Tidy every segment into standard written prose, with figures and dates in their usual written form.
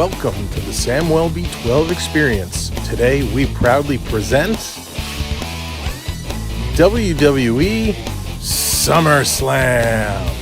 Welcome to the Samwell B12 Experience. Today we proudly present WWE SummerSlam.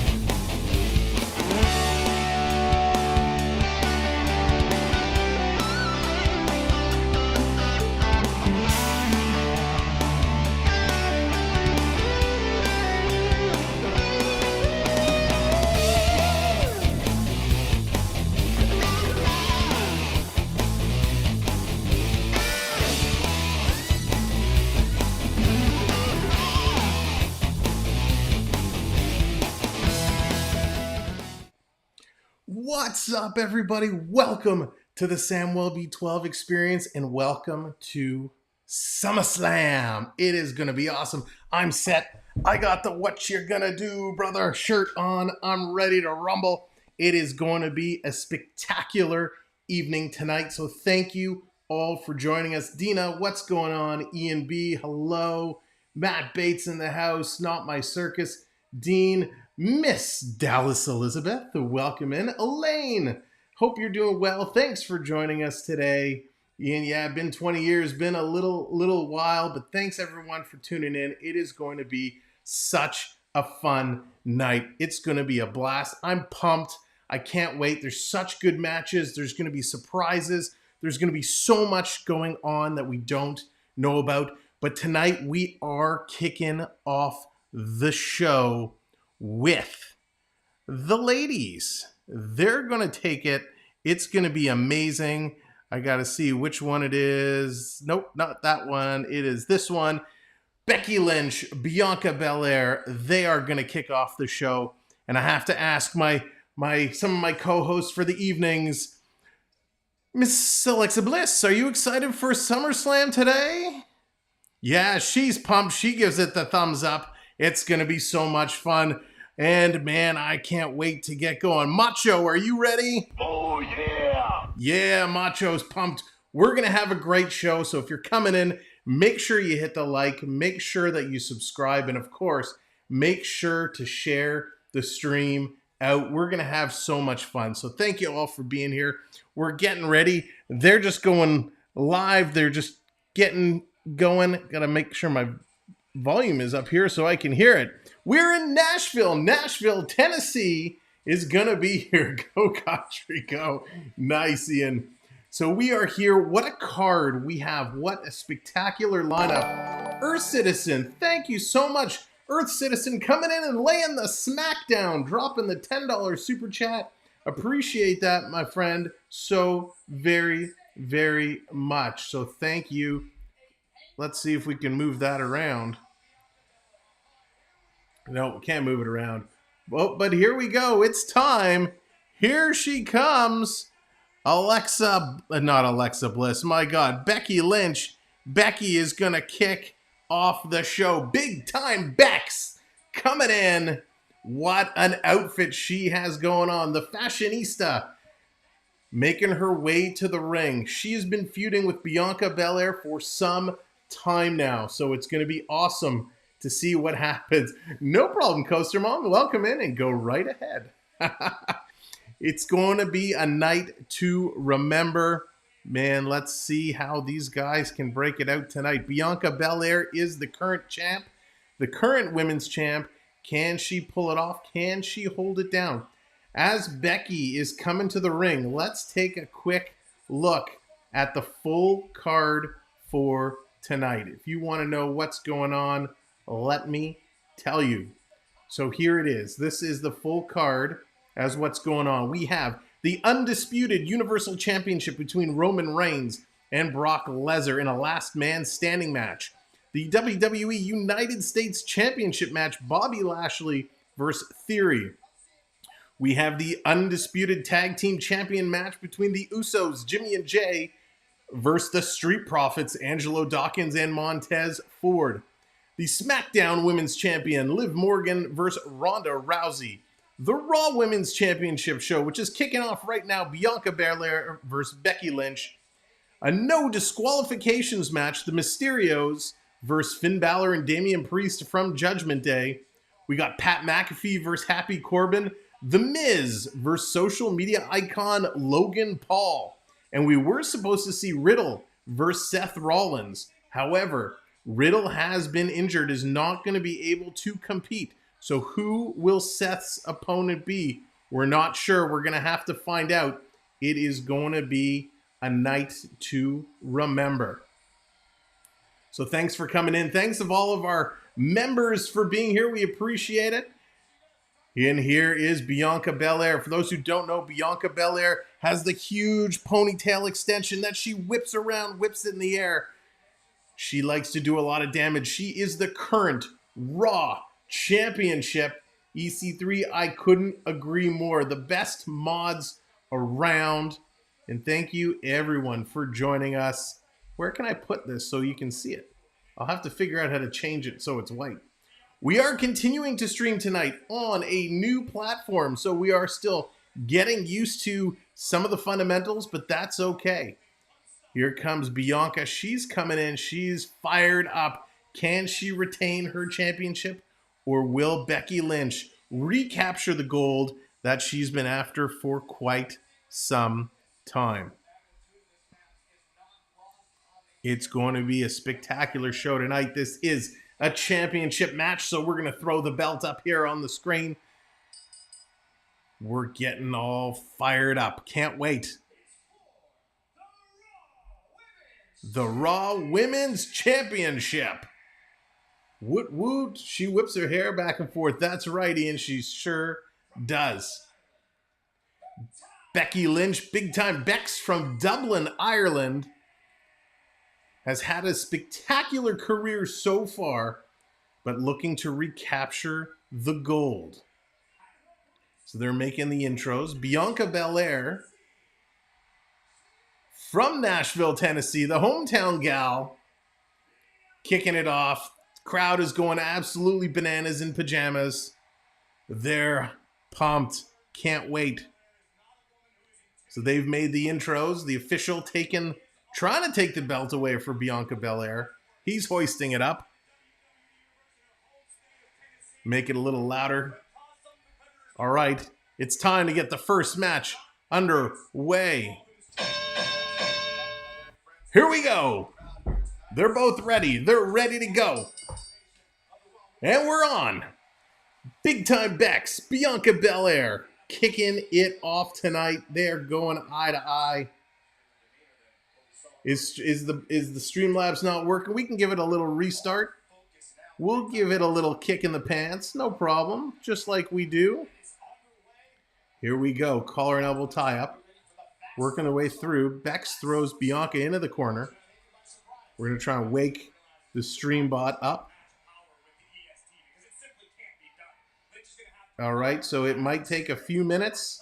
What's up, everybody? Welcome to the Samwell B12 Experience and welcome to SummerSlam. It is going to be awesome. I'm set. I got the what you're going to do, brother shirt on. I'm ready to rumble. It is going to be a spectacular evening tonight. So thank you all for joining us. Dina, what's going on? Ian B, hello. Matt Bates in the house. Not My Circus. Dean, Miss Dallas Elizabeth, welcome in. Elaine, hope you're doing well. Thanks for joining us today. Ian, yeah, been 20 years, been a little while, but thanks everyone for tuning in. It is going to be such a fun night. It's going to be a blast. I'm pumped. I can't wait. There's such good matches. There's going to be surprises. There's going to be so much going on that we don't know about. But tonight we are kicking off the show with the ladies. They're going to take it. It's going to be amazing. I got to see which one it is. Nope, not that one. It is this one. Becky Lynch, Bianca Bel-Air. They are going to kick off the show. And I have to ask some of my co-hosts for the evenings. Miss Alexa Bliss, are you excited for SummerSlam today? Yeah, she's pumped. She gives it the thumbs up. It's going to be so much fun. And man, I can't wait to get going. Macho, are you ready? Oh, yeah. Yeah, Macho's pumped. We're going to have a great show. So if you're coming in, make sure you hit the like. Make sure that you subscribe. And of course, make sure to share the stream out. We're going to have so much fun. So thank you all for being here. We're getting ready. They're just going live. They're just getting going. Got to make sure my volume is up here so I can hear it. We're in Nashville. Nashville, Tennessee is going to be here. Go country, go. Nice, Ian. So we are here. What a card we have. What a spectacular lineup. Earth Citizen, thank you so much. Earth Citizen coming in and laying the SmackDown, dropping the $10 super chat. Appreciate that, my friend, so very, very much. So thank you. Let's see if we can move that around. No, we can't move it around. Well, but here we go. It's time. Here she comes. Not Alexa Bliss. My God. Becky Lynch. Becky is going to kick off the show. Big time Bex coming in. What an outfit she has going on. The fashionista making her way to the ring. She has been feuding with Bianca Belair for some time now. So it's going to be awesome to see what happens. No problem, Coaster Mom. Welcome in and go right ahead. It's going to be a night to remember. Man, let's see how these guys can break it out tonight. Bianca Belair is the current champ, the current women's champ. Can she pull it off? Can she hold it down? As Becky is coming to the ring, let's take a quick look at the full card for tonight. If you want to know what's going on, let me tell you. So here it is. This is the full card as what's going on. We have the Undisputed Universal Championship between Roman Reigns and Brock Lesnar in a last man standing match. The WWE United States Championship match, Bobby Lashley versus Theory. We have the Undisputed Tag Team Champion match between the Usos, Jimmy and Jay, versus the Street Profits, Angelo, Dawkins, and Montez Ford. The SmackDown Women's Champion, Liv Morgan versus Ronda Rousey. The Raw Women's Championship show, which is kicking off right now, Bianca Belair versus Becky Lynch. A no disqualifications match, the Mysterios versus Finn Balor and Damian Priest from Judgment Day. We got Pat McAfee versus Happy Corbin. The Miz versus social media icon Logan Paul. And we were supposed to see Riddle versus Seth Rollins. However, Riddle has been injured, is not going to be able to compete. So who will Seth's opponent be? We're not sure. We're going to have to find out. It is going to be a night to remember. So thanks for coming in. Thanks of all of our members for being here. We appreciate it. And here is Bianca Belair. For those who don't know, Bianca Belair has the huge ponytail extension that she whips around, whips it in the air. She likes to do a lot of damage. She is the current Raw Championship. EC3, I couldn't agree more. The best mods around. And thank you, everyone, for joining us. Where can I put this so you can see it? I'll have to figure out how to change it so it's white. We are continuing to stream tonight on a new platform, so we are still getting used to some of the fundamentals, but that's okay. Here comes Bianca. She's coming in. She's fired up. Can she retain her championship, or will Becky Lynch recapture the gold that she's been after for quite some time? It's going to be a spectacular show tonight. This is a championship match, so we're going to throw the belt up here on the screen. We're getting all fired up. Can't wait. The Raw Women's Championship. Woot woot. She whips her hair back and forth. That's right, Ian. She sure does. Becky Lynch, big time Bex from Dublin, Ireland, has had a spectacular career so far, but looking to recapture the gold. So they're making the intros. Bianca Belair from Nashville, Tennessee, the hometown gal, kicking it off. Crowd is going absolutely bananas in pajamas. They're pumped. Can't wait. So they've made the intros. The official trying to take the belt away for Bianca Belair. He's hoisting it up. Make it a little louder. All right, it's time to get the first match underway. Here we go. They're both ready. They're ready to go. And we're on. Big time Bex, Bianca Belair, kicking it off tonight. They're going eye to eye. Is the Streamlabs not working? We can give it a little restart. We'll give it a little kick in the pants. No problem. Just like we do. Here we go. Collar and elbow tie up. Working their way through. Bex throws Bianca into the corner. We're going to try and wake the stream bot up. All right, so it might take a few minutes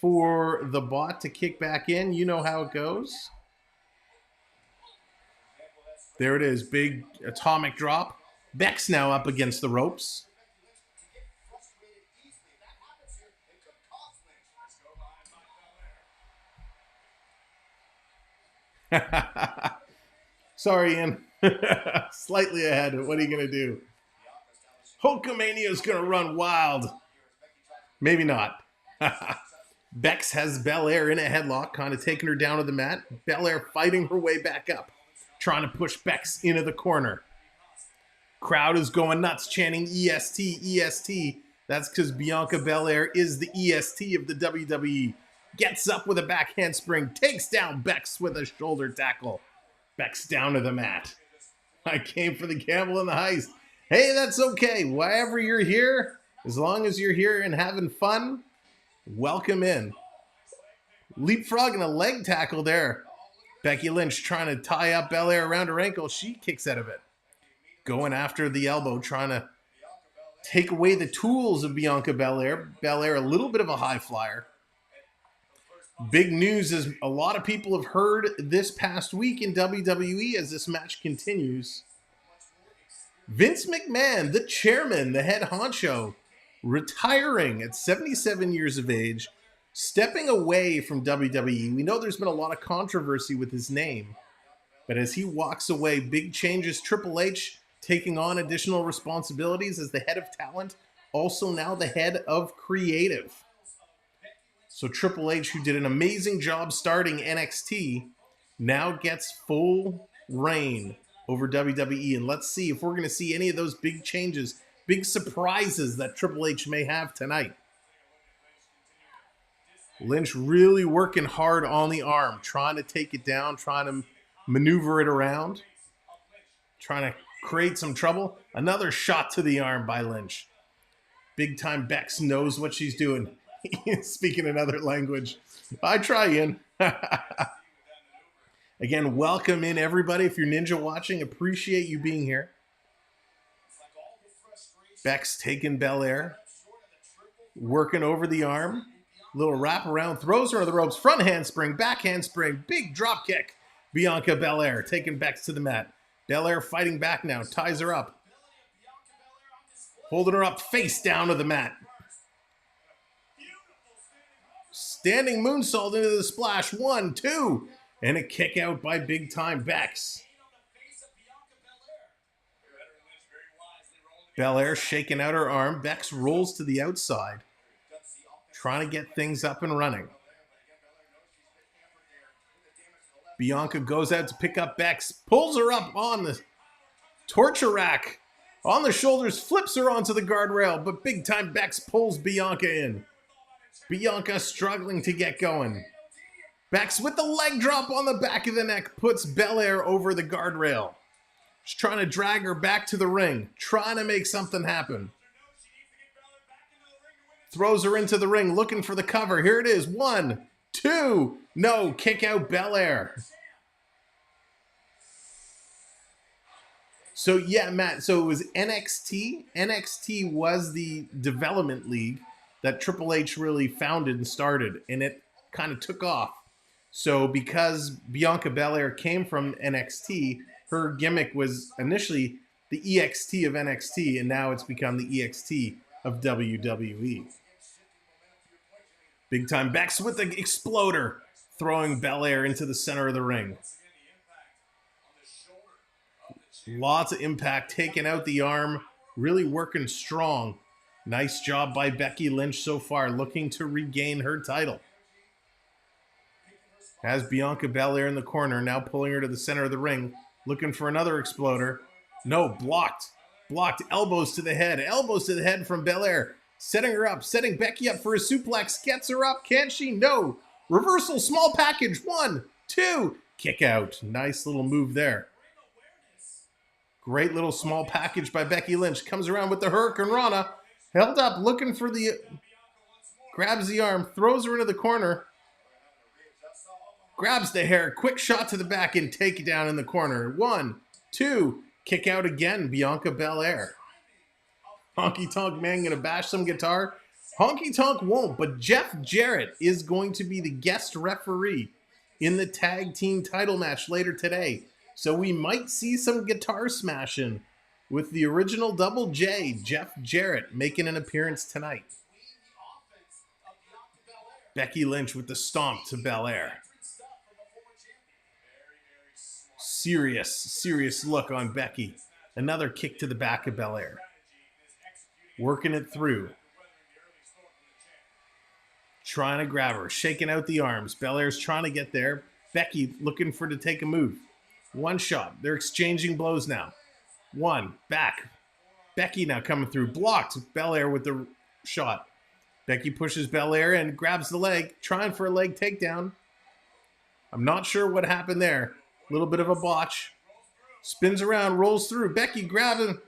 for the bot to kick back in. You know how it goes. There it is, big atomic drop. Bex now up against the ropes. Sorry, Ian. Slightly ahead. What are you going to do? Hulkamania is going to run wild. Maybe not. Bex has Belair in a headlock, kind of taking her down to the mat. Belair fighting her way back up, trying to push Bex into the corner. Crowd is going nuts, chanting EST, EST. That's because Bianca Belair is the EST of the WWE. Gets up with a back handspring, takes down Bex with a shoulder tackle. Bex down to the mat. I came for the gamble and the heist. Hey, that's okay. Wherever you're here, as long as you're here and having fun, welcome in. Leapfrog and a leg tackle there. Becky Lynch trying to tie up Belair around her ankle. She kicks out of it. Going after the elbow, trying to take away the tools of Bianca Belair. Belair, a little bit of a high flyer. Big news is a lot of people have heard this past week in WWE as this match continues. Vince McMahon, the chairman, the head honcho, retiring at 77 years of age, stepping away from WWE. We know there's been a lot of controversy with his name, but as he walks away, big changes. Triple H taking on additional responsibilities as the head of talent, also now the head of creative. So Triple H, who did an amazing job starting NXT, now gets full reign over WWE. And let's see if we're going to see any of those big changes, big surprises that Triple H may have tonight. Lynch really working hard on the arm, trying to take it down, trying to maneuver it around, trying to create some trouble. Another shot to the arm by Lynch. Big time Bex knows what she's doing. Speaking another language. I try in. Again, welcome in everybody. If you're Ninja watching, appreciate you being here. Bex taking Bel-Air. Working over the arm. Little wrap around. Throws her on the ropes. Front handspring. Back handspring. Big drop kick. Bianca Bel-Air taking Bex to the mat. Bel-Air fighting back now. Ties her up. Holding her up face down to the mat. Standing moonsault into the splash. 1, 2. And a kick out by big time Bex. Bel-Air shaking out her arm. Bex rolls to the outside. Trying to get things up and running. Bianca goes out to pick up Bex. Pulls her up on the torture rack. On the shoulders. Flips her onto the guardrail. But big time Bex pulls Bianca in. Bianca struggling to get going. Bex with the leg drop on the back of the neck puts Bel-Air over the guardrail. She's trying to drag her back to the ring. Trying to make something happen. Throws her into the ring looking for the cover. Here it is. 1, 2. No. Kick out Bel-Air. So yeah, Matt. So it was NXT. NXT was the development league that Triple H really founded and started. And it kind of took off. So because Bianca Belair came from NXT, her gimmick was initially the EXT of NXT, and now it's become the EXT of WWE. Big time Bex with the exploder, throwing Belair into the center of the ring. Lots of impact, taking out the arm, really working strong. Nice job by Becky Lynch so far, looking to regain her title. Has Bianca Belair in the corner, now pulling her to the center of the ring, looking for another exploder. No, blocked. Blocked, elbows to the head from Belair. Setting her up, setting Becky up for a suplex. Gets her up, can she? No. Reversal, small package. 1, 2. Kick out. Nice little move there. Great little small package by Becky Lynch. Comes around with the Hurricane Rana. Held up, looking for the... Grabs the arm, throws her into the corner. Grabs the hair, quick shot to the back and take it down in the corner. 1, 2, kick out again, Bianca Belair. Honky Tonk Man gonna bash some guitar. Honky Tonk won't, but Jeff Jarrett is going to be the guest referee in the tag team title match later today. So we might see some guitar smashing with the original Double J, Jeff Jarrett, making an appearance tonight. Becky Lynch with the stomp to Belair. Serious look on Becky. Another kick to the back of Belair. Working it through. Trying to grab her. Shaking out the arms. Belair's trying to get there. Becky looking for to take a move. One shot. They're exchanging blows now. 1. Back. Becky now coming through. Blocked. Belair with the shot. Becky pushes Belair and grabs the leg. Trying for a leg takedown. I'm not sure what happened there. A little bit of a botch. Spins around, rolls through. Becky grabbing.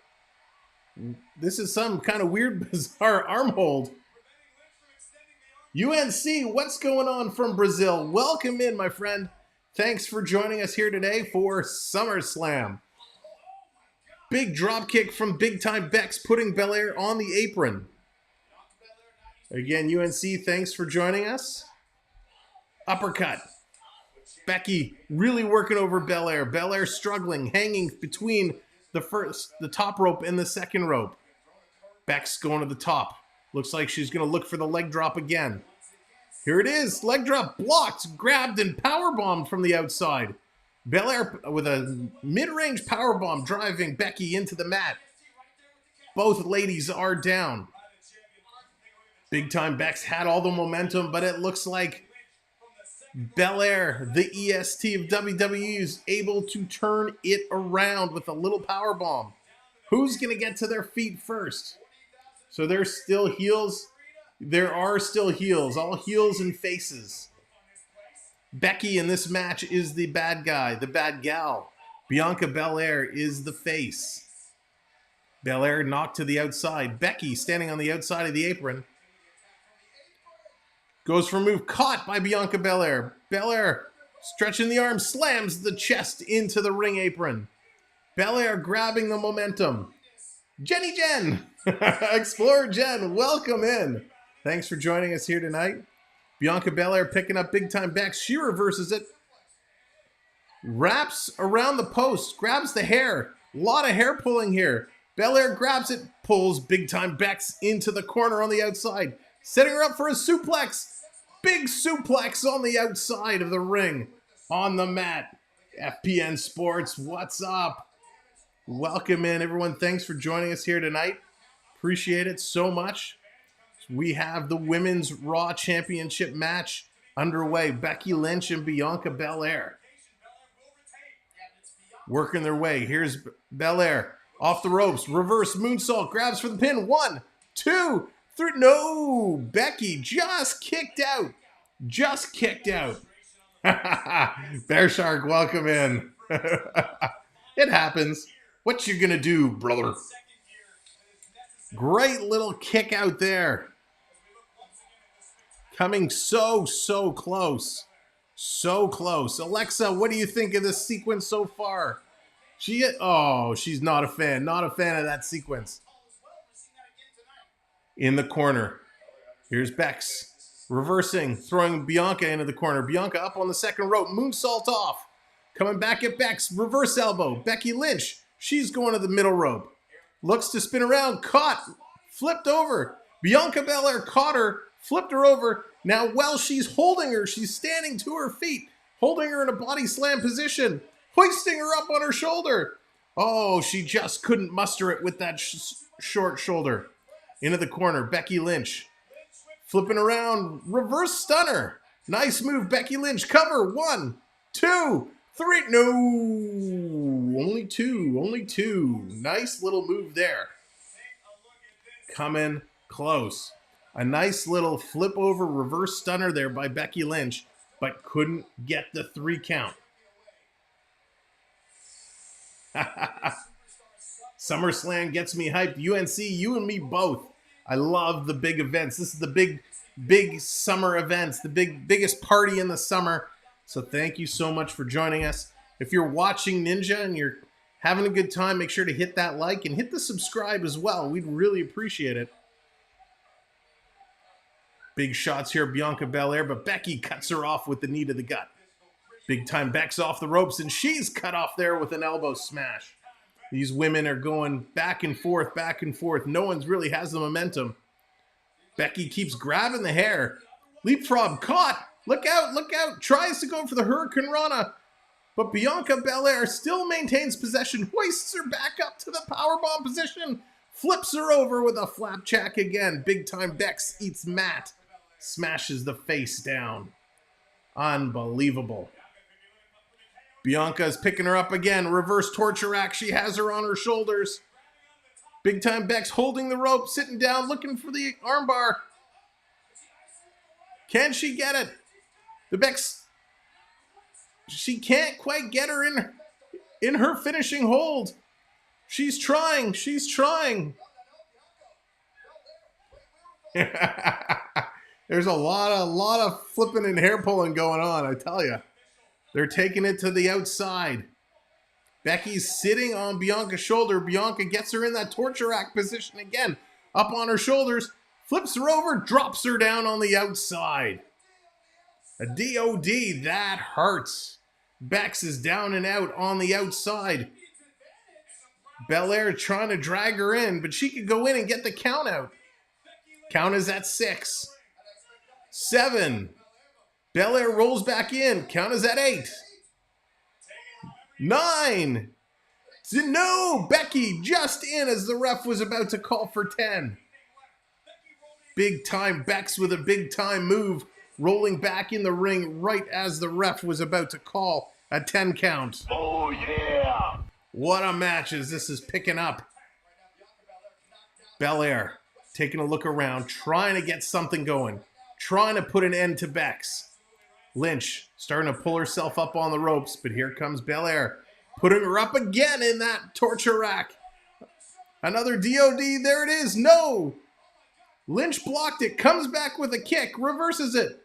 This is some kind of weird, bizarre arm hold. UNC, what's going on from Brazil? Welcome in, my friend. Thanks for joining us here today for SummerSlam. Big drop kick from Big Time Bex, putting Belair on the apron. Again, UNC, thanks for joining us. Uppercut. Becky really working over Belair. Belair struggling, hanging between the top rope and the second rope. Bex going to the top. Looks like she's going to look for the leg drop again. Here it is. Leg drop blocked, grabbed, and powerbombed from the outside. Belair with a mid-range powerbomb driving Becky into the mat. Both ladies are down. Big Time Bex had all the momentum, but it looks like Bel-Air, the EST of WWE, is able to turn it around with a little power bomb. Who's going to get to their feet first? So there's still heels. There are still heels, all heels and faces. Becky in this match is the bad guy, the bad gal. Bianca Belair is the face. Belair knocked to the outside. Becky standing on the outside of the apron. Goes for a move, caught by Bianca Belair. Belair stretching the arm, slams the chest into the ring apron. Belair grabbing the momentum. Jenny Jen, Explorer Jen, welcome in. Thanks for joining us here tonight. Bianca Belair picking up Big Time Bex. She reverses it. Wraps around the post, grabs the hair. A lot of hair pulling here. Belair grabs it, pulls Big Time Bex into the corner on the outside. Setting her up for a suplex. Big suplex on the outside of the ring. On the mat. FPN Sports, what's up? Welcome in, everyone. Thanks for joining us here tonight. Appreciate it so much. We have the Women's Raw Championship match underway. Becky Lynch and Bianca Belair working their way. Here's Belair off the ropes. Reverse moonsault. Grabs for the pin. 1, 2, 3. No! Becky just kicked out. Just kicked out. Bear Shark, welcome in. It happens. What you gonna do, brother? Great little kick out there. Coming so close. So close. Alexa, what do you think of this sequence so far? She's not a fan. Not a fan of that sequence. In the corner. Here's Bex. Reversing. Throwing Bianca into the corner. Bianca up on the second rope. Moonsault off. Coming back at Bex. Reverse elbow. Becky Lynch. She's going to the middle rope. Looks to spin around. Caught. Flipped over. Bianca Belair caught her. Flipped her over. Now, while she's holding her, she's standing to her feet, holding her in a body slam position, hoisting her up on her shoulder. Oh, she just couldn't muster it with that short shoulder. Into the corner, Becky Lynch. Flipping around, reverse stunner. Nice move, Becky Lynch. Cover, 1, 2, 3. No, only two. Nice little move there. Coming close. A nice little flip over reverse stunner there by Becky Lynch, but couldn't get the 3 count. SummerSlam gets me hyped. UNC, you and me both. I love the big events. This is the big summer events, the biggest party in the summer. So thank you so much for joining us. If you're watching Ninja and you're having a good time, make sure to hit that like and hit the subscribe as well. We'd really appreciate it. Big shots here, Bianca Belair, but Becky cuts her off with the knee to the gut. Big Time Bex off the ropes, and she's cut off there with an elbow smash. These women are going back and forth, back and forth. No one's really has the momentum. Becky keeps grabbing the hair. Leapfrog caught. Look out, look out. Tries to go for the Hurricane Rana, but Bianca Belair still maintains possession, hoists her back up to the powerbomb position, flips her over with a flapjack again. Big Time Bex eats mat. Smashes the face down. Unbelievable. Bianca's picking her up again. Reverse torture rack. She has her on her shoulders. Big Time Bex holding the rope, sitting down, looking for the armbar. Can she get it? The Bex, she can't quite get her in her finishing hold. She's trying. She's trying. There's a lot of flipping and hair pulling going on, I tell you. They're taking it to the outside. Becky's sitting on Bianca's shoulder. Bianca gets her in that torture rack position again. Up on her shoulders. Flips her over. Drops her down on the outside. A DOD. That hurts. Bex is down and out on the outside. Belair trying to drag her in, but she could go in and get the count out. Count is at 6. 7. Belair rolls back in. Count is at 8. 9. No! Becky just in as the ref was about to call for 10. Big time Bex with a big time move, rolling back in the ring right as the ref was about to call a 10 count. Oh, yeah! What a match as this is picking up. Bel-Air taking a look around, trying to get something going, trying to put an end to Bex. Lynch starting to pull herself up on the ropes, but here comes Bel-Air, putting her up again in that torture rack. Another DOD, there it is, no! Lynch blocked it, comes back with a kick, reverses it.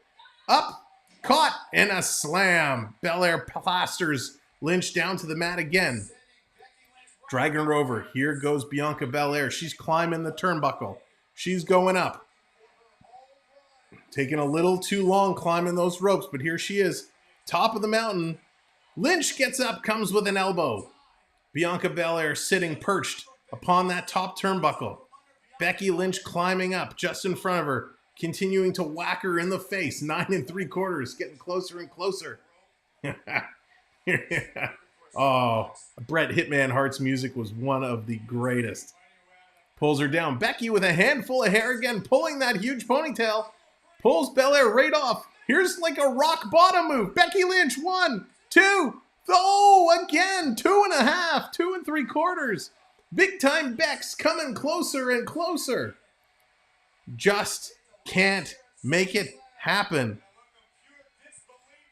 Up, caught, and a slam. Bel-Air plasters Lynch down to the mat again. Dragging her over. Here goes Bianca Bel-Air. She's climbing the turnbuckle. She's going up. Taking a little too long climbing those ropes, but here she is. Top of the mountain. Lynch gets up, comes with an elbow. Bianca Bel-Air sitting perched upon that top turnbuckle. Becky Lynch climbing up just in front of her, continuing to whack her in the face. 9 3/4, getting closer and closer. Oh, Bret Hitman Hart's music was one of the greatest. Pulls her down. Becky with a handful of hair again, pulling that huge ponytail. Pulls Bel-Air right off. Here's like a rock bottom move. Becky Lynch, 1, 2. Oh, again, 2.5, 2 3/4. Big time Bex coming closer and closer. Just can't make it happen.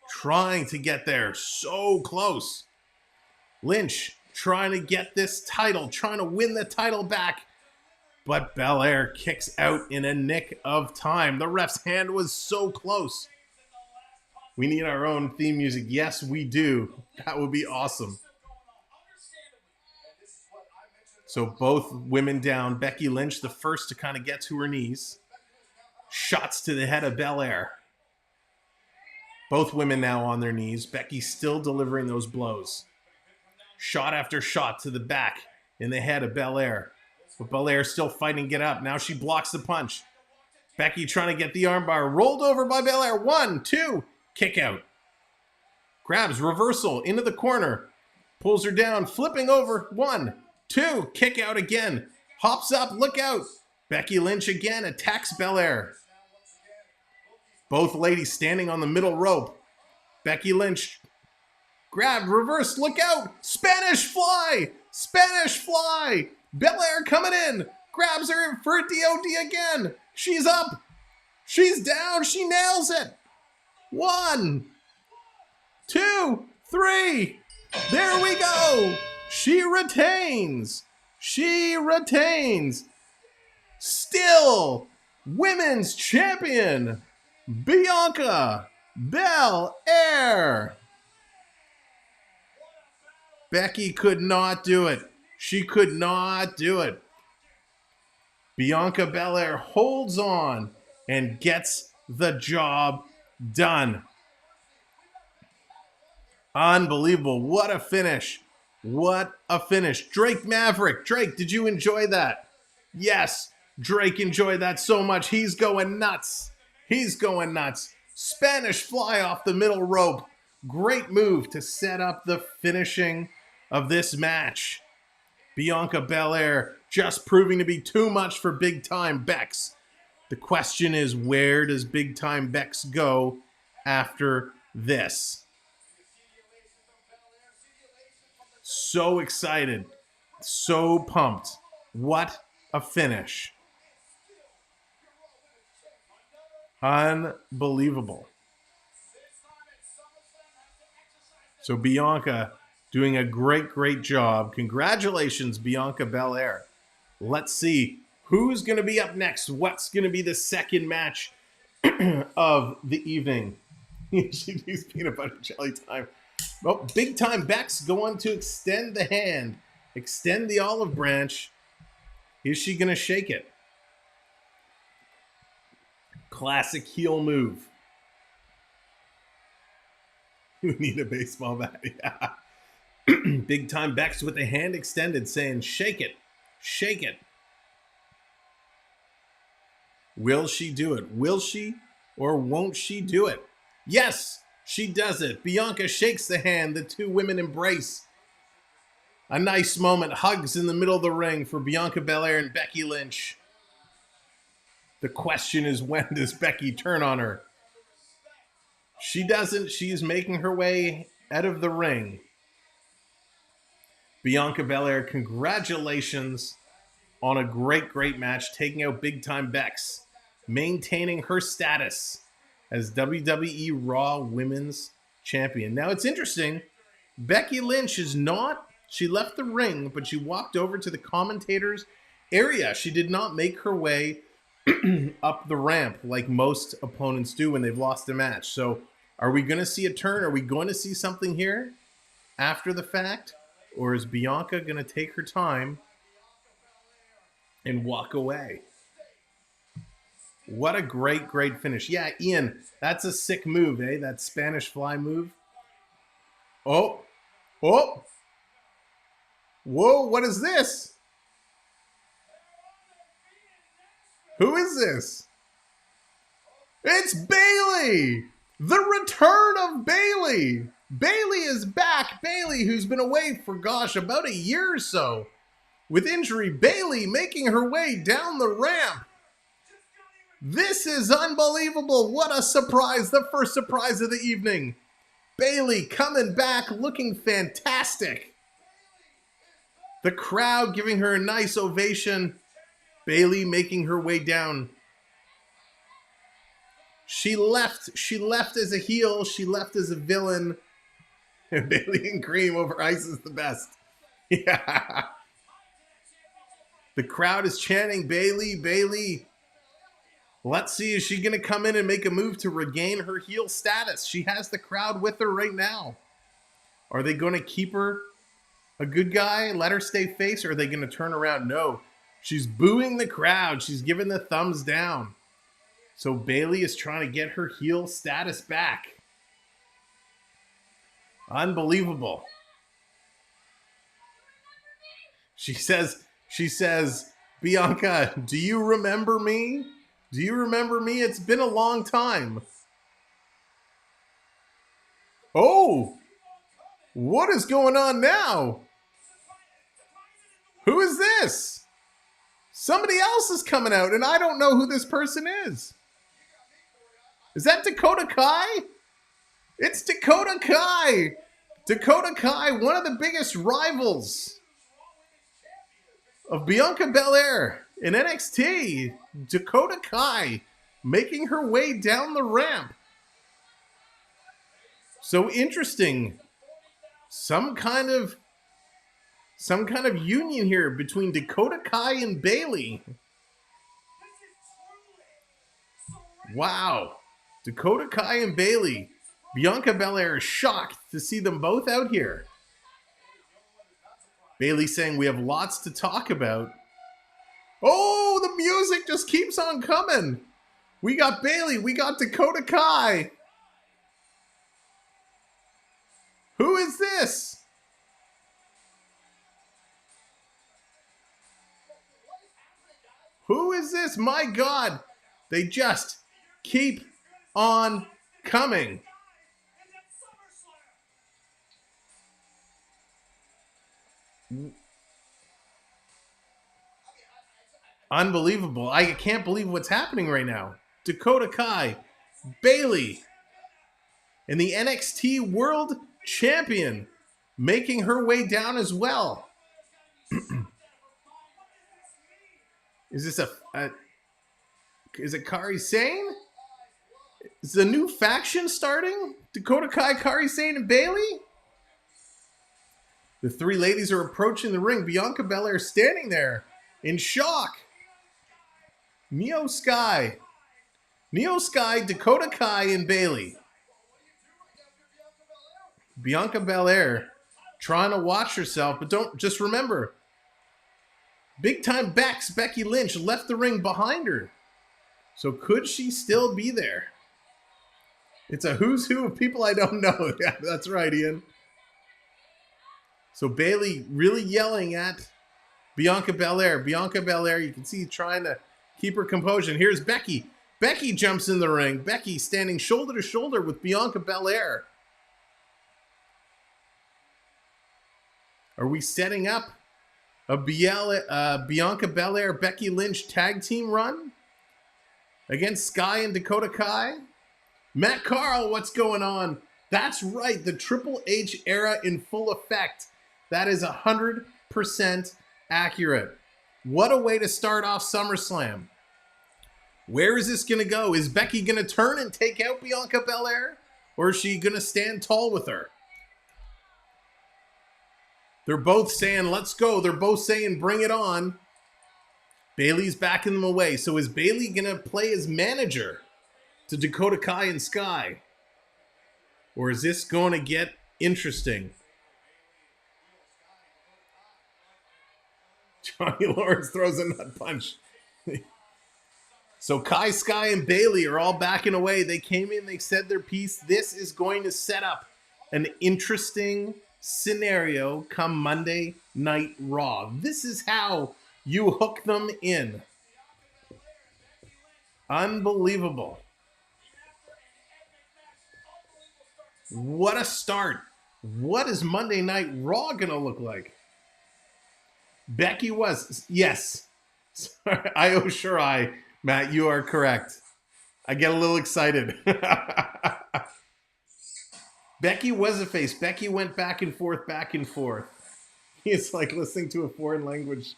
Trying to get there, so close. Lynch trying to get this title, trying to win the title back. But Bel-Air kicks out in a nick of time. The ref's hand was so close. We need our own theme music. Yes, we do. That would be awesome. So both women down. Becky Lynch, the first to kind of get to her knees. Shots to the head of Bel-Air. Both women now on their knees. Becky still delivering those blows. Shot after shot to the back in the head of Bel-Air. But Bel-Air still fighting to get up. Now she blocks the punch. Becky trying to get the armbar. Rolled over by Bel-Air. 1, 2. Kick out. Grabs reversal into the corner. Pulls her down. Flipping over. 1, 2. Kick out again. Hops up. Look out. Becky Lynch again attacks Bel-Air. Both ladies standing on the middle rope. Becky Lynch grabbed, reversed, look out! Spanish fly! Spanish fly! Bel-Air coming in! Grabs her for a DOD again! She's up! She's down! She nails it! 1, 2, 3! There we go! She retains! She retains! Still, women's champion, Bianca Bel-Air. Becky could not do it. She could not do it. Bianca Bel-Air holds on and gets the job done. Unbelievable. What a finish. What a finish. Drake Maverick. Drake, did you enjoy that? Yes, Drake enjoyed that so much. He's going nuts. He's going nuts. Spanish fly off the middle rope. Great move to set up the finishing of this match. Bianca Bel-Air just proving to be too much for Big Time Bex. The question is, where does Big Time Bex go after this? So excited. So pumped. What a finish. Unbelievable. So Bianca doing a great, great job. Congratulations, Bianca Bel-Air. Let's see who's going to be up next. What's going to be the second match of the evening? She needs peanut butter jelly time. Well, Big Time Bex going to extend the hand. Extend the olive branch. Is she going to shake it? Classic heel move. You need a baseball bat. Yeah. Big Time Bex with the hand extended saying, shake it. Shake it. Will she do it? Will she or won't she do it? Yes, she does it. Bianca shakes the hand. The two women embrace. A nice moment. Hugs in the middle of the ring for Bianca Bel-Air and Becky Lynch. The question is, when does Becky turn on her? She doesn't. She's making her way out of the ring. Bianca Belair, congratulations on a great, great match, taking out Big Time Bex, maintaining her status as WWE Raw Women's Champion. Now, it's interesting. Becky Lynch is not, she left the ring, but she walked over to the commentators area. She did not make her way up the ramp like most opponents do when they've lost a match. So are we going to see a turn? Are we going to see something here after the fact? Or is Bianca going to take her time and walk away? What a great, great finish. Yeah, Ian, that's a sick move, eh? That Spanish fly move. Oh. Whoa, what is this? Who is this? It's Bayley! The return of Bayley! Bayley is back. Bayley, who's been away for, about a year or so with injury. Bayley making her way down the ramp. This is unbelievable. What a surprise. The first surprise of the evening. Bayley coming back looking fantastic. The crowd giving her a nice ovation. Bayley making her way down. She left as a heel. She left as a villain. And Bayley and Cream over Ice is the best. Yeah. The crowd is chanting Bayley, Bayley. Let's see, is she going to come in and make a move to regain her heel status? She has the crowd with her right now. Are they going to keep her a good guy, let her stay face, or are they going to turn around? No, she's booing the crowd. She's giving the thumbs down. So Bayley is trying to get her heel status back. Unbelievable. She says, Bianca, do you remember me? Do you remember me? It's been a long time. Oh, what is going on now? Who is this? Somebody else is coming out, and I don't know who this person is. Is that Dakota Kai? It's Dakota Kai. Dakota Kai, one of the biggest rivals of Bianca Belair in NXT. Dakota Kai making her way down the ramp. So interesting. Some kind of union here between Dakota Kai and Bayley. Wow. Dakota Kai and Bayley. Bianca Belair is shocked to see them both out here. Bayley saying we have lots to talk about. Oh, the music just keeps on coming. We got Bayley. We got Dakota Kai. Who is this? Who is this? My God. They just keep on coming. Unbelievable. I can't believe what's happening right now. Dakota Kai, Bayley, and the NXT World Champion making her way down as well. Is this is it Kairi Sane? Is the new faction starting? Dakota Kai, Kairi Sane, and Bayley? The three ladies are approaching the ring. Bianca Belair standing there in shock. Neo Sky, Dakota Kai, and Bayley. Bianca Belair trying to watch herself, but don't just remember. Big Time Becky Lynch left the ring behind her. So could she still be there? It's a who's who of people I don't know. Yeah, that's right, Ian. So Bayley really yelling at Bianca Belair. Bianca Belair, you can see trying to keep her composure. And here's Becky. Becky jumps in the ring. Becky standing shoulder to shoulder with Bianca Belair. Are we setting up a Bianca Belair, Becky Lynch tag team run? against Sky and Dakota Kai. Matt Carl, what's going on? That's right, the Triple H era in full effect. That is 100% accurate. What a way to start off SummerSlam. Where is this going to go? Is Becky going to turn and take out Bianca Belair? Or is she going to stand tall with her? They're both saying, let's go. They're both saying, bring it on. Bayley's backing them away. So is Bayley going to play as manager to Dakota Kai and Sky? Or is this going to get interesting? Johnny Lawrence throws a nut punch. So Kai, Sky, and Bayley are all backing away. They came in, they said their piece. This is going to set up an interesting scenario come Monday Night Raw. This is how you hook them in. Unbelievable. What a start. What is Monday Night Raw going to look like? Becky was. Yes. Sorry, Matt, you are correct. I get a little excited. Becky was a face. Becky went back and forth, back and forth. It's like listening to a foreign language.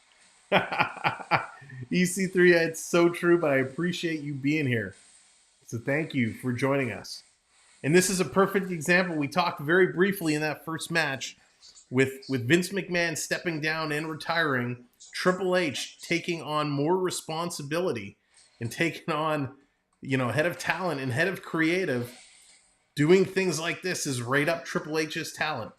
EC3, it's so true, but I appreciate you being here. So thank you for joining us. And this is a perfect example. We talked very briefly in that first match with Vince McMahon stepping down and retiring, Triple H taking on more responsibility and taking on, head of talent and head of creative. Doing things like this is right up Triple H's talent.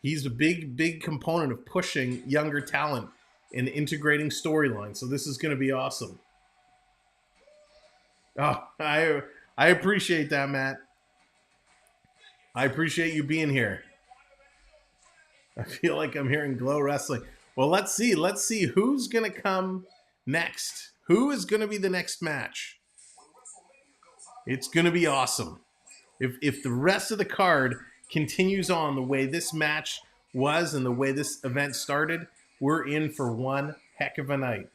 He's a big component of pushing younger talent and integrating storylines. So this is going to be awesome. Oh, I appreciate that, Matt. I appreciate you being here. I feel like I'm hearing Glow Wrestling. Well, let's see who's going to come next. Who is going to be the next match? It's going to be awesome. If the rest of the card continues on the way this match was and the way this event started, we're in for one heck of a night.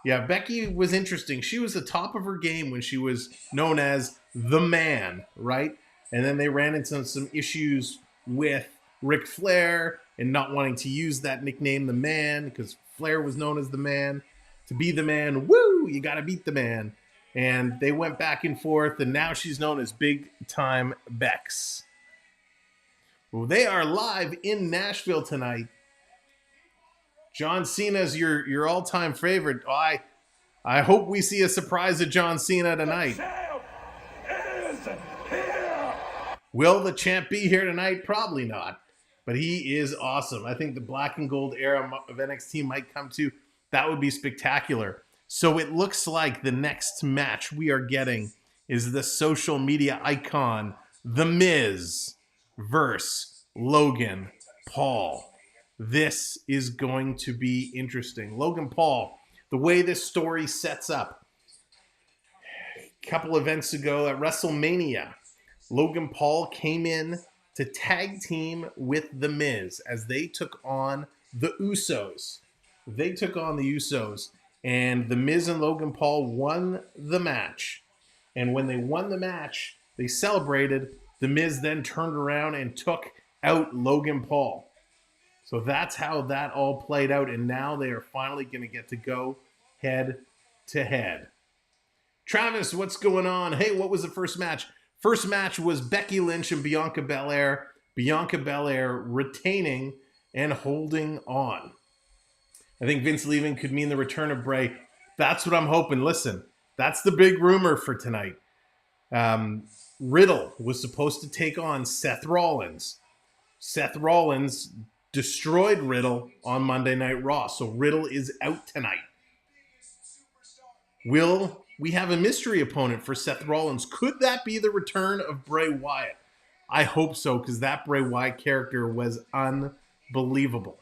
Yeah, Becky was interesting. She was the top of her game when she was known as the Man, right? And then they ran into some issues with Ric Flair and not wanting to use that nickname, the Man, because Flair was known as the Man. To be the Man, woo, you got to beat the Man. And they went back and forth, and now she's known as Big Time Bex. Well, they are live in Nashville tonight. John Cena's your all-time favorite. Oh, I hope we see a surprise of John Cena tonight. Will the champ be here tonight? Probably not. But he is awesome. I think the black and gold era of NXT might come to. That would be spectacular. So it looks like the next match we are getting is the social media icon, The Miz versus Logan Paul. This is going to be interesting. Logan Paul, the way this story sets up. A couple events ago at WrestleMania, Logan Paul came in to tag team with The Miz as they took on the Usos. And The Miz and Logan Paul won the match. And when they won the match, they celebrated. The Miz then turned around and took out Logan Paul. So that's how that all played out. And now they are finally going to get to go head to head. Travis, what's going on? Hey, what was the first match? First match was Becky Lynch and Bianca Belair. Bianca Belair retaining and holding on. I think Vince leaving could mean the return of Bray. That's what I'm hoping. Listen, that's the big rumor for tonight. Riddle was supposed to take on Seth Rollins. Seth Rollins destroyed Riddle on Monday Night Raw, so Riddle is out tonight. Will we have a mystery opponent for Seth Rollins? Could that be the return of Bray Wyatt? I hope so, because that Bray Wyatt character was unbelievable.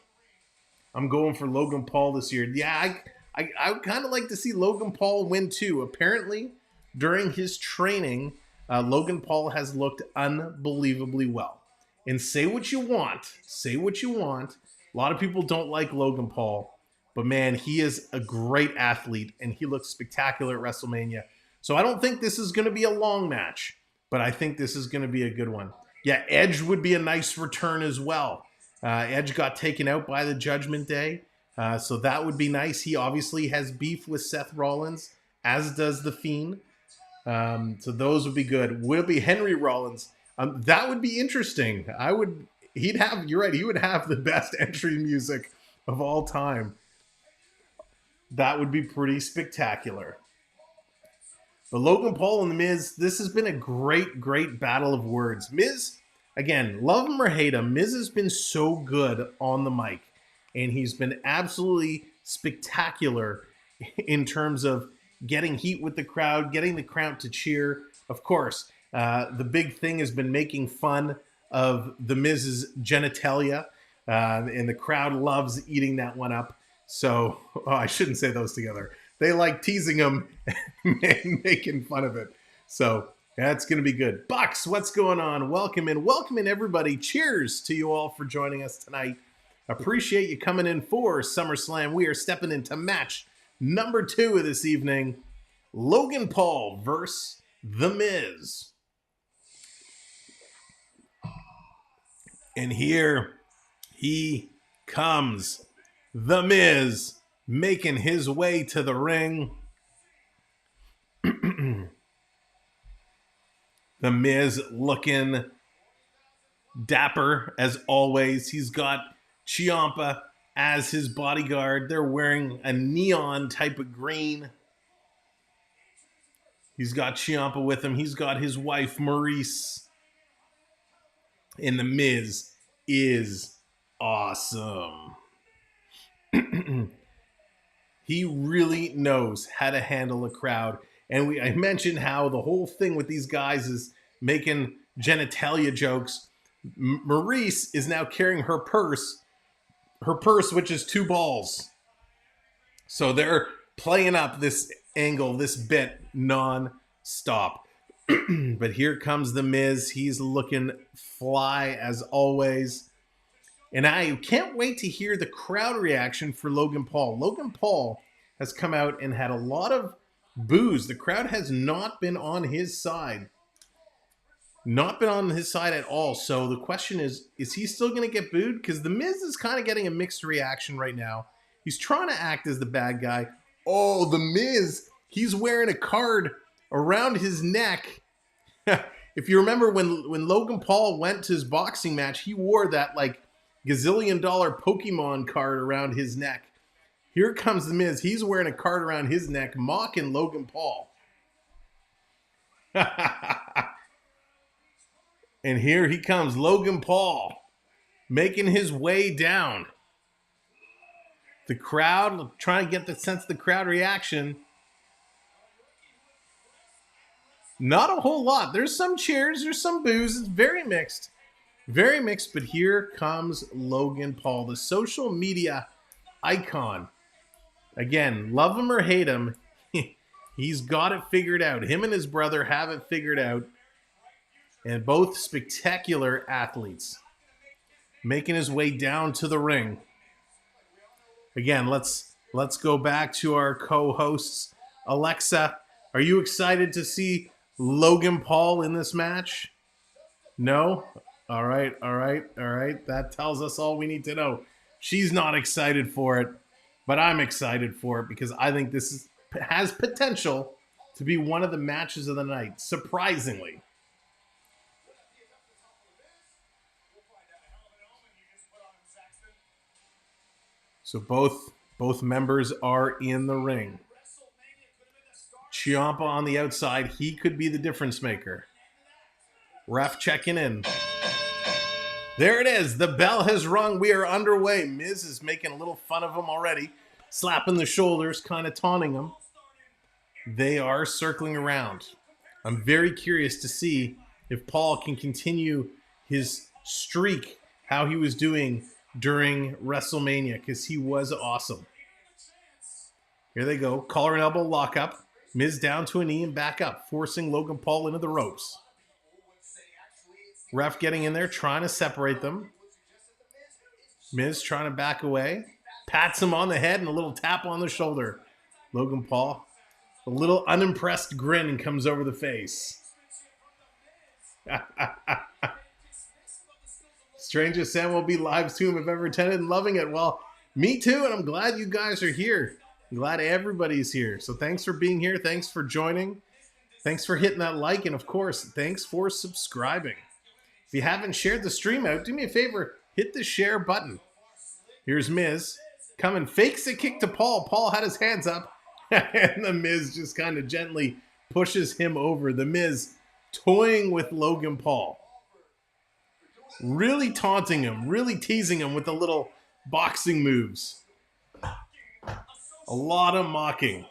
I'm going for Logan Paul this year. Yeah, I would kind of like to see Logan Paul win too. Apparently, during his training, Logan Paul has looked unbelievably well. And say what you want. A lot of people don't like Logan Paul. But man, he is a great athlete, and he looks spectacular at WrestleMania. So I don't think this is going to be a long match, but I think this is going to be a good one. Yeah, Edge would be a nice return as well. Edge got taken out by the Judgment Day, so that would be nice. He obviously has beef with Seth Rollins, as does The Fiend. So those would be good. Would it be Henry Rollins? That would be interesting. You're right, he would have the best entry music of all time. That would be pretty spectacular. But Logan Paul and The Miz, this has been a great, great battle of words. Miz, again, love him or hate him, Miz has been so good on the mic. And he's been absolutely spectacular in terms of getting heat with the crowd, getting the crowd to cheer. Of course, the big thing has been making fun of The Miz's genitalia. And the crowd loves eating that one up. So, I shouldn't say those together. They like teasing him and making fun of it. So, that's going to be good. Bucks, what's going on? Welcome in, everybody. Cheers to you all for joining us tonight. Appreciate you coming in for SummerSlam. We are stepping into match number 2 of this evening. Logan Paul versus The Miz. And here he comes. The Miz making his way to the ring. The Miz looking dapper as always. He's got Ciampa as his bodyguard. They're wearing a neon type of green. He's got Ciampa with him. He's got his wife, Maurice. And The Miz is awesome. He really knows how to handle a crowd. And I mentioned how the whole thing with these guys is making genitalia jokes. Maurice is now carrying her purse, which is 2 balls. So they're playing up this angle, this bit, non-stop. But here comes The Miz. He's looking fly as always. And I can't wait to hear the crowd reaction for Logan Paul. Logan Paul has come out and had a lot of boos. The crowd has not been on his side. Not been on his side at all. So the question is he still going to get booed? Because The Miz is kind of getting a mixed reaction right now. He's trying to act as the bad guy. Oh, The Miz, he's wearing a card around his neck. If you remember when Logan Paul went to his boxing match, he wore that like gazillion-dollar Pokemon card around his neck. Here comes The Miz. He's wearing a card around his neck, mocking Logan Paul. And here he comes, Logan Paul, making his way down. The crowd, trying to get the sense of the crowd reaction. Not a whole lot. There's some cheers, there's some boos. It's very mixed. Very mixed, but here comes Logan Paul, the social media icon. Again, love him or hate him, he's got it figured out. Him and his brother have it figured out. And both spectacular athletes. Making his way down to the ring. Again, let's go back to our co-hosts. Alexa, are you excited to see Logan Paul in this match? No? All right. That tells us all we need to know. She's not excited for it, but I'm excited for it because I think this has potential to be one of the matches of the night, surprisingly. So both members are in the ring. Ciampa on the outside, he could be the difference maker. Ref checking in. There it is. The bell has rung. We are underway. Miz is making a little fun of him already. Slapping the shoulders, kind of taunting him. They are circling around. I'm very curious to see if Paul can continue his streak, how he was doing during WrestleMania, because he was awesome. Here they go. Collar and elbow lockup. Miz down to a knee and back up, forcing Logan Paul into the ropes. Ref getting in there, trying to separate them. Miz trying to back away. Pats him on the head and a little tap on the shoulder. Logan Paul, a little unimpressed grin comes over the face. Strangest MLB live stream I've ever attended and loving it. Well, me too, and I'm glad you guys are here. I'm glad everybody's here. So thanks for being here. Thanks for joining. Thanks for hitting that like, and of course, thanks for subscribing. If you haven't shared the stream out, do me a favor, hit the share button. Here's Miz. Coming, fakes a kick to Paul. Paul had his hands up, and the Miz just kind of gently pushes him over. The Miz toying with Logan Paul. Really taunting him, really teasing him with the little boxing moves. A lot of mocking.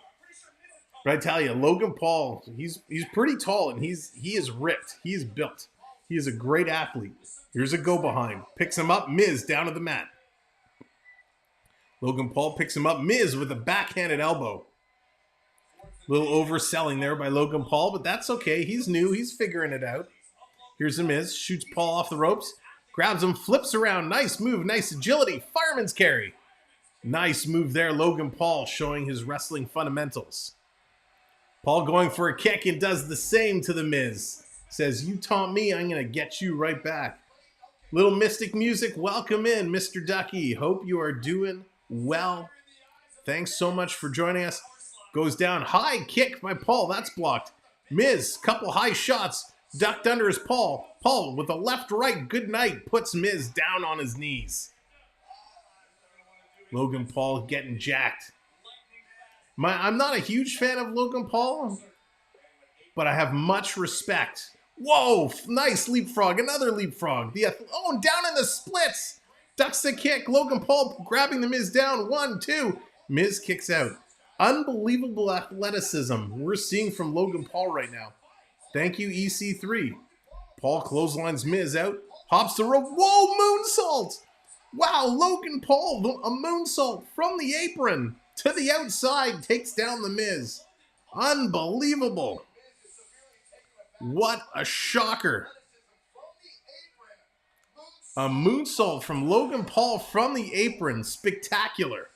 But I tell you, Logan Paul, he's pretty tall, and he is ripped. He is built. He is a great athlete. Here's a go behind. Picks him up, Miz down to the mat. Logan Paul picks him up, Miz with a backhanded elbow. A little overselling there by Logan Paul, but that's okay. He's new. He's figuring it out. Here's the Miz. Shoots Paul off the ropes. Grabs him, flips around. Nice move, nice agility. Fireman's carry. Nice move there. Logan Paul showing his wrestling fundamentals. Paul going for a kick and does the same to the Miz. Says, you taunt me, I'm going to get you right back. Little Mystic music. Welcome in, Mr. Ducky. Hope you are doing well. Thanks so much for joining us. Goes down. High kick by Paul. That's blocked. Miz, couple high shots. Ducked under his Paul. Paul with a left-right good night puts Miz down on his knees. Logan Paul getting jacked. I'm not a huge fan of Logan Paul, but I have much respect. Whoa, nice leapfrog. Another leapfrog. And down in the splits. Ducks the kick. Logan Paul grabbing the Miz down. 1, 2. Miz kicks out. Unbelievable athleticism we're seeing from Logan Paul right now. Thank you, EC3. Paul clotheslines Miz out. Hops the rope. Whoa, moonsault. Wow, Logan Paul, a moonsault from the apron to the outside, takes down the Miz. Unbelievable. What a shocker. A moonsault from Logan Paul from the apron. Spectacular.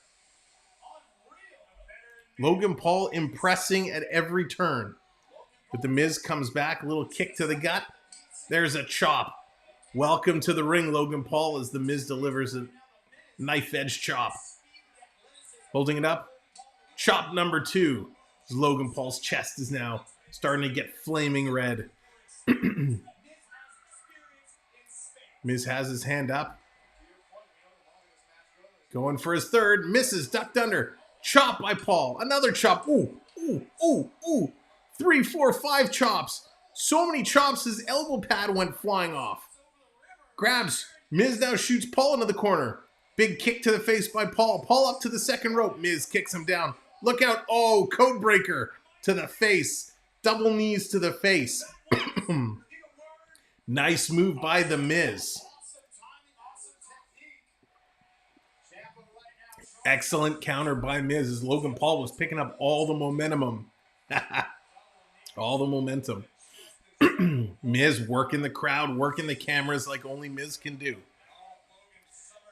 Logan Paul impressing at every turn. But the Miz comes back, a little kick to the gut. There's a chop. Welcome to the ring, Logan Paul, as the Miz delivers a knife-edge chop. Holding it up. Chop number 2. As Logan Paul's chest is now starting to get flaming red. Miz has his hand up. Going for his third. Misses. Ducked under. Chop by Paul. Another chop. Ooh, ooh, ooh, ooh. 3, 4, 5 chops. So many chops his elbow pad went flying off. Grabs. Miz now shoots Paul into the corner. Big kick to the face by Paul. Paul up to the second rope. Miz kicks him down. Look out. Oh, code breaker to the face. Double knees to the face. Nice move by the Miz. Excellent counter by Miz as Logan Paul was picking up all the momentum. All the momentum. Miz working the crowd, working the cameras like only Miz can do.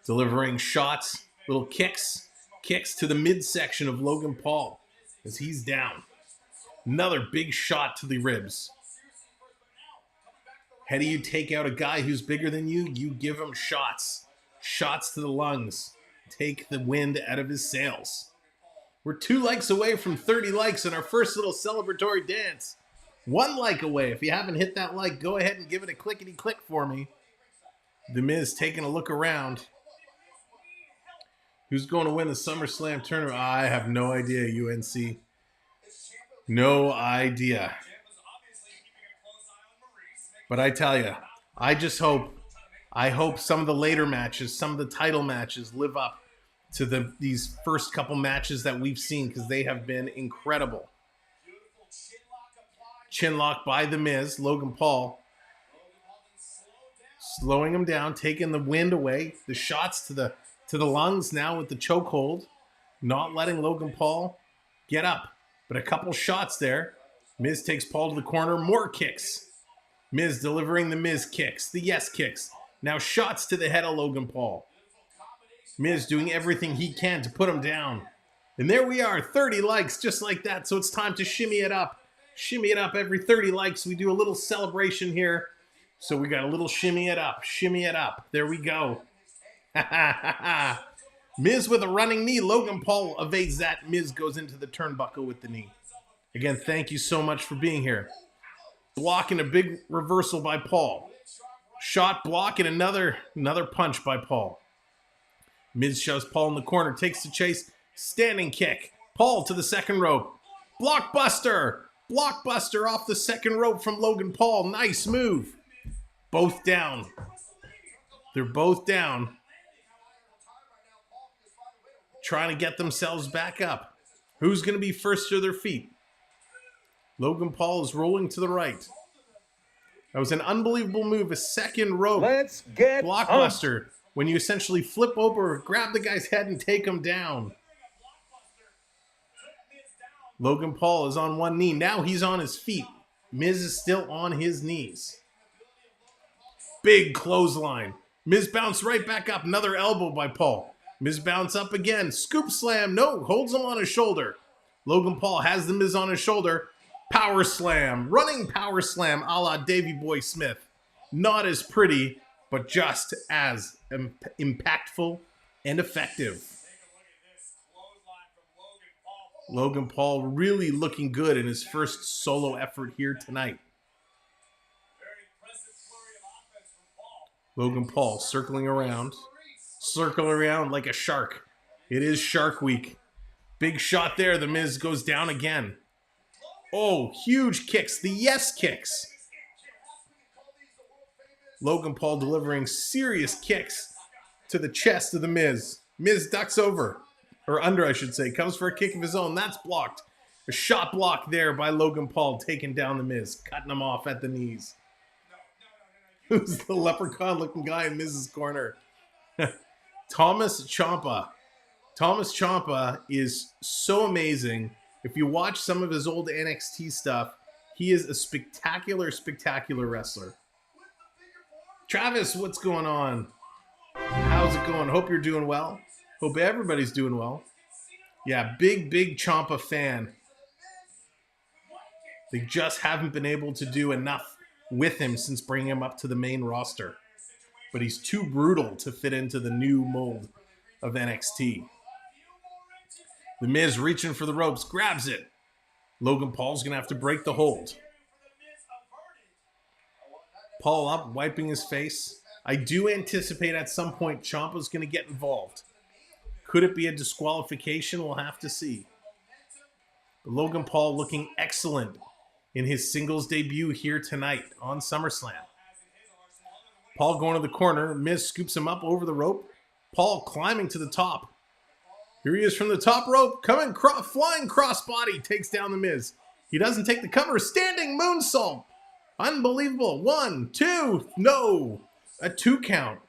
Delivering shots, little kicks to the midsection of Logan Paul as he's down. Another big shot to the ribs. How do you take out a guy who's bigger than you? You give him shots. Shots to the lungs. Take the wind out of his sails. We're 2 likes away from 30 likes in our first little celebratory dance. 1 like away. If you haven't hit that like, go ahead and give it a clickety-click for me. The Miz taking a look around. Who's going to win the SummerSlam tournament? I have no idea, UNC. No idea. But I tell you, I hope some of the later matches, some of the title matches live up to these first couple matches that we've seen because they have been incredible. Chinlock by the Miz, Logan Paul. Slowing him down, taking the wind away. The shots to the lungs now with the chokehold. Not letting Logan Paul get up. But a couple shots there. Miz takes Paul to the corner. More kicks. Miz delivering the Miz kicks. The yes kicks. Now shots to the head of Logan Paul. Miz doing everything he can to put him down. And there we are, 30 likes just like that. So it's time to shimmy it up. Shimmy it up every 30 likes. We do a little celebration here. So we got a little shimmy it up. Shimmy it up. There we go. Miz with a running knee. Logan Paul evades that. Miz goes into the turnbuckle with the knee. Again, thank you so much for being here. Block and a big reversal by Paul. Shot block and another punch by Paul. Miz shoves Paul in the corner. Takes the chase. Standing kick. Paul to the second rope. Blockbuster. Blockbuster off the second rope from Logan Paul. Nice move. Both down. They're both down. Trying to get themselves back up. Who's going to be first to their feet? Logan Paul is rolling to the right. That was an unbelievable move. A second rope. Let's get Blockbuster. When you essentially flip over, grab the guy's head and take him down. Logan Paul is on one knee. Now he's on his feet. Miz is still on his knees. Big clothesline. Miz bounced right back up. Another elbow by Paul. Miz bounce up again. Scoop slam. No, holds him on his shoulder. Logan Paul has the Miz on his shoulder. Power slam. Running power slam a la Davey Boy Smith. Not as pretty, but just as impactful and effective. Logan Paul really looking good in his first solo effort here tonight. Logan Paul circling around like a shark. It is Shark Week. Big shot there. The Miz goes down again. Oh, huge kicks. The yes kicks. Logan Paul delivering serious kicks to the chest of the Miz. Miz ducks over. Or under, I should say. Comes for a kick of his own. That's blocked. A shot block there by Logan Paul, taking down the Miz. Cutting him off at the knees. Who's the leprechaun-looking guy in Miz's corner? Thomas Ciampa. Thomas Ciampa is so amazing. If you watch some of his old NXT stuff, he is a spectacular, spectacular wrestler. Travis, what's going on? How's it going? Hope you're doing well. Hope everybody's doing well. Yeah, big Ciampa fan. They just haven't been able to do enough with him since bringing him up to the main roster. But he's too brutal to fit into the new mold of NXT. The Miz reaching for the ropes, grabs it. Logan Paul's going to have to break the hold. Paul up, wiping his face. I do anticipate at some point Ciampa's going to get involved. Could it be a disqualification? We'll have to see. But Logan Paul looking excellent in his singles debut here tonight on SummerSlam. Paul going to the corner. Miz scoops him up over the rope. Paul climbing to the top. Here he is from the top rope. Coming, flying crossbody. Takes down the Miz. He doesn't take the cover. Standing moonsault. Unbelievable. 1, 2. No. A 2 count.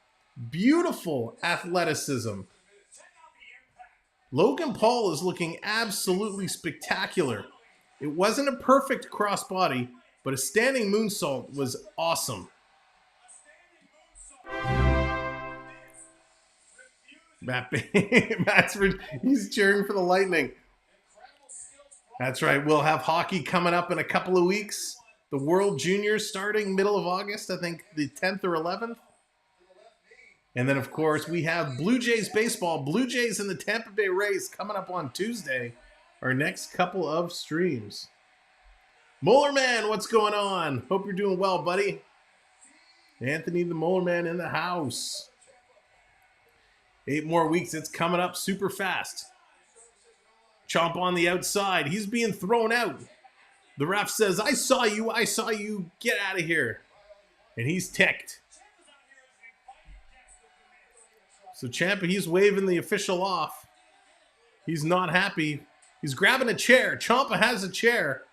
Beautiful athleticism. Logan Paul is looking absolutely spectacular. It wasn't a perfect crossbody, but a standing moonsault was awesome. He's cheering for the Lightning. That's right. We'll have hockey coming up in a couple of weeks. The World Juniors starting middle of August, I think the 10th or 11th. And then, of course, we have Blue Jays baseball. Blue Jays and the Tampa Bay Rays coming up on Tuesday. Our next couple of streams. Molar Man, what's going on? Hope you're doing well, buddy. Anthony the Molar Man in the house. 8 more weeks. It's coming up super fast. Ciampa on the outside. He's being thrown out. The ref says, I saw you, get out of here. And he's ticked. So Ciampa, he's waving the official off. He's not happy. He's grabbing a chair. Ciampa has a chair.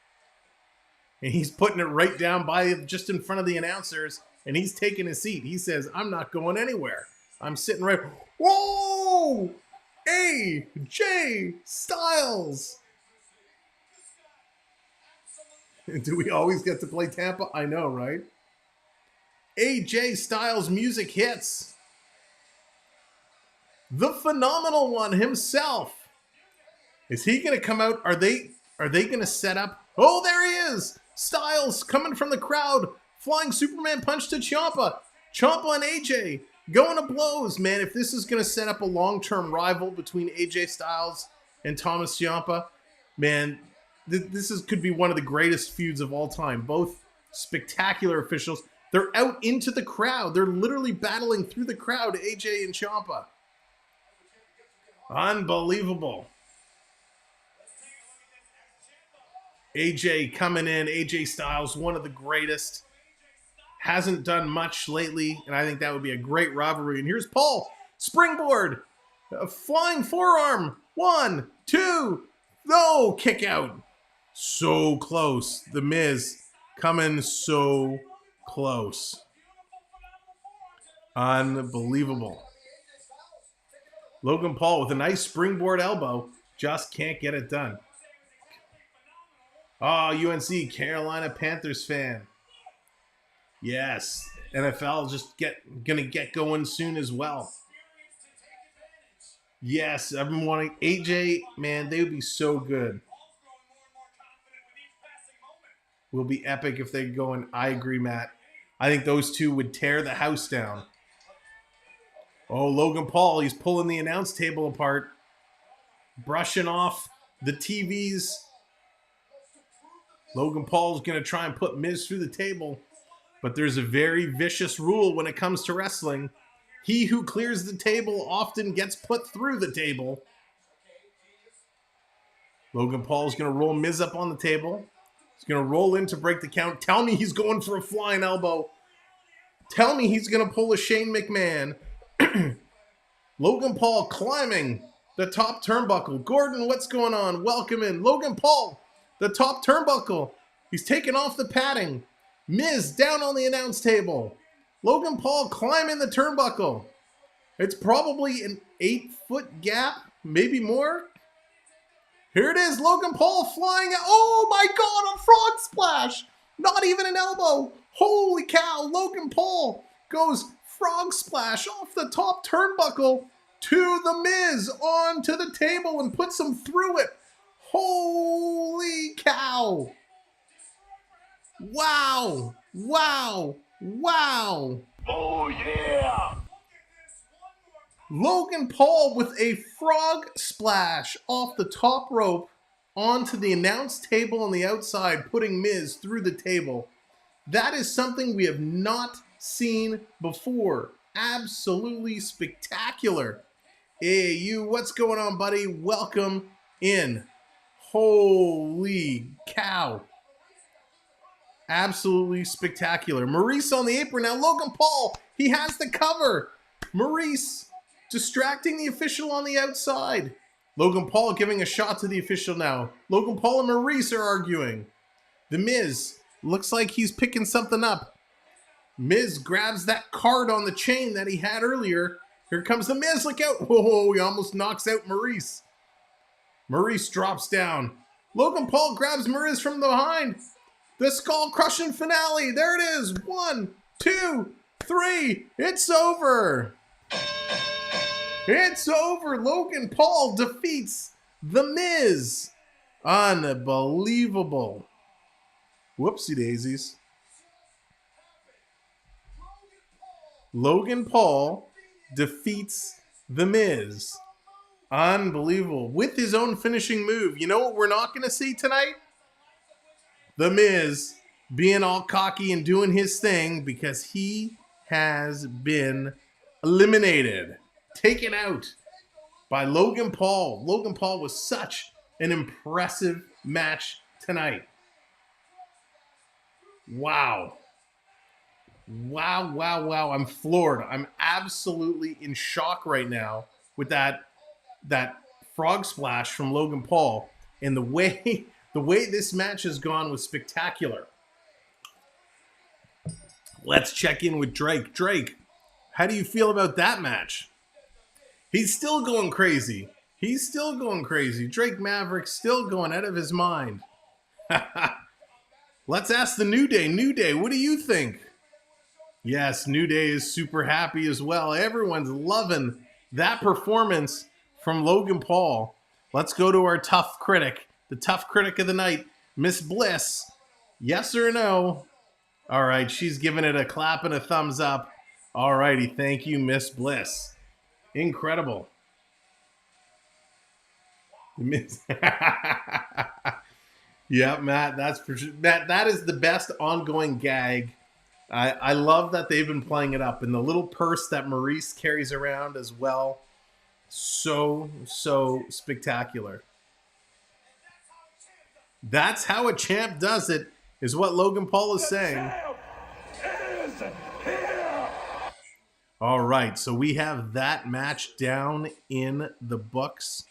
And he's putting it right down just in front of the announcers. And he's taking his seat. He says, I'm not going anywhere. I'm sitting right. Whoa! AJ Styles! Do we always get to play Tampa? I know, right? AJ Styles music hits. the phenomenal one himself. Is he going to come out? Are they going to set up? Oh, there he is. Styles coming from the crowd. Flying Superman punch to Ciampa. Ciampa and AJ going to blows. Man, if this is going to set up a long-term rival between AJ Styles and Thomas Ciampa, man, could be one of the greatest feuds of all time. Both spectacular officials. They're out into the crowd. They're literally battling through the crowd, AJ and Ciampa. Unbelievable. AJ coming in. AJ Styles, one of the greatest. Hasn't done much lately, and I think that would be a great rivalry. And here's Paul. Springboard. A flying forearm. 1, 2. No, kick out. So close. The Miz coming so close. Unbelievable. Logan Paul with a nice springboard elbow. Just can't get it done. Oh, UNC, Carolina Panthers fan. Yes, NFL just gonna get going soon as well. Yes, I've been wanting AJ, man, they would be so good. Will be epic if they go in. I agree, Matt. I think those two would tear the house down. Oh, Logan Paul, he's pulling the announce table apart. Brushing off the TVs. Logan Paul's going to try and put Miz through the table. But there's a very vicious rule when it comes to wrestling. He who clears the table often gets put through the table. Logan Paul's going to roll Miz up on the table. He's going to roll in to break the count. Tell me he's going for a flying elbow. Tell me he's going to pull a Shane McMahon. Logan Paul climbing the top turnbuckle. Gordon, what's going on? Welcome in. Logan Paul, the top turnbuckle. He's taking off the padding. Miz down on the announce table. Logan Paul climbing the turnbuckle. It's probably an 8-foot gap, maybe more. Here it is, Logan Paul flying out. Oh my God, a frog splash. Not even an elbow. Holy cow, Logan Paul goes frog splash off the top turnbuckle to the Miz onto the table and puts him through it. Holy cow. Wow, wow, wow. Oh yeah. Logan Paul with a frog splash off the top rope onto the announce table on the outside, putting Miz through the table. That is something we have not seen before. Absolutely spectacular. Hey, you, what's going on, buddy? Welcome in. Holy cow. Absolutely spectacular. Maurice on the apron. Now Logan Paul, he has the cover. Maurice distracting the official on the outside. Logan Paul giving a shot to the official now. Logan Paul and Maurice are arguing. The Miz looks like he's picking something up. Miz grabs that card on the chain that he had earlier. Here comes the Miz. Look out. Whoa, he almost knocks out Maurice. Maurice drops down. Logan Paul grabs Maurice from behind. The skull crushing finale. There it is. 1, 2, 3. It's over. It's over. Logan Paul defeats The Miz. Unbelievable. Whoopsie daisies. Logan Paul defeats The Miz. Unbelievable. With his own finishing move. You know what we're not going to see tonight? The Miz being all cocky and doing his thing because he has been eliminated. Taken out by Logan Paul. Logan Paul was such an impressive match tonight. Wow. Wow, wow, wow. I'm floored. I'm absolutely in shock right now with that frog splash from Logan Paul. And the way this match has gone was spectacular. Let's check in with Drake. Drake, how do you feel about that match? He's still going crazy. He's still going crazy. Drake Maverick still going out of his mind. Let's ask the New Day. New Day, what do you think? Yes, New Day is super happy as well. Everyone's loving that performance from Logan Paul. Let's go to our tough critic, the tough critic of the night, Miss Bliss. Yes or no? All right, she's giving it a clap and a thumbs up. All righty, thank you, Miss Bliss. Incredible. Yeah, Matt, that's for sure. Matt, that is the best ongoing gag. I love that they've been playing it up. And the little purse that Maurice carries around as well. So spectacular. That's how a champ does it, is what Logan Paul is saying. All right, so we have that match down in the books.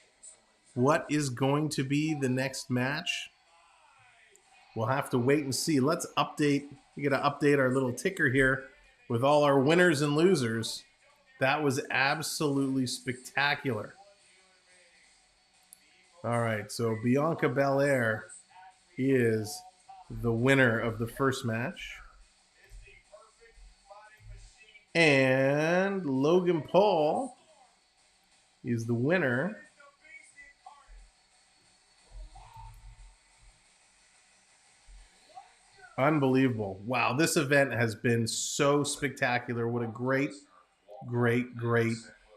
What is going to be the next match? We'll have to wait and see. Let's update. We got to update our little ticker here with all our winners and losers. That was absolutely spectacular. All right, so Bianca Bel-Air is the winner of the first match. And Logan Paul is the winner Unbelievable. Wow, this event has been so spectacular. What a great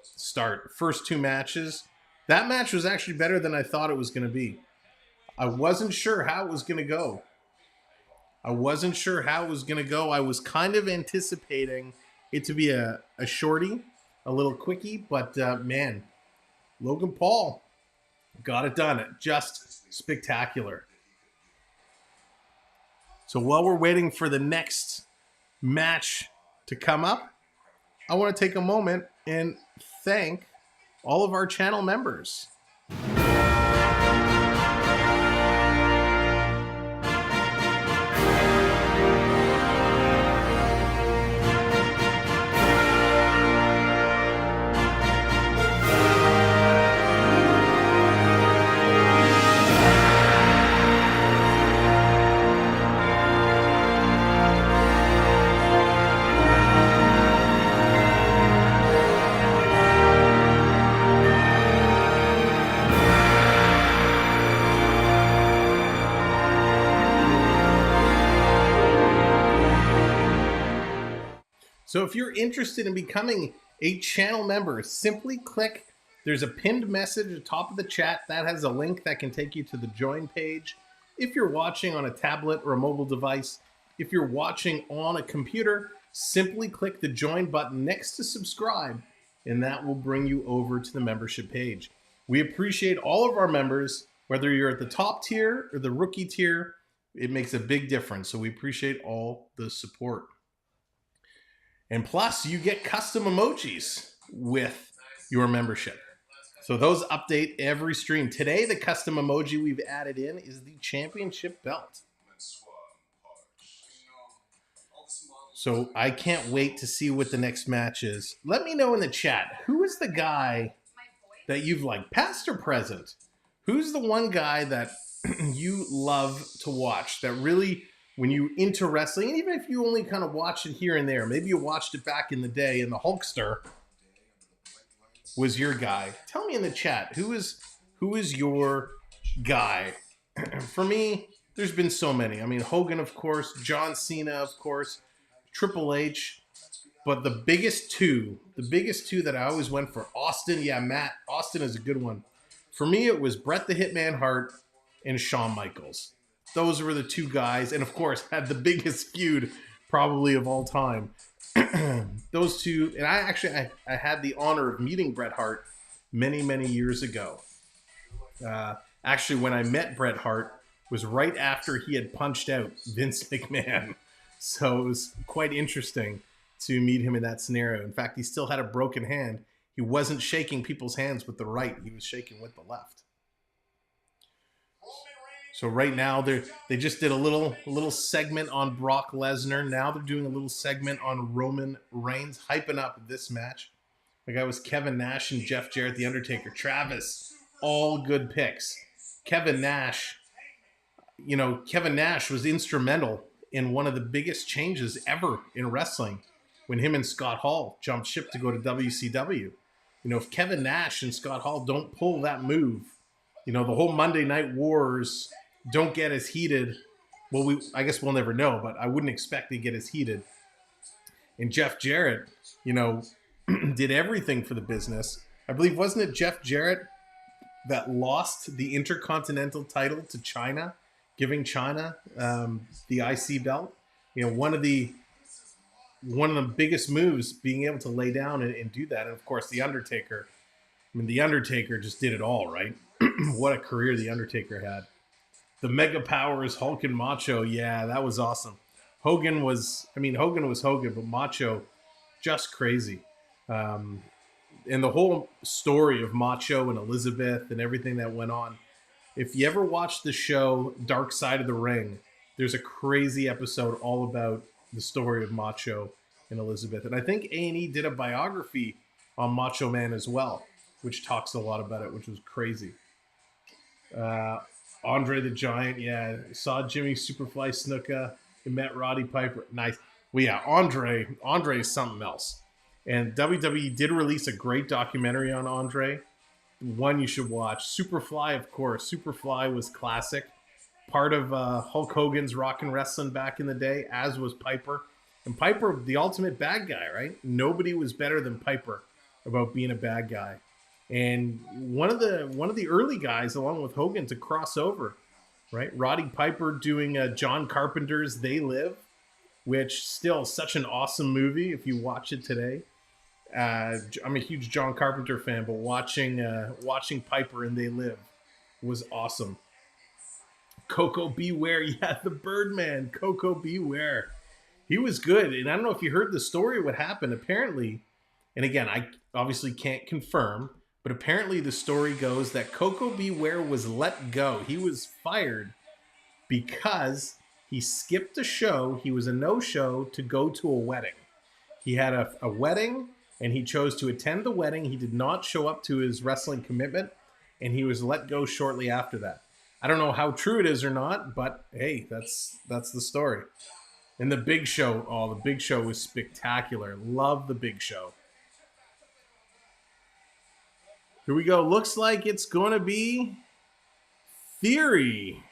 start. First two matches. That match was actually better than I thought it was going to be. I wasn't sure how it was going to go. I was kind of anticipating it to be a shorty, a little quickie, but man, Logan Paul got it done. Just spectacular. So while we're waiting for the next match to come up, I want to take a moment and thank all of our channel members. So if you're interested in becoming a channel member, simply click, there's a pinned message at the top of the chat that has a link that can take you to the join page. If you're watching on a tablet or a mobile device, if you're watching on a computer, simply click the join button next to subscribe, and that will bring you over to the membership page. We appreciate all of our members, whether you're at the top tier or the rookie tier, it makes a big difference. So we appreciate all the support. And plus, you get custom emojis with your membership. So those update every stream. Today, the custom emoji we've added in is the championship belt. So I can't wait to see what the next match is. Let me know in the chat, who is the guy that you've liked, past or present? Who's the one guy that you love to watch, that really, when you into wrestling, and even if you only kind of watch it here and there, maybe you watched it back in the day and the Hulkster was your guy. Tell me in the chat, who is your guy? For me, there's been so many. I mean, Hogan, of course, John Cena, of course, Triple H, but the biggest two that I always went for, Austin. Yeah, Matt, Austin is a good one. For me, it was Bret the Hitman Hart and Shawn Michaels. Those were the two guys, and of course, had the biggest feud probably of all time. Those two, and I had the honor of meeting Bret Hart many years ago. Actually, when I met Bret Hart was right after he had punched out Vince McMahon. So it was quite interesting to meet him in that scenario. In fact, he still had a broken hand. He wasn't shaking people's hands with the right. He was shaking with the left. So right now, they just did a little segment on Brock Lesnar. Now they're doing a little segment on Roman Reigns, hyping up this match. The guy was Kevin Nash and Jeff Jarrett, The Undertaker. Travis, all good picks. Kevin Nash was instrumental in one of the biggest changes ever in wrestling when him and Scott Hall jumped ship to go to WCW. if Kevin Nash and Scott Hall don't pull that move, the whole Monday Night Wars don't get as heated. Well, I guess we'll never know, but I wouldn't expect to get as heated. And Jeff Jarrett, did everything for the business. I believe, wasn't it Jeff Jarrett that lost the Intercontinental title to China, giving China the IC belt? One of the biggest moves, being able to lay down and do that. And of course, The Undertaker. The Undertaker just did it all, right? What a career The Undertaker had. The Mega Powers, Hulk and Macho. Yeah, that was awesome. Hogan was Hogan, but Macho, just crazy. And the whole story of Macho and Elizabeth and everything that went on. If you ever watched the show Dark Side of the Ring, there's a crazy episode all about the story of Macho and Elizabeth. And I think A&E did a biography on Macho Man as well, which talks a lot about it, which was crazy. Andre the Giant, yeah. Saw Jimmy Superfly Snuka and met Roddy Piper. Nice. Well, yeah, Andre is something else. And WWE did release a great documentary on Andre. One you should watch. Superfly, of course. Superfly was classic. Part of Hulk Hogan's Rock and Wrestling back in the day, as was Piper. And Piper, the ultimate bad guy, right? Nobody was better than Piper about being a bad guy. And one of the early guys, along with Hogan, to cross over, right? Roddy Piper doing John Carpenter's They Live, which still such an awesome movie if you watch it today. I'm a huge John Carpenter fan, but watching Piper in They Live was awesome. Coco Beware, yeah, the Birdman, Coco Beware. He was good, and I don't know if you heard the story of what happened. Apparently, and again, I obviously can't confirm, but apparently the story goes that Coco Beware was let go. He was fired because he skipped a show. He was a no-show to go to a wedding. He had a wedding, and he chose to attend the wedding. He did not show up to his wrestling commitment, and he was let go shortly after that. I don't know how true it is or not, but hey, that's the story. And the Big Show, the Big Show was spectacular. Love the Big Show. Here we go. Looks like it's going to be Theory.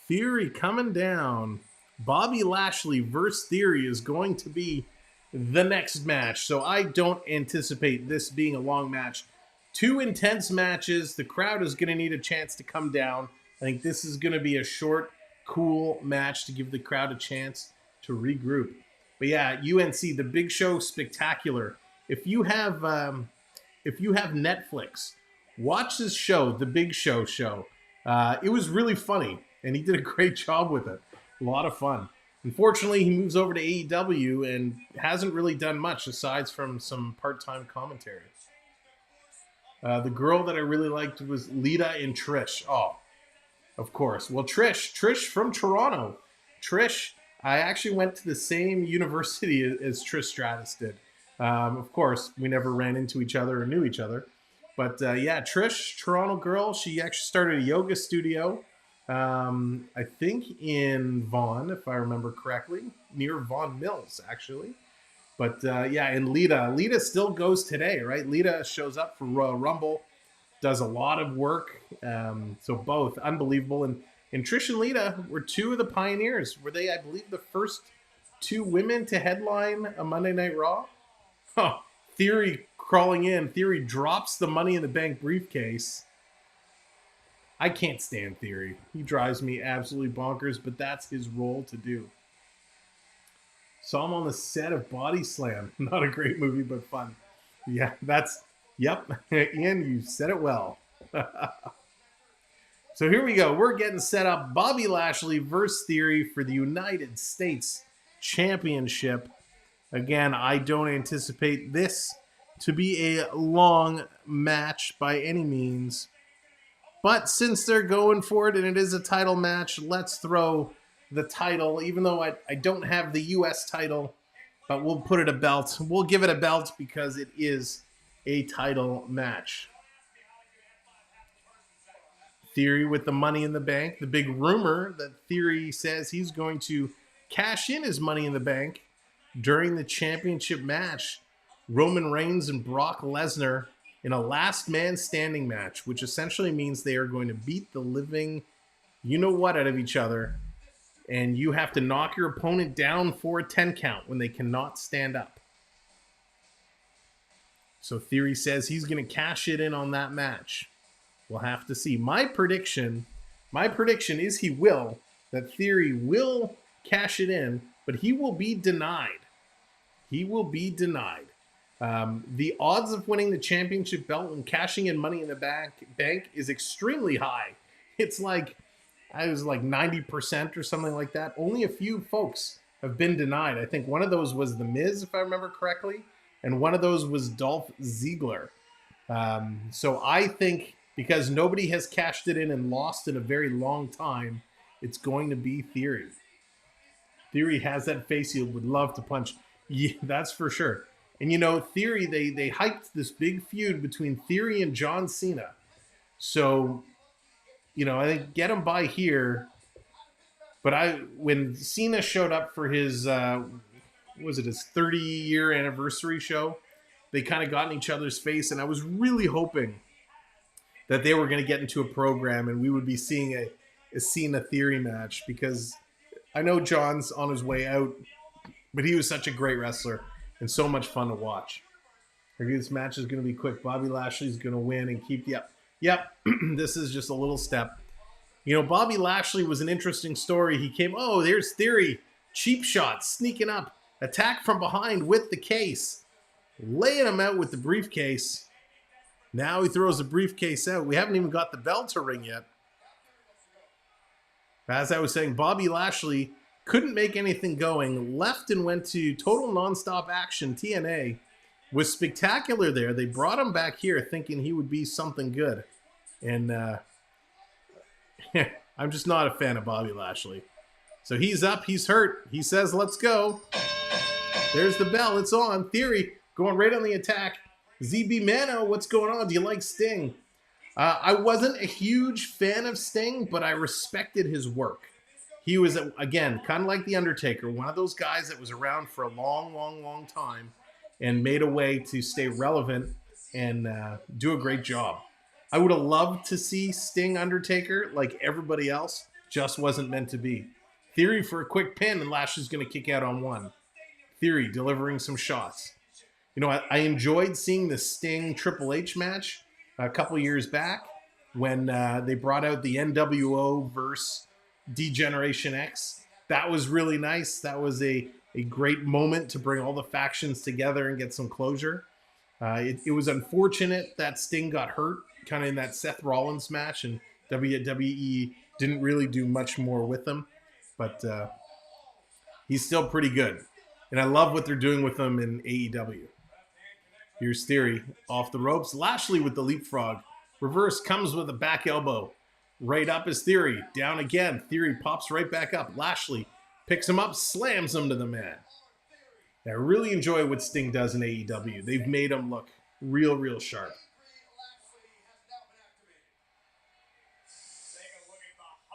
Theory coming down. Bobby Lashley versus Theory is going to be the next match. So I don't anticipate this being a long match. 2 intense matches. The crowd is going to need a chance to come down. I think this is going to be a short, cool match to give the crowd a chance to regroup. But yeah, UNC, the Big Show, spectacular. If you have Netflix, watch this show, The Big Show show. It was really funny, and he did a great job with it. A lot of fun. Unfortunately, he moves over to AEW and hasn't really done much aside from some part-time commentary. The girl that I really liked was Lita and Trish. Oh, of course. Well, Trish from Toronto. Trish, I actually went to the same university as Trish Stratus did. Of course, we never ran into each other or knew each other. But yeah, Trish, Toronto girl, she actually started a yoga studio, I think in Vaughan, if I remember correctly, near Vaughan Mills, actually. But yeah, and Lita still goes today, right? Lita shows up for Royal Rumble, does a lot of work. So both unbelievable. And Trish and Lita were 2 of the pioneers. Were they, I believe, the first 2 women to headline a Monday Night Raw? Huh. Theory crawling in. Theory drops the Money in the Bank briefcase. I can't stand Theory. He drives me absolutely bonkers, but that's his role to do. Saw him on the set of Body Slam. Not a great movie, but fun. Yeah, yep. Ian, you said it well. So here we go. We're getting set up. Bobby Lashley versus Theory for the United States Championship. Again, I don't anticipate this to be a long match by any means. But since they're going for it and it is a title match, let's throw the title, even though I don't have the U.S. title, but we'll put it a belt. We'll give it a belt because it is a title match. Theory with the Money in the Bank. The big rumor that Theory says he's going to cash in his Money in the Bank during the championship match Roman Reigns and Brock Lesnar in a last man standing match, which essentially means they are going to beat the living you-know-what out of each other, and you have to knock your opponent down for a 10 count when they cannot stand up. So Theory says he's going to cash it in on that match. We'll have to see. My prediction is he will. That Theory will cash it in, but he will be denied. He will be denied. The odds of winning the championship belt and cashing in Money in the Bank is extremely high. It's like, I was like 90% or something like that. Only a few folks have been denied. I think one of those was The Miz, if I remember correctly, and one of those was Dolph Ziggler. So I think because nobody has cashed it in and lost in a very long time, it's going to be Theory. Theory has that face he would love to punch. Yeah, that's for sure. And you know, Theory, they hyped this big feud between Theory and John Cena. So, you know, I think get him by here. But when Cena showed up for his, his 30-year anniversary show, they kind of got in each other's face, and I was really hoping that they were going to get into a program and we would be seeing a Cena Theory match, because I know John's on his way out, but he was such a great wrestler and so much fun to watch. This match is going to be quick. Bobby Lashley's going to win and keep the up. Yep, this is just a little step. You know, Bobby Lashley was an interesting story. He came, oh, there's Theory. Cheap shot, sneaking up. Attack from behind with the case. Laying him out with the briefcase. Now he throws the briefcase out. We haven't even got the bell to ring yet. As I was saying, Bobby Lashley couldn't make anything going. Left and went to Total Nonstop Action, TNA. Was spectacular there. They brought him back here thinking he would be something good. And I'm just not a fan of Bobby Lashley. So he's up. He's hurt. He says, let's go. There's the bell. It's on. Theory going right on the attack. ZB Mano, what's going on? Do you like Sting? I wasn't a huge fan of Sting, but I respected his work. He was, again, kind of like The Undertaker, one of those guys that was around for a long, long, long time and made a way to stay relevant and do a great job. I would have loved to see Sting Undertaker like everybody else, just wasn't meant to be. Theory for a quick pin, and Lashley's going to kick out on one. Theory delivering some shots. You know, I enjoyed seeing the Sting Triple H match a couple years back when they brought out the NWO versus D-Generation X. That was really nice. That was a great moment to bring all the factions together and get some closure. It was unfortunate that Sting got hurt kind of in that Seth Rollins match, and WWE didn't really do much more with him. But he's still pretty good. And I love what they're doing with him in AEW. Here's Theory off the ropes. Lashley with the leapfrog. Reverse comes with a back elbow. Right up is Theory. Down again. Theory pops right back up. Lashley picks him up, slams him to the mat. I really enjoy what Sting does in AEW. They've made him look real, real sharp.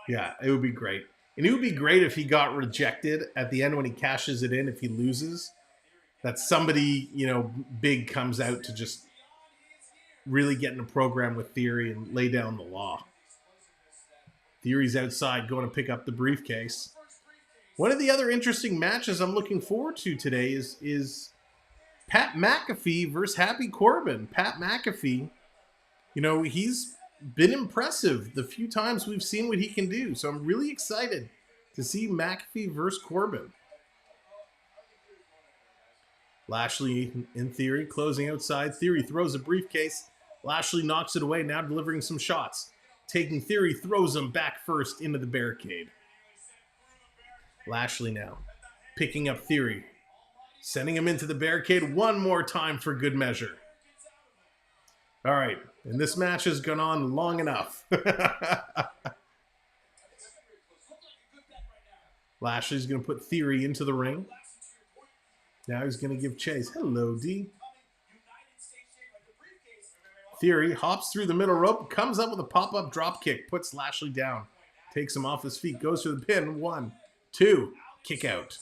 Yeah, it would be great. And it would be great if he got rejected at the end when he cashes it in, if he loses. That somebody, you know, big comes out to just really get in a program with Theory and lay down the law. Theory's outside going to pick up the briefcase. One of the other interesting matches I'm looking forward to today is Pat McAfee versus Happy Corbin. Pat McAfee, you know, he's been impressive the few times we've seen what he can do. So I'm really excited to see McAfee versus Corbin. Lashley, in Theory, closing outside. Theory throws a briefcase. Lashley knocks it away, now delivering some shots. Taking Theory, throws him back first into the barricade. Lashley now picking up Theory. Sending him into the barricade one more time for good measure. All right, and this match has gone on long enough. Lashley's going to put Theory into the ring. Now he's going to give chase. Hello, D. Theory hops through the middle rope, comes up with a pop-up drop kick, puts Lashley down, takes him off his feet, goes for the pin. 1, 2, kick out.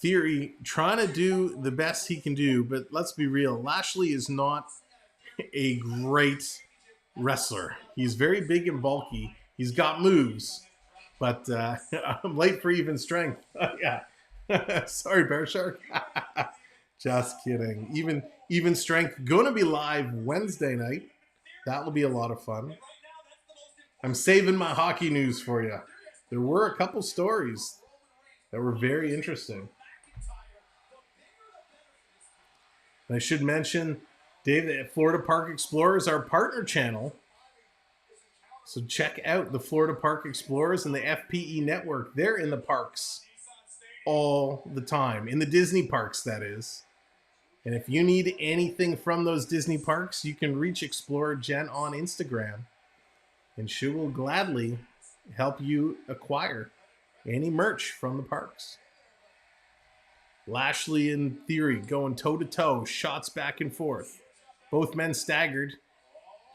Theory trying to do the best he can do, but let's be real. Lashley is not a great wrestler. He's very big and bulky. He's got moves, but I'm late for even strength. Yeah. Sorry, Bear Shark. Just kidding. Even strength going to be live Wednesday night. That will be a lot of fun. I'm saving my hockey news for you. There were a couple stories that were very interesting. And I should mention, Dave, that Florida Park Explorers, our partner channel. So check out the Florida Park Explorers and the FPE network. They're in the parks all the time. In the Disney parks, that is. And if you need anything from those Disney parks, you can reach Explorer Jen on Instagram. And she will gladly help you acquire any merch from the parks. Lashley and Theory going toe-to-toe, shots back and forth. Both men staggered.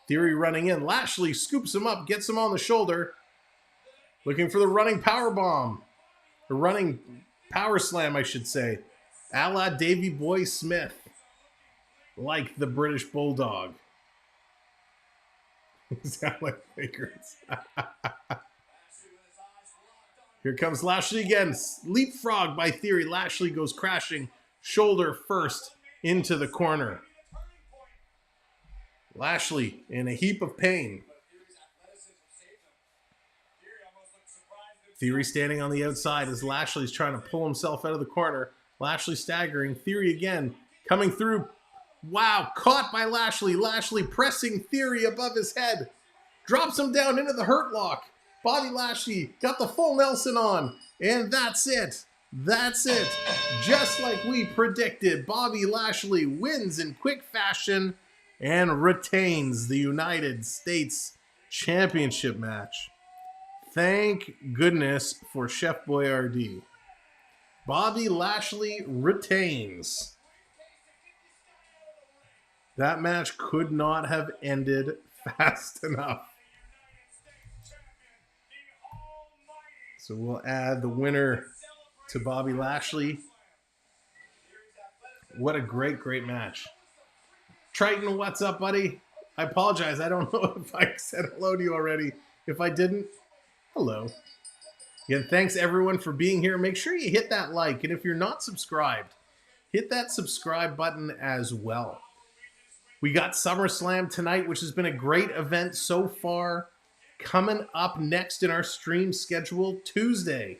Theory running in. Lashley scoops him up, gets him on the shoulder. Looking for the running power bomb. Or running power slam, I should say. A la Davey Boy Smith. Like the British Bulldog. Sound like figures. Here comes Lashley again. Leapfrog by Theory. Lashley goes crashing. Shoulder first into the corner. Lashley in a heap of pain. Theory standing on the outside as Lashley's trying to pull himself out of the corner. Lashley staggering. Theory again coming through. Wow, caught by Lashley. Lashley pressing Theory above his head. Drops him down into the hurt lock. Bobby Lashley got the full Nelson on. And that's it. That's it. Just like we predicted, Bobby Lashley wins in quick fashion and retains the United States Championship match. Thank goodness for Chef Boyardee. Bobby Lashley retains. That match could not have ended fast enough. So we'll add the winner to Bobby Lashley. What a great, great match. Triton, what's up, buddy? I apologize. I don't know if I said hello to you already. If I didn't, hello. Again, thanks everyone for being here. Make sure you hit that like. And if you're not subscribed, hit that subscribe button as well. We got SummerSlam tonight, which has been a great event so far. Coming up next in our stream schedule, Tuesday,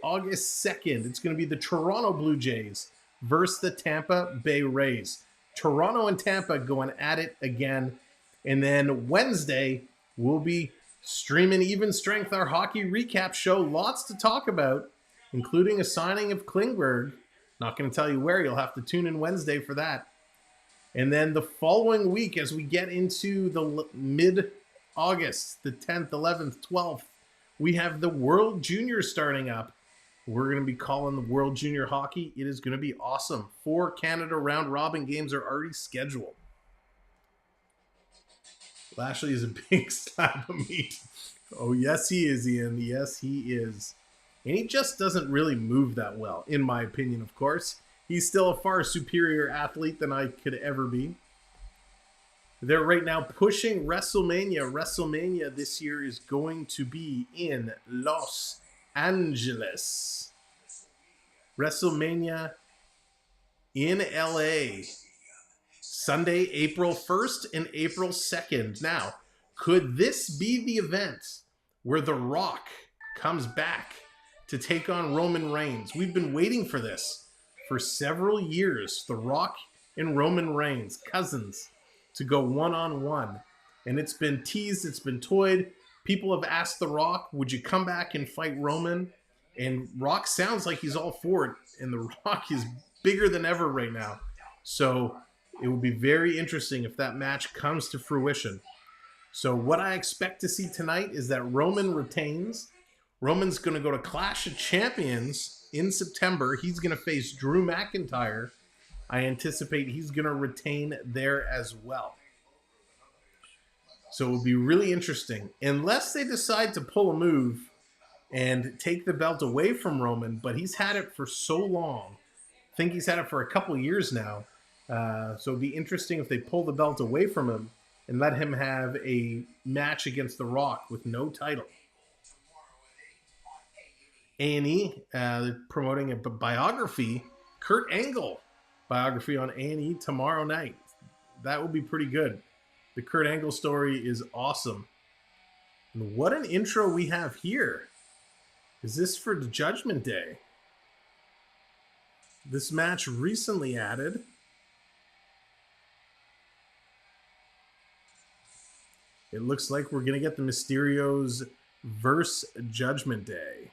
August 2nd. It's going to be the Toronto Blue Jays versus the Tampa Bay Rays. Toronto and Tampa going at it again. And then Wednesday, we'll be streaming Even Strength, our hockey recap show. Lots to talk about, including a signing of Klingberg. Not going to tell you where. You'll have to tune in Wednesday for that. And then the following week, as we get into the mid-August, the 10th, 11th, 12th, we have the World Junior starting up. We're going to be calling the World Junior Hockey. It is going to be awesome. 4 Canada round-robin games are already scheduled. Lashley is a big slab of meat. Oh, yes, he is, Ian. Yes, he is. And he just doesn't really move that well, in my opinion, of course. He's still a far superior athlete than I could ever be. They're right now pushing WrestleMania. WrestleMania this year is going to be in Los Angeles. WrestleMania in LA. Sunday, April 1st and April 2nd. Now, could this be the event where The Rock comes back to take on Roman Reigns? We've been waiting for this for several years. The Rock and Roman Reigns, cousins, to go one-on-one. And it's been teased, it's been toyed. People have asked The Rock, would you come back and fight Roman? And Rock sounds like he's all for it. And The Rock is bigger than ever right now. So it would be very interesting if that match comes to fruition. So what I expect to see tonight is that Roman retains. Roman's going to go to Clash of Champions in September. He's going to face Drew McIntyre. I anticipate he's going to retain there as well. So it will be really interesting. Unless they decide to pull a move and take the belt away from Roman, but he's had it for so long. I think he's had it for a couple of years now. So it'd be interesting if they pull the belt away from him and let him have a match against The Rock with no title. A&E, they're promoting a biography, Kurt Angle biography on A&E tomorrow night. That would be pretty good. The Kurt Angle story is awesome. And what an intro we have here. Is this for the Judgment Day? This match recently added. It looks like we're going to get the Mysterios versus Judgment Day.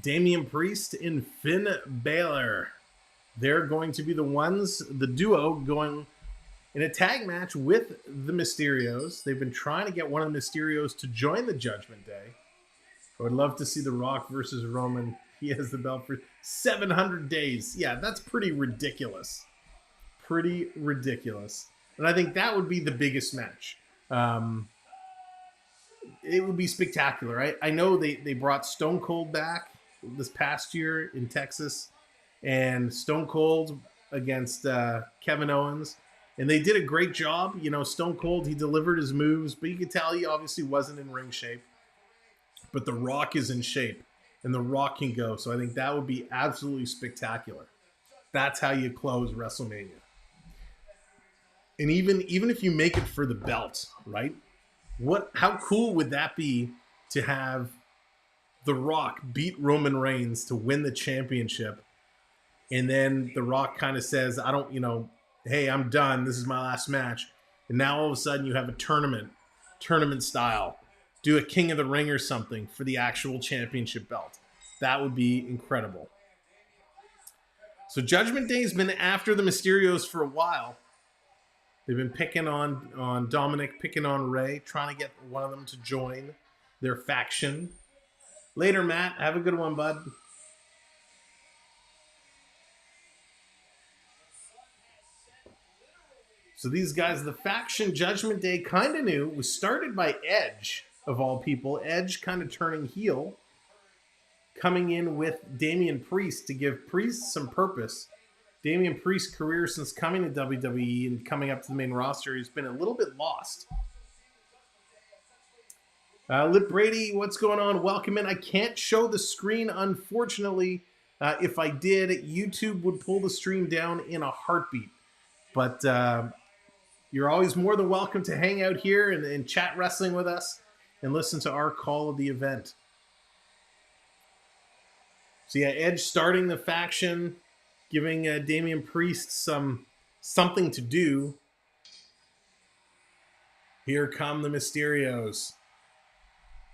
Damian Priest and Finn Balor. They're going to be the duo going in a tag match with the Mysterios. They've been trying to get one of the Mysterios to join the Judgment Day. I would love to see The Rock versus Roman. He has the belt for 700 days. Yeah, that's pretty ridiculous. Pretty ridiculous. And I think that would be the biggest match. It would be spectacular. I know they brought Stone Cold back this past year in Texas. And Stone Cold against Kevin Owens. And they did a great job. You know, Stone Cold, he delivered his moves, but you could tell he obviously wasn't in ring shape. But The Rock is in shape, and The Rock can go. So I think that would be absolutely spectacular. That's how you close WrestleMania. And even if you make it for the belt, right? How cool would that be to have The Rock beat Roman Reigns to win the championship? And then The Rock kind of says, hey, I'm done. This is my last match. And now all of a sudden you have a tournament style. Do a King of the Ring or something for the actual championship belt. That would be incredible. So Judgment Day has been after the Mysterios for a while. They've been picking on Dominic, picking on Ray, trying to get one of them to join their faction. Later, Matt. Have a good one, bud. So these guys, the faction Judgment Day, kind of knew, was started by Edge, of all people. Edge kind of turning heel, coming in with Damian Priest to give Priest some purpose. Damian Priest's career since coming to WWE and coming up to the main roster has been a little bit lost. Lip Brady, what's going on? Welcome in. I can't show the screen, unfortunately. If I did, YouTube would pull the stream down in a heartbeat. But you're always more than welcome to hang out here and chat wrestling with us and listen to our call of the event. So yeah, Edge starting the faction, giving Damian Priest something to do. Here come the Mysterios.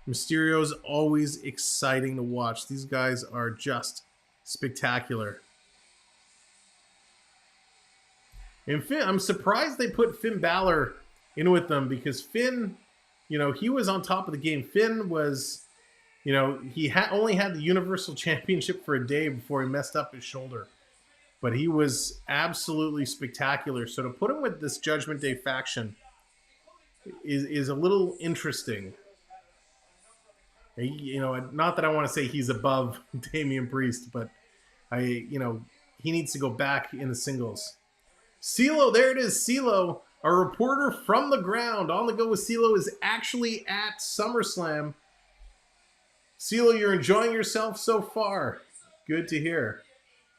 Mysterios always exciting to watch. These guys are just spectacular. And Finn, I'm surprised they put Finn Balor in with them because Finn, he was on top of the game. Finn was, he only had the Universal Championship for a day before he messed up his shoulder. But he was absolutely spectacular. So to put him with this Judgment Day faction is a little interesting. Not that I want to say he's above Damian Priest, but he needs to go back in the singles. CeeLo, there it is. CeeLo, our reporter from the ground, on the go with CeeLo, is actually at SummerSlam. CeeLo, you're enjoying yourself so far. Good to hear.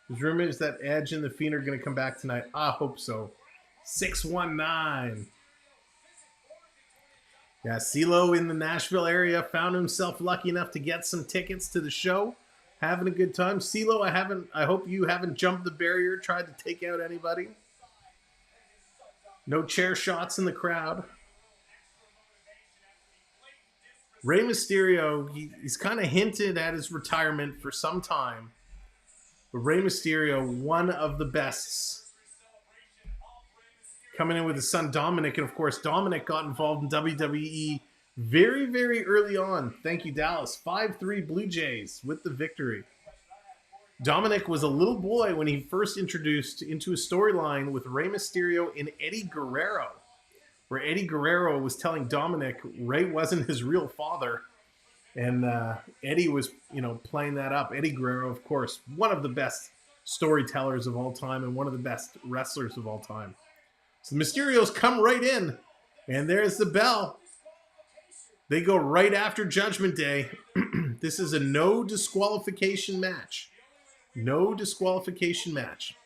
There's rumors that Edge and The Fiend are going to come back tonight. I hope so. 619. Yeah, CeeLo in the Nashville area found himself lucky enough to get some tickets to the show. Having a good time. CeeLo, I hope you haven't jumped the barrier, tried to take out anybody. No chair shots in the crowd. Rey Mysterio, he's kind of hinted at his retirement for some time. But Rey Mysterio, one of the bests. Coming in with his son Dominic. And of course, Dominic got involved in WWE very, very early on. Thank you, Dallas. 5-3 Blue Jays with the victory. Dominic was a little boy when he first introduced into a storyline with Rey Mysterio and Eddie Guerrero. where Eddie Guerrero was telling Dominic Ray wasn't his real father. And Eddie was, playing that up. Eddie Guerrero, of course, one of the best storytellers of all time and one of the best wrestlers of all time. So the Mysterios come right in, and there's the bell. They go right after Judgment Day. This is a no disqualification match. No disqualification match.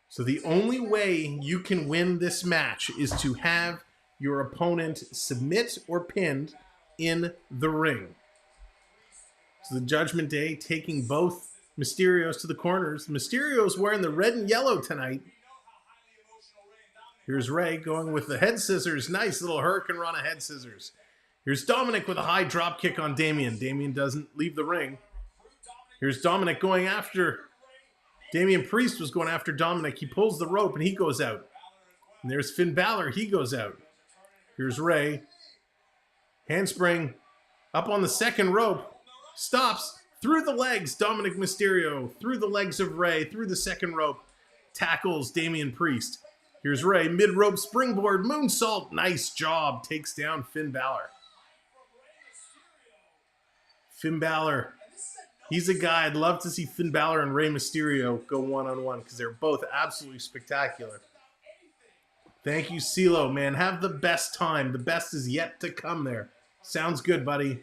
So the only way you can win this match is to have your opponent submit or pinned in the ring. So the Judgment Day taking both Mysterios to the corners. Mysterios wearing the red and yellow tonight. Here's Ray going with the head scissors. Nice little Hurricane Rana head scissors. Here's Dominic with a high drop kick on Damian. Damian doesn't leave the ring. Here's Dominic going after. Damian Priest was going after Dominic. He pulls the rope and he goes out. And there's Finn Balor. He goes out. Here's Ray. Handspring up on the second rope. Stops through the legs. Dominic Mysterio through the legs of Ray. Through the second rope. Tackles Damian Priest. Here's Ray. Mid-rope springboard. Moonsault. Nice job. Takes down Finn Balor. Finn Balor. He's a guy I'd love to see Finn Balor and Rey Mysterio go one-on-one because they're both absolutely spectacular. Thank you, CeeLo, man. Have the best time. The best is yet to come there. Sounds good, buddy.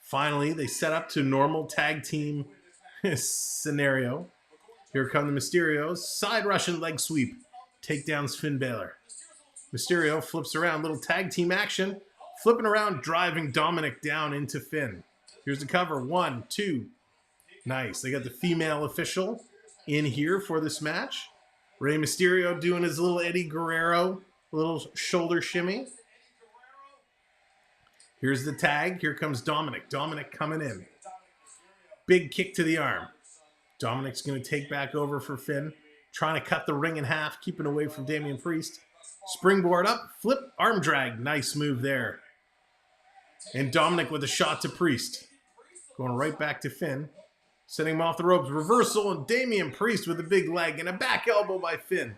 Finally, they set up to normal tag team scenario. Here come the Mysterios. Side Russian leg sweep. Takedowns Finn Balor. Mysterio flips around. Little tag team action. Flipping around, driving Dominic down into Finn. Here's the cover. 1, 2. Nice. They got the female official in here for this match. Rey Mysterio doing his little Eddie Guerrero, little shoulder shimmy. Here's the tag. Here comes Dominic. Dominic coming in. Big kick to the arm. Dominic's going to take back over for Finn. Trying to cut the ring in half, keeping away from Damian Priest. Springboard up, flip, arm drag. Nice move there. And Dominic with a shot to Priest. Going right back to Finn. Setting him off the ropes. Reversal, and Damian Priest with a big leg and a back elbow by Finn.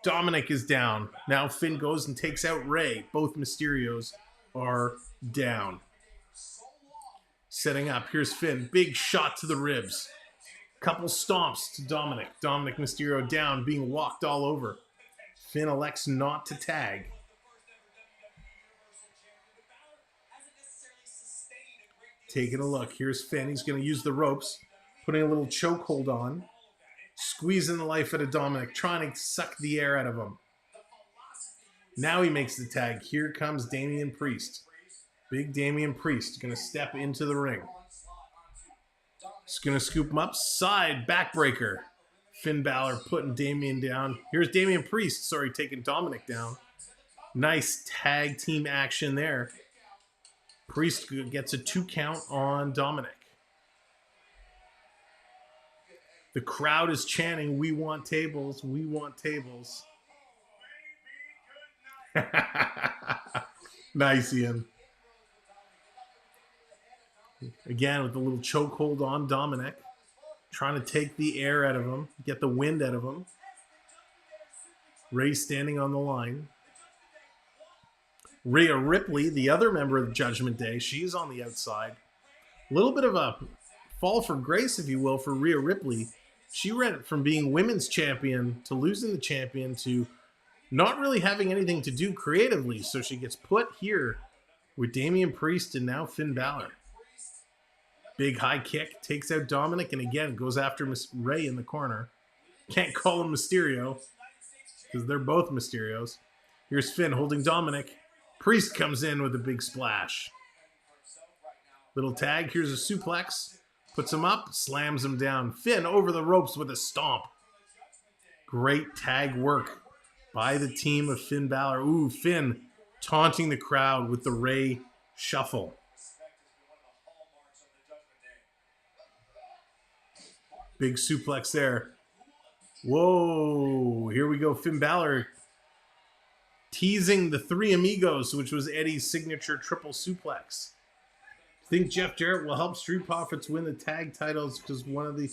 Dominic is down. Now Finn goes and takes out Ray. Both Mysterios are down. Setting up. Here's Finn. Big shot to the ribs. Couple stomps to Dominic. Dominic Mysterio down, being walked all over. Finn elects not to tag. Taking a look. Here's Finn. He's going to use the ropes. Putting a little chokehold on. Squeezing the life out of Dominic. Trying to suck the air out of him. Now he makes the tag. Here comes Damian Priest. Big Damian Priest. Going to step into the ring. He's going to scoop him up. Side backbreaker. Finn Balor putting Damian down. Here's Damian Priest. Sorry, taking Dominic down. Nice tag team action there. Priest gets a 2 count on Dominic. The crowd is chanting, "We want tables, we want tables." Nice, Ian. Again, with the little chokehold on Dominic. Trying to take the air out of him, get the wind out of him. Ray standing on the line. Rhea Ripley, the other member of the Judgment Day, she's on the outside. A little bit of a fall for grace, if you will, for Rhea Ripley. She went from being women's champion to losing the champion to not really having anything to do creatively. So she gets put here with Damian Priest and now Finn Balor. Big high kick, takes out Dominic, and again goes after Ray in the corner. Can't call him Mysterio because they're both Mysterios. Here's Finn holding Dominic. Priest comes in with a big splash. Little tag. Here's a suplex. Puts him up. Slams him down. Finn over the ropes with a stomp. Great tag work by the team of Finn Balor. Ooh, Finn taunting the crowd with the Ray shuffle. Big suplex there. Whoa. Here we go. Finn Balor teasing the Three Amigos, which was Eddie's signature triple suplex. Think Jeff Jarrett will help Street Profits win the tag titles because one of the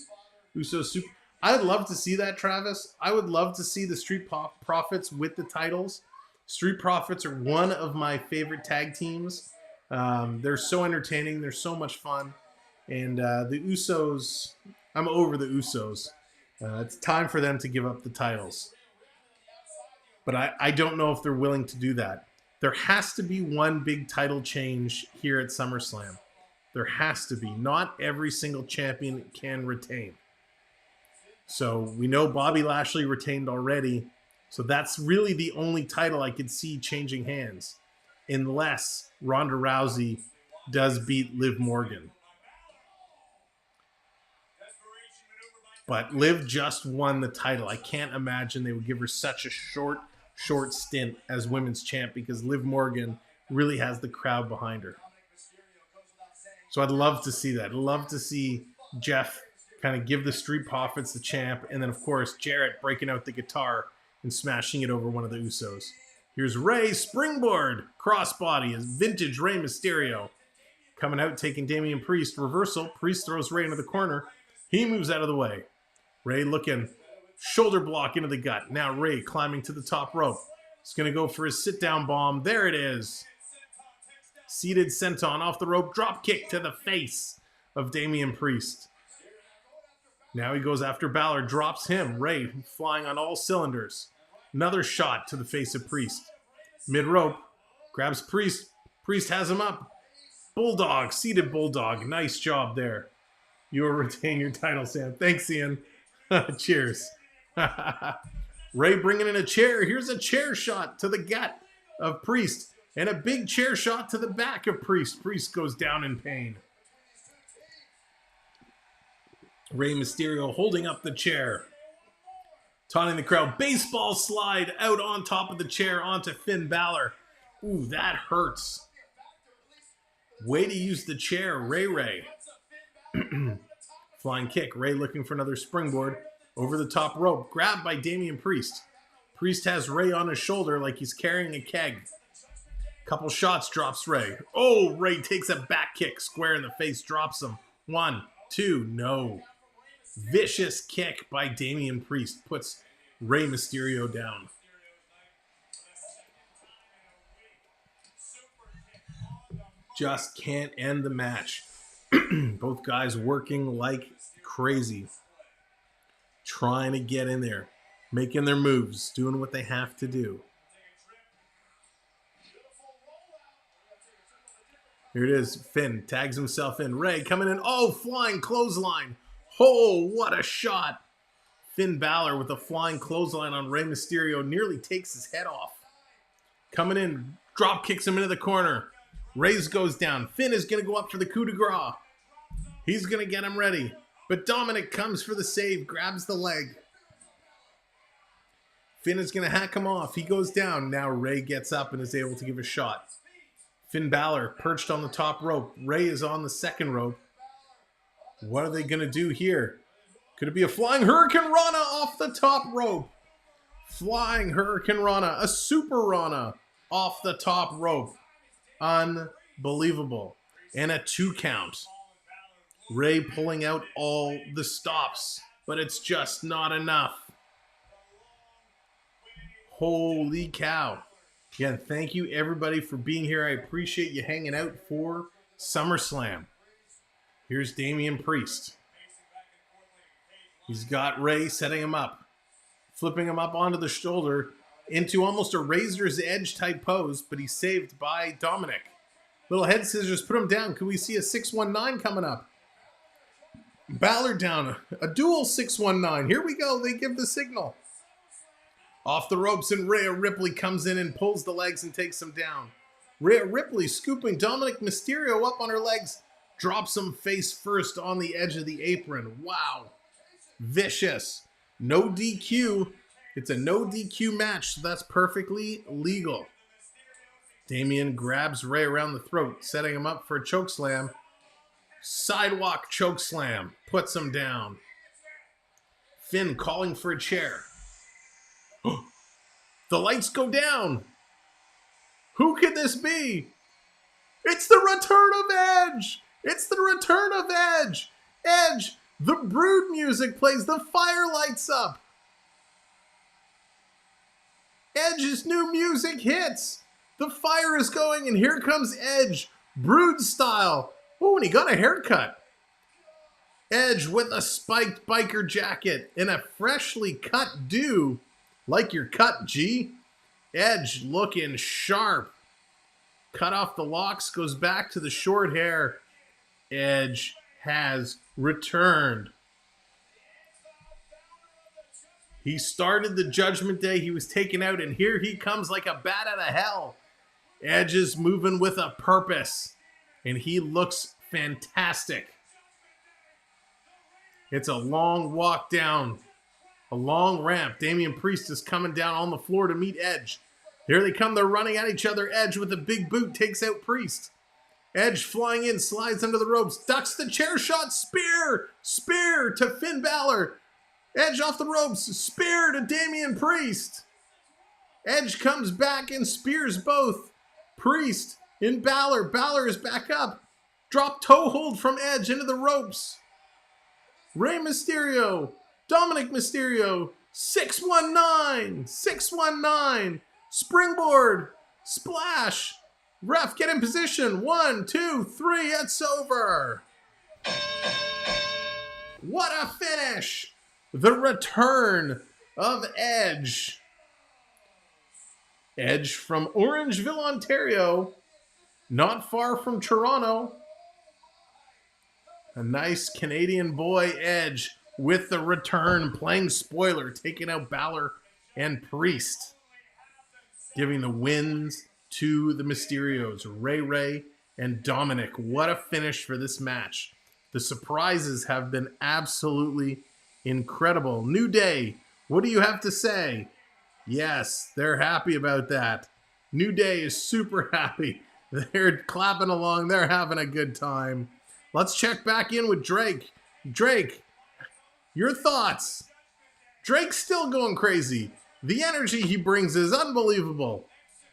Usos I'd love to see that, Travis. I would love to see the Street Profits with the titles. Street Profits are one of my favorite tag teams. They're so entertaining. They're so much fun. And the Usos, I'm over the Usos. It's time for them to give up the titles. But I don't know if they're willing to do that. There has to be one big title change here at SummerSlam. There has to be. Not every single champion can retain. So we know Bobby Lashley retained already. So that's really the only title I could see changing hands. Unless Ronda Rousey does beat Liv Morgan. But Liv just won the title. I can't imagine they would give her such a short stint as women's champ because Liv Morgan really has the crowd behind her. So I'd love to see that. I'd love to see Jeff kind of give the Street Profits the champ. And then, of course, Jarrett breaking out the guitar and smashing it over one of the Usos. Here's Rey, springboard, crossbody, as vintage Rey Mysterio. Coming out, taking Damian Priest, reversal. Priest throws Rey into the corner. He moves out of the way. Rey looking, shoulder block into the gut. Now Rey climbing to the top rope. He's going to go for his sit-down bomb. There it is. Seated senton off the rope. Drop kick to the face of Damian Priest. Now he goes after Balor. Drops him. Rey flying on all cylinders. Another shot to the face of Priest. Mid-rope. Grabs Priest. Priest has him up. Bulldog. Seated Bulldog. Nice job there. You will retain your title, Sam. Thanks, Ian. Cheers. Rey bringing in a chair. Here's a chair shot to the gut of Priest. And a big chair shot to the back of Priest. Priest goes down in pain. Rey Mysterio holding up the chair. Taunting the crowd. Baseball slide out on top of the chair onto Finn Balor. Ooh, that hurts. Way to use the chair, Rey. Flying kick. Rey looking for another springboard. Over the top rope. Grabbed by Damian Priest. Priest has Rey on his shoulder like he's carrying a keg. Couple shots, drops Rey. Oh, Rey takes a back kick. Square in the face, drops him. 1, 2, no. Vicious kick by Damian Priest. Puts Rey Mysterio down. Just can't end the match. Both guys working like crazy. Trying to get in there. Making their moves. Doing what they have to do. Here it is. Finn tags himself in. Rey coming in. Oh, flying clothesline. Oh, what a shot. Finn Balor with a flying clothesline on Rey Mysterio nearly takes his head off. Coming in. Drop kicks him into the corner. Rey's goes down. Finn is going to go up for the coup de grace. He's going to get him ready. But Dominic comes for the save. Grabs the leg. Finn is going to hack him off. He goes down. Now Rey gets up and is able to give a shot. Finn Balor perched on the top rope. Rey is on the second rope. What are they going to do here? Could it be a flying Hurricane Rana off the top rope? Flying Hurricane Rana. A Super Rana off the top rope. Unbelievable. And a 2 count. Rey pulling out all the stops. But it's just not enough. Holy cow. Again, thank you everybody for being here. I appreciate you hanging out for SummerSlam. Here's Damian Priest. He's got Rey setting him up. Flipping him up onto the shoulder into almost a razor's edge type pose, but he's saved by Dominic. Little head scissors, put him down. Can we see a 619 coming up? Balor down. A dual 619. Here we go. They give the signal. Off the ropes, and Rhea Ripley comes in and pulls the legs and takes him down. Rhea Ripley scooping Dominic Mysterio up on her legs. Drops him face first on the edge of the apron. Wow. Vicious. No DQ. It's a no DQ match, so that's perfectly legal. Damian grabs Rey around the throat, setting him up for a chokeslam. Sidewalk chokeslam. Puts him down. Finn calling for a chair. The lights go down. Who could this be? It's the return of Edge. It's the return of Edge. Edge The Brood music plays. The fire lights up. Edge's new music hits. The fire is going, and here comes Edge, Brood style. Oh, and he got a haircut. Edge with a spiked biker jacket and a freshly cut do. Like your cut, G. Edge looking sharp. Cut off the locks, goes back to the short hair. Edge has returned. He started the Judgment Day. He was taken out, and here he comes like a bat out of hell. Edge is moving with a purpose, and he looks fantastic. It's a long walk down, a long ramp. Damian Priest is coming down on the floor to meet Edge. Here they come. They're running at each other. Edge with a big boot takes out Priest. Edge flying in, slides under the ropes, ducks the chair shot, spear to Finn Balor. Edge off the ropes, spear to Damian Priest. Edge comes back and spears both Priest and Balor. Balor is back up. Drop toe hold from Edge into the ropes. Rey Mysterio, Dominic Mysterio, 619, springboard, splash. Ref, get in position. 1, 2, 3, it's over. What a finish. The return of Edge. Edge from Orangeville, Ontario, not far from Toronto. A nice Canadian boy, Edge, with the return, playing spoiler, taking out Balor and Priest. Giving the wins to the Mysterios, Ray and Dominic. What a finish for this match. The surprises have been absolutely incredible. New Day, what do you have to say? Yes, they're happy about that. New Day is super happy. They're clapping along. They're having a good time. Let's check back in with Drake. Drake, your thoughts? Drake's still going crazy. The energy he brings is unbelievable.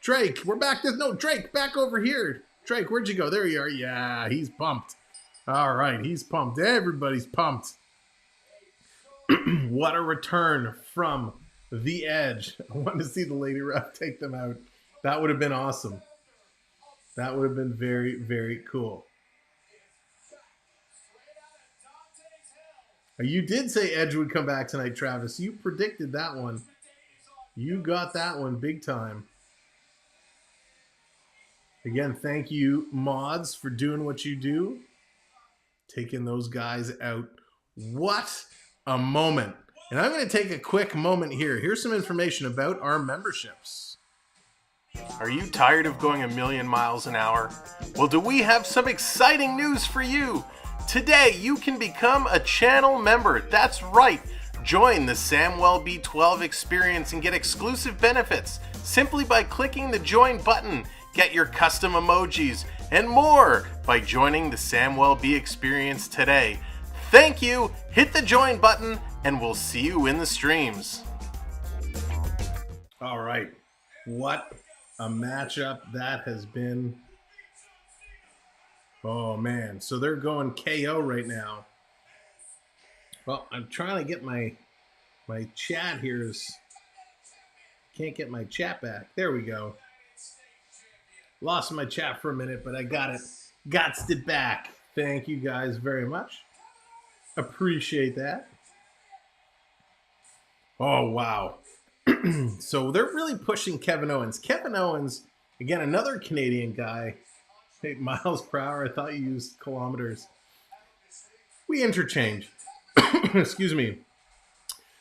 Drake, we're back. No, Drake, back over here. Drake, where'd you go? There you are. Yeah, he's pumped. All right, he's pumped. Everybody's pumped. What a return from the Edge. I want to see the lady ref take them out. That would have been awesome. That would have been very, very cool. You did say Edge would come back tonight, Travis. You predicted that one. You got that one big time. Again, thank you, mods, for doing what you do. Taking those guys out. What a moment. And I'm going to take a quick moment here. Here's some information about our memberships. Are you tired of going a million miles an hour? Well, do we have some exciting news for you? Today, you can become a channel member. That's right. Join the Samwell B12 experience and get exclusive benefits simply by clicking the join button. Get your custom emojis and more by joining the Samwell B experience today. Thank you. Hit the join button and we'll see you in the streams. All right. What a matchup that has been. Oh, man. So they're going KO right now. Well, I'm trying to get my chat here. Can't get my chat back. There we go. Lost my chat for a minute, but I got it. Got it back. Thank you guys very much. Appreciate that. Oh, wow. So they're really pushing Kevin Owens. Kevin Owens, again, another Canadian guy. 8 miles per hour. I thought you used kilometers. We interchange. Excuse me.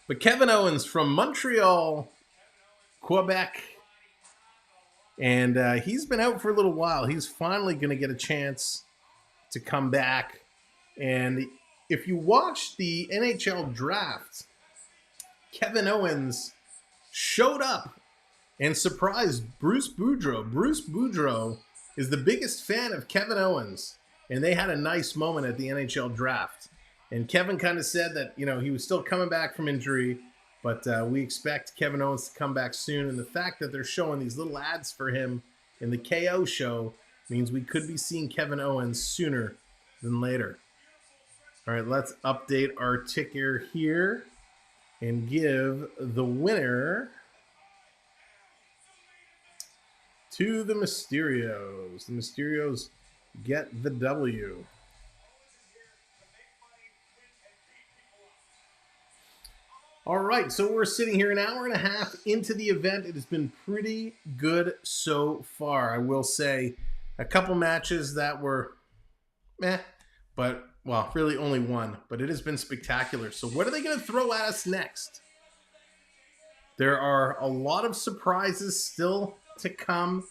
But Kevin Owens from Montreal, Quebec. And he's been out for a little while. He's finally going to get a chance to come back. And if you watch the NHL draft, Kevin Owens showed up and surprised Bruce Boudreau. Bruce Boudreau is the biggest fan of Kevin Owens, and they had a nice moment at the NHL draft. And Kevin kind of said that, you know, he was still coming back from injury, but we expect Kevin Owens to come back soon. And the fact that they're showing these little ads for him in the KO show means we could be seeing Kevin Owens sooner than later. All right, let's update our ticker here and give the winner to the Mysterios. The Mysterios get the W. All right, so we're sitting here an hour and a half into the event. It has been pretty good so far. I will say a couple matches that were meh, but, well, really only one. But it has been spectacular. So what are they going to throw at us next? There are a lot of surprises still to come,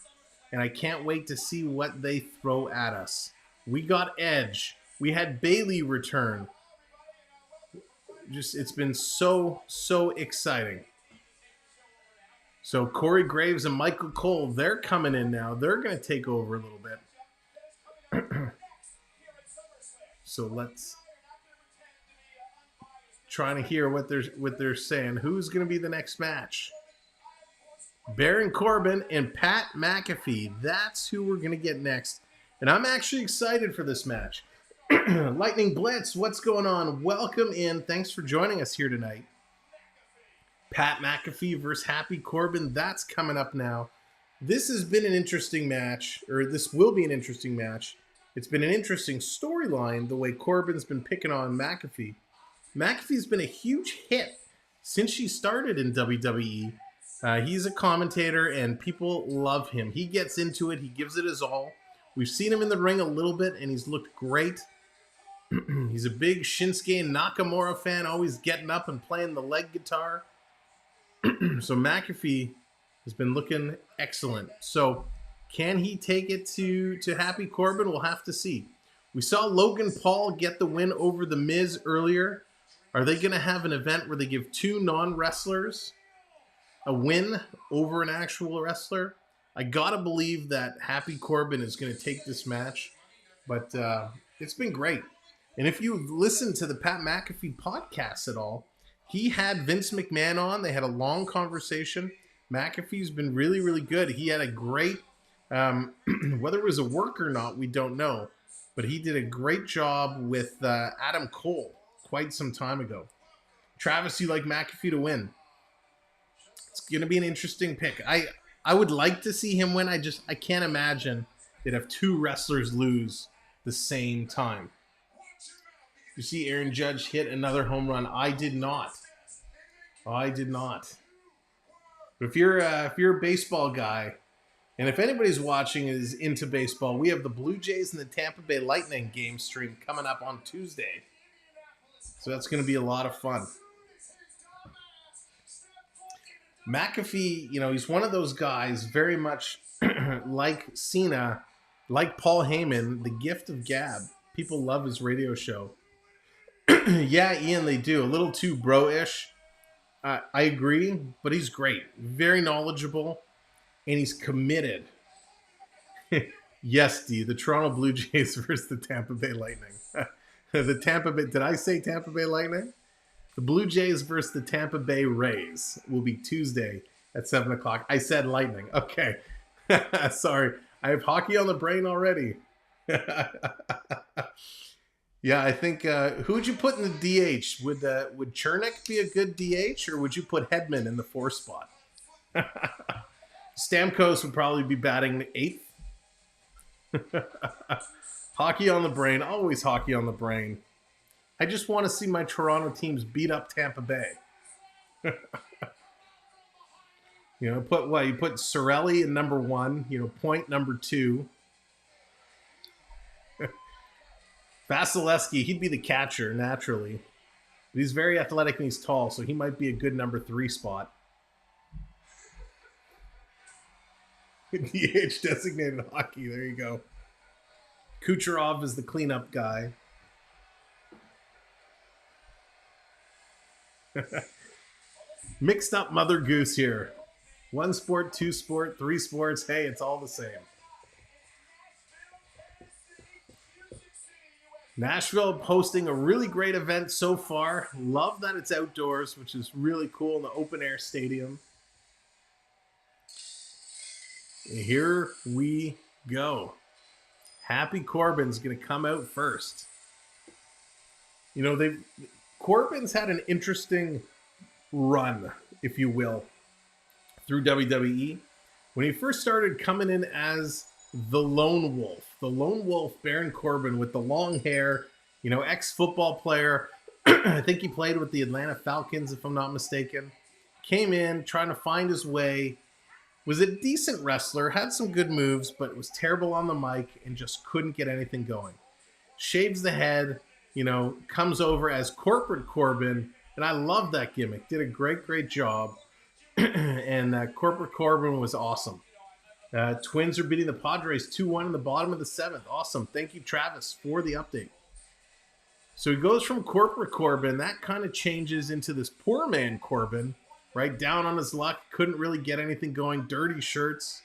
and I can't wait to see what they throw at us. We got Edge. We had Bayley return. It's been so exciting. So Corey Graves and Michael Cole, they're coming in now. They're going to take over a little bit. So let's trying to hear what they're saying. Who's going to be the next match? Baron Corbin and Pat McAfee. That's who we're going to get next. And I'm actually excited for this match. Lightning Blitz, what's going on? Welcome in. Thanks for joining us here tonight. Pat McAfee versus Happy Corbin. That's coming up now. This has been an interesting match, or this will be an interesting match. It's been an interesting storyline, the way Corbin's been picking on McAfee. McAfee's been a huge hit since she started in WWE. He's a commentator, and people love him. He gets into it. He gives it his all. We've seen him in the ring a little bit, and he's looked great. He's a big Shinsuke Nakamura fan, always getting up and playing the leg guitar. So McAfee has been looking excellent. So can he take it to Happy Corbin? We'll have to see. We saw Logan Paul get the win over The Miz earlier. Are they going to have an event where they give two non-wrestlers a win over an actual wrestler? I got to believe that Happy Corbin is going to take this match. But it's been great. And if you listen to the Pat McAfee podcast at all, he had Vince McMahon on. They had a long conversation. McAfee's been really good. He had a great, whether it was a work or not, we don't know. But he did a great job with Adam Cole quite some time ago. Travis, you like McAfee to win? It's going to be an interesting pick. I would like to see him win. I can't imagine they'd have two wrestlers lose the same time. You see Aaron Judge hit another home run. I did not. But if you're a baseball guy, and if anybody's watching is into baseball, we have the Blue Jays and the Tampa Bay Lightning game stream coming up on Tuesday. So that's going to be a lot of fun. McAfee, he's one of those guys very much like Cena, like Paul Heyman, the gift of gab. People love his radio show. Yeah, Ian, they do. A little too bro-ish. I agree, but he's great. Very knowledgeable, and he's committed. Yes, D, the Toronto Blue Jays versus the Tampa Bay Lightning. Did I say Tampa Bay Lightning? The Blue Jays versus the Tampa Bay Rays will be Tuesday at 7 o'clock. I said Lightning. Okay. Sorry. I have hockey on the brain already. Yeah, I think, who would you put in the DH? Would Chernick be a good DH, or would you put Hedman in the 4 spot? Stamkos would probably be batting 8th. Hockey on the brain, always hockey on the brain. I just want to see my Toronto teams beat up Tampa Bay. You put Cirelli in number 1, Point number 2. Vasilevsky, he'd be the catcher naturally. But he's very athletic and he's tall, so he might be a good number 3 spot. DH designated hockey, there you go. Kucherov is the cleanup guy. Mixed up Mother Goose here. 1 sport, 2 sport, 3 sports. Hey, it's all the same. Nashville hosting a really great event so far. Love that it's outdoors, which is really cool in the open air stadium. Here we go. Happy Corbin's going to come out first. You know, Corbin's had an interesting run, if you will, through WWE. When he first started coming in as the Lone Wolf, Baron Corbin with the long hair, you know, ex-football player. I think he played with the Atlanta Falcons, if I'm not mistaken. Came in trying to find his way, was a decent wrestler, had some good moves, but was terrible on the mic and just couldn't get anything going. Shaves the head, you know, comes over as Corporate Corbin, and I love that gimmick. Did a great job. And Corporate Corbin was awesome. Twins are beating the Padres 2-1 in the bottom of the 7th. Awesome. Thank you, Travis, for the update. So he goes from Corporate Corbin. That kind of changes into this poor man Corbin, right? Down on his luck. Couldn't really get anything going. Dirty shirts.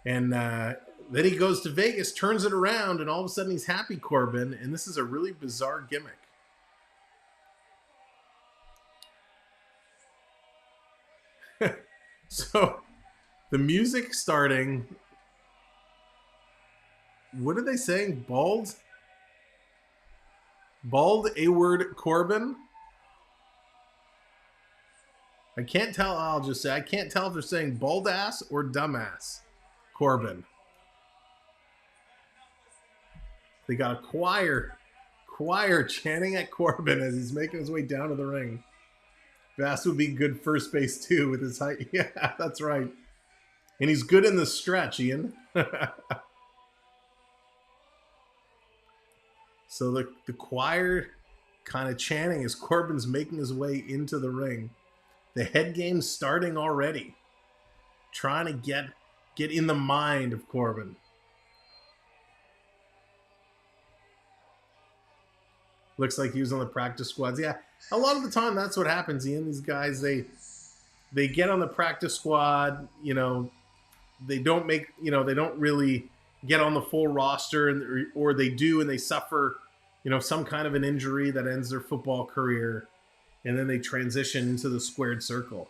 And then he goes to Vegas, turns it around, and all of a sudden he's happy Corbin. And this is a really bizarre gimmick. So the music starting. What are they saying? Bald A-word Corbin? I can't tell. I'll just say I can't tell if they're saying bald ass or dumbass Corbin. They got a choir chanting at Corbin as he's making his way down to the ring. Bass would be good first base too with his height. Yeah, that's right. And he's good in the stretch, Ian. So the choir kind of chanting as Corbin's making his way into the ring. The head game's starting already. Trying to get in the mind of Corbin. Looks like he was on the practice squads. Yeah, a lot of the time that's what happens, Ian. These guys, they get on the practice squad, you know, they don't really get on the full roster, or they do and they suffer, you know, some kind of an injury that ends their football career, and then they transition into the squared circle.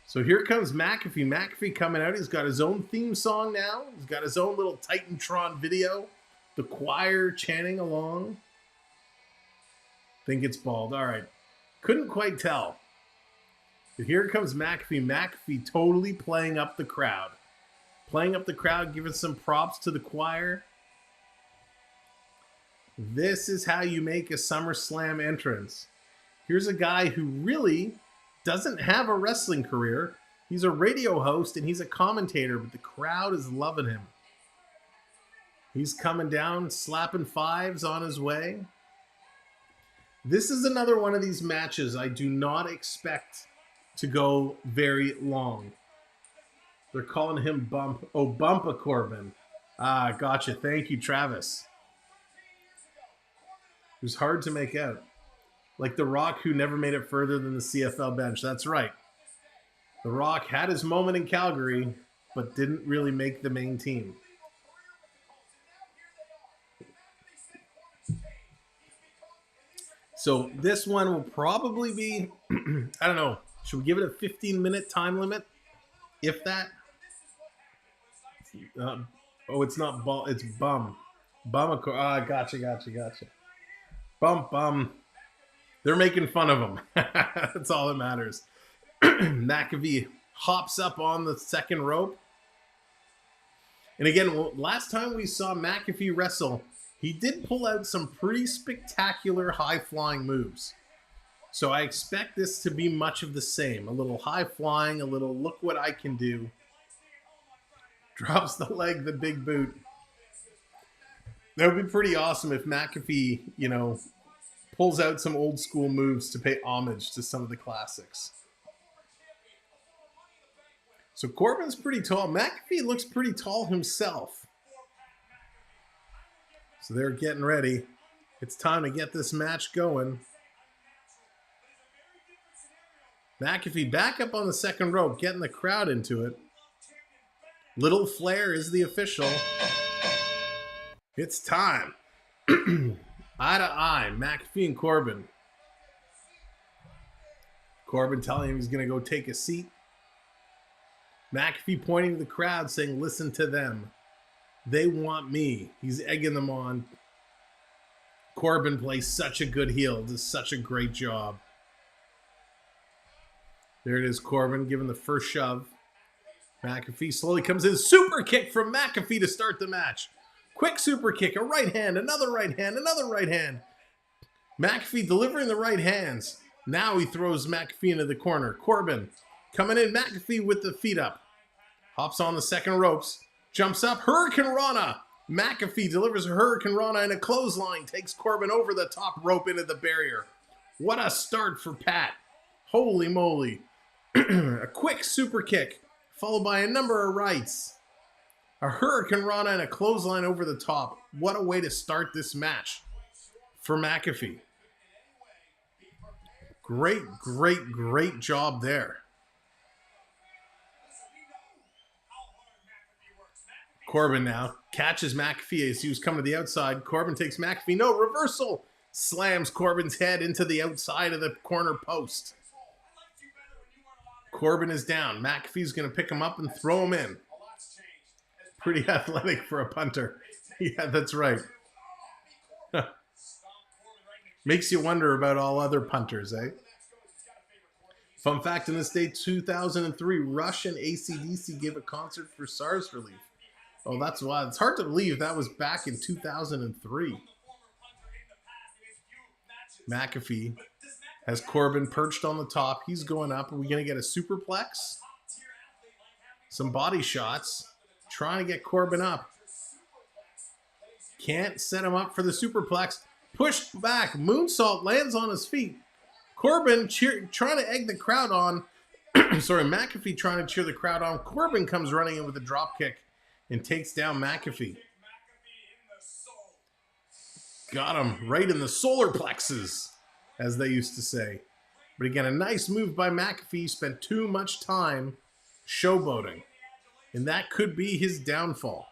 So here comes McAfee. McAfee coming out. He's got his own theme song now. He's got his own little Titantron video. The choir chanting along. Think it's bald. All right. Couldn't quite tell. But here comes McAfee. McAfee totally playing up the crowd. Playing up the crowd, giving some props to the choir. This is how you make a SummerSlam entrance. Here's a guy who really doesn't have a wrestling career. He's a radio host and he's a commentator, but the crowd is loving him. He's coming down, slapping fives on his way. This is another one of these matches I do not expect to go very long. They're calling him Bumpa Corbin. Ah, gotcha. Thank you, Travis. It was hard to make out. Like The Rock, who never made it further than the CFL bench. That's right. The Rock had his moment in Calgary, but didn't really make the main team. So this one will probably be, I don't know, should we give it a 15-minute time limit? If that? It's not ball, it's bum. Gotcha. Bum. They're making fun of him. That's all that matters. McAfee hops up on the second rope. And again, last time we saw McAfee wrestle, he did pull out some pretty spectacular high-flying moves. So I expect this to be much of the same. A little high-flying, a little look what I can do. Drops the leg, the big boot. That would be pretty awesome if McAfee, you know, pulls out some old school moves to pay homage to some of the classics. So Corbin's pretty tall. McAfee looks pretty tall himself. So they're getting ready. It's time to get this match going. McAfee back up on the second rope, getting the crowd into it. Little Flair is the official. It's time. Eye to eye, McAfee and Corbin. Corbin telling him he's going to go take a seat. McAfee pointing to the crowd saying, listen to them. They want me. He's egging them on. Corbin plays such a good heel. Does such a great job. There it is, Corbin giving the first shove. McAfee slowly comes in. Super kick from McAfee to start the match. Quick super kick, a right hand, another right hand, another right hand. McAfee delivering the right hands. Now he throws McAfee into the corner. Corbin coming in. McAfee with the feet up. Hops on the second ropes. Jumps up. Hurricane Rana. McAfee delivers a Hurricane Rana and a clothesline. Takes Corbin over the top rope into the barrier. What a start for Pat. Holy moly. A quick super kick, followed by a number of rights. A Hurricane Rana and a clothesline over the top. What a way to start this match for McAfee. Great, great, great job there. Corbin now catches McAfee as he was coming to the outside. Corbin takes McAfee. No, reversal. Slams Corbin's head into the outside of the corner post. Corbin is down. McAfee's going to pick him up and throw him in. Pretty athletic for a punter. Yeah, that's right. Makes you wonder about all other punters, eh? Fun fact, in this day, 2003, Rush and AC/DC gave a concert for SARS relief. Oh, that's why. It's hard to believe that was back in 2003. McAfee has Corbin perched on the top. He's going up. Are we going to get a superplex? Some body shots. Trying to get Corbin up. Can't set him up for the superplex. Pushed back. Moonsault lands on his feet. Corbin trying to egg the crowd on. Sorry, McAfee trying to cheer the crowd on. Corbin comes running in with a drop kick and takes down McAfee. Got him right in the solar plexus, as they used to say. But again, a nice move by McAfee. Spent too much time showboating. And that could be his downfall.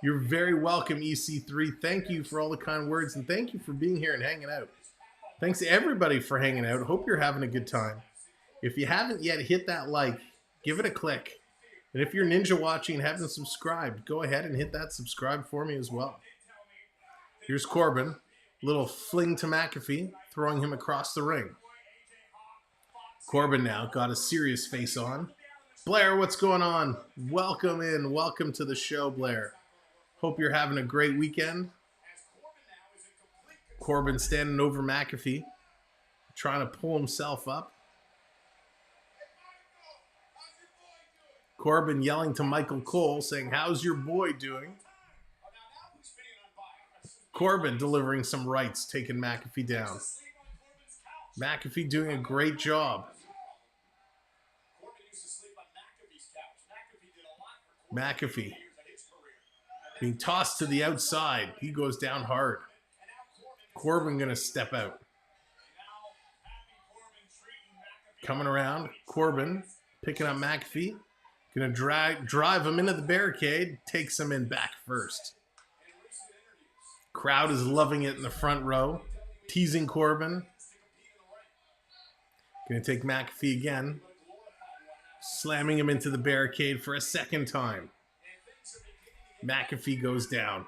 You're very welcome, EC3. Thank you for all the kind words, and thank you for being here and hanging out. Thanks to everybody for hanging out. Hope you're having a good time. If you haven't yet, hit that like. Give it a click. And if you're ninja watching and haven't subscribed, go ahead and hit that subscribe for me as well. Here's Corbin. Little fling to McAfee, throwing him across the ring. Corbin now got a serious face on. Blair, what's going on? Welcome in. Welcome to the show, Blair. Hope you're having a great weekend. Corbin standing over McAfee, trying to pull himself up. Corbin yelling to Michael Cole, saying, "How's your boy doing?" Corbin delivering some rights, taking McAfee down. McAfee doing a great job. McAfee being tossed to the outside. He goes down hard. Corbin going to step out. Coming around. Corbin picking up McAfee. Going to drive him into the barricade. Takes him in back first. Crowd is loving it in the front row. Teasing Corbin. Going to take McAfee again. Slamming him into the barricade for a second time. McAfee goes down.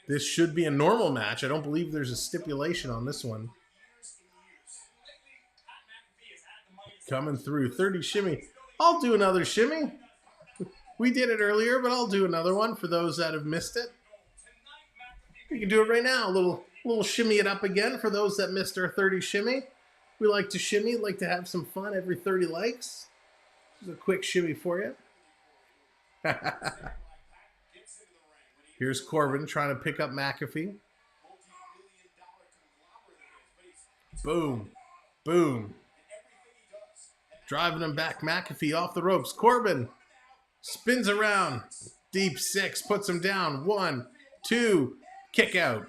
This should be a normal match. I don't believe there's a stipulation on this one. Coming through. 30 shimmy. I'll do another shimmy. We did it earlier, but I'll do another one for those that have missed it. We can do it right now. A little shimmy it up again for those that missed our 30 shimmy. We like to shimmy, like to have some fun every 30 likes. Just a quick shimmy for you. Here's Corbin trying to pick up McAfee. Boom. Boom. Driving him back. McAfee off the ropes. Corbin spins around. Deep six. Puts him down. 1, 2. Kick out.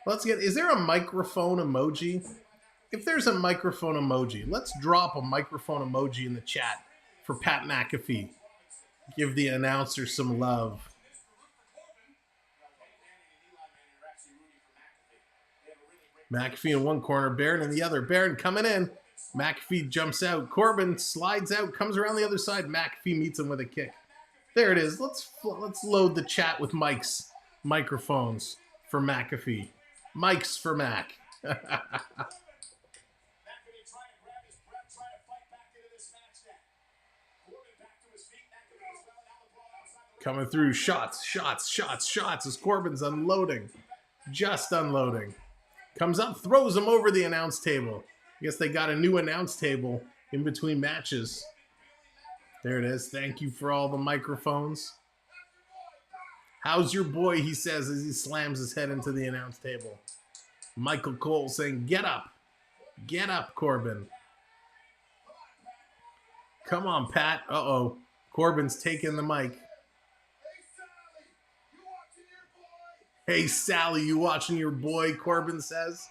Is there a microphone emoji? If there's a microphone emoji, let's drop a microphone emoji in the chat for Pat McAfee. Give the announcer some love. McAfee in one corner, Baron in the other. Baron coming in. McAfee jumps out. Corbin slides out, comes around the other side. McAfee meets him with a kick. There it is. Let's load the chat with microphones. for McAfee. Mike's for Mac. Coming through, shots as Corbin's unloading. Just unloading. Comes up, throws him over the announce table. I guess they got a new announce table in between matches. There it is. Thank you for all the microphones. How's your boy, he says as he slams his head into the announce table. Michael Cole saying, get up. Get up, Corbin. Come on, Pat. Uh-oh. Corbin's taking the mic. Hey, Sally, you watching your boy, Corbin says.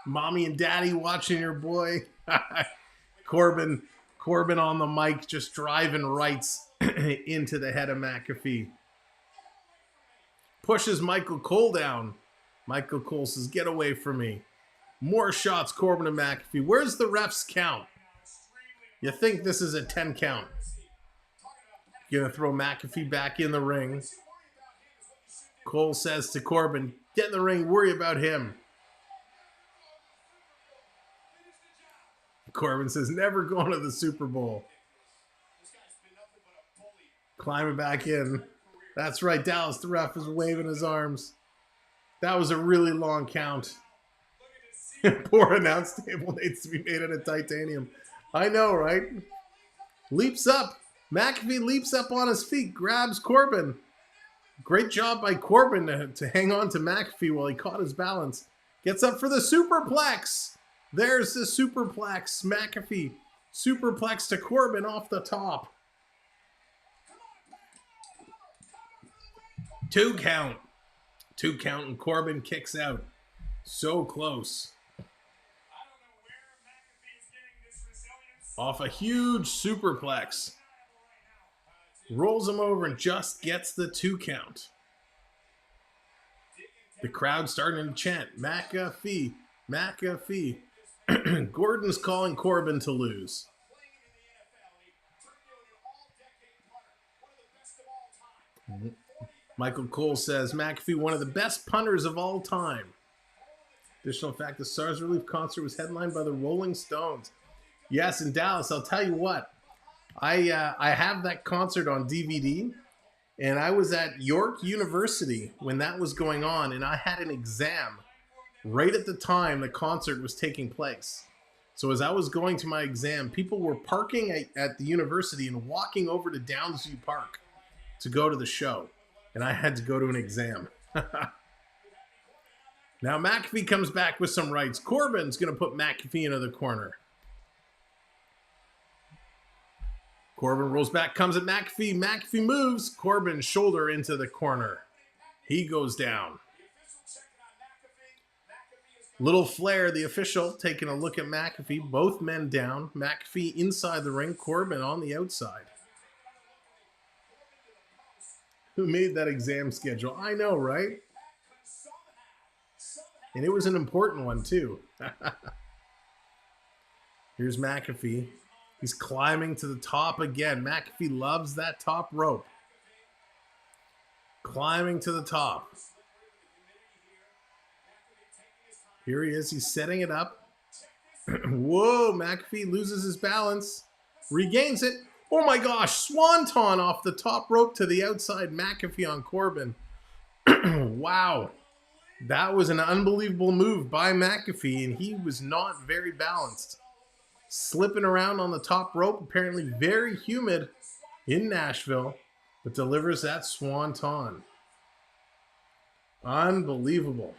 Mommy and Daddy watching your boy. Corbin on the mic just driving rights into the head of McAfee. Pushes Michael Cole down. Michael Cole says, get away from me. More shots, Corbin and McAfee. Where's the ref's count? You think this is a 10 count. Gonna throw McAfee back in the ring. Cole says to Corbin, get in the ring, worry about him. Corbin says, never going to the Super Bowl. Climbing back in. That's right, Dallas, the ref is waving his arms. That was a really long count. Poor announce table needs to be made out of titanium. I know, right? Leaps up. McAfee leaps up on his feet, grabs Corbin. Great job by Corbin to hang on to McAfee while he caught his balance. Gets up for the superplex. There's the superplex. McAfee superplex to Corbin off the top. 2 count. 2 count and Corbin kicks out. So close. Off a huge superplex. Rolls him over and just gets the 2 count. The crowd starting to chant, McAfee, McAfee. Gordon's calling Corbin to lose. Michael Cole says, McAfee, one of the best punters of all time. Additional fact, the Stars Relief concert was headlined by the Rolling Stones. Yes, in Dallas, I'll tell you what. I have that concert on DVD, and I was at York University when that was going on, and I had an exam right at the time the concert was taking place. So as I was going to my exam, people were parking at the university and walking over to Downsview Park to go to the show, and I had to go to an exam. Now McAfee comes back with some rights. Corbin's going to put McAfee into the corner. Corbin rolls back, comes at McAfee. McAfee moves. Corbin's shoulder into the corner. He goes down. Little Flair, the official, taking a look at McAfee. Both men down. McAfee inside the ring. Corbin on the outside. Who made that exam schedule? I know, right? And it was an important one, too. Here's McAfee. He's climbing to the top again. McAfee loves that top rope. Climbing to the top. Here he is. He's setting it up. Whoa, McAfee loses his balance. Regains it. Oh my gosh, swanton off the top rope to the outside. McAfee on Corbin. Wow. That was an unbelievable move by McAfee, and he was not very balanced. Slipping around on the top rope, apparently very humid in Nashville, but delivers that swanton. Unbelievable.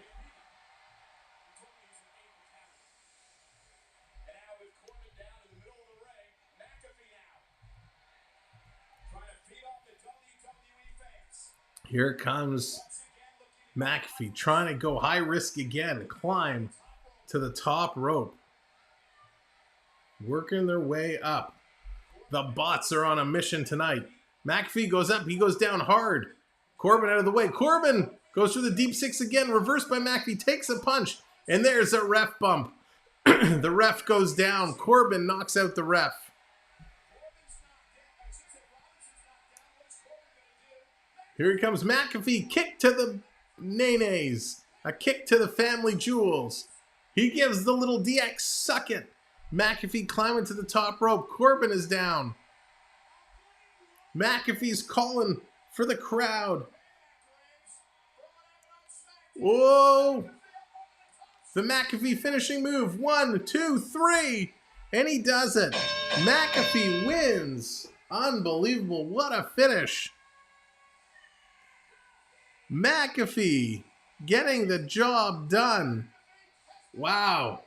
Here comes McAfee trying to go high risk again, climb to the top rope. Working their way up. The bots are on a mission tonight. McAfee goes up. He goes down hard. Corbin out of the way. Corbin goes for the deep 6 again. Reversed by McAfee. Takes a punch. And there's a ref bump. The ref goes down. Corbin knocks out the ref. Here he comes. McAfee. Kick to the Nays. A kick to the family jewels. He gives the little DX suck it. McAfee climbing to the top rope. Corbin is down. McAfee's calling for the crowd. Whoa. The McAfee finishing move. 1, 2, 3. And he does it. McAfee wins. Unbelievable. What a finish. McAfee getting the job done. Wow.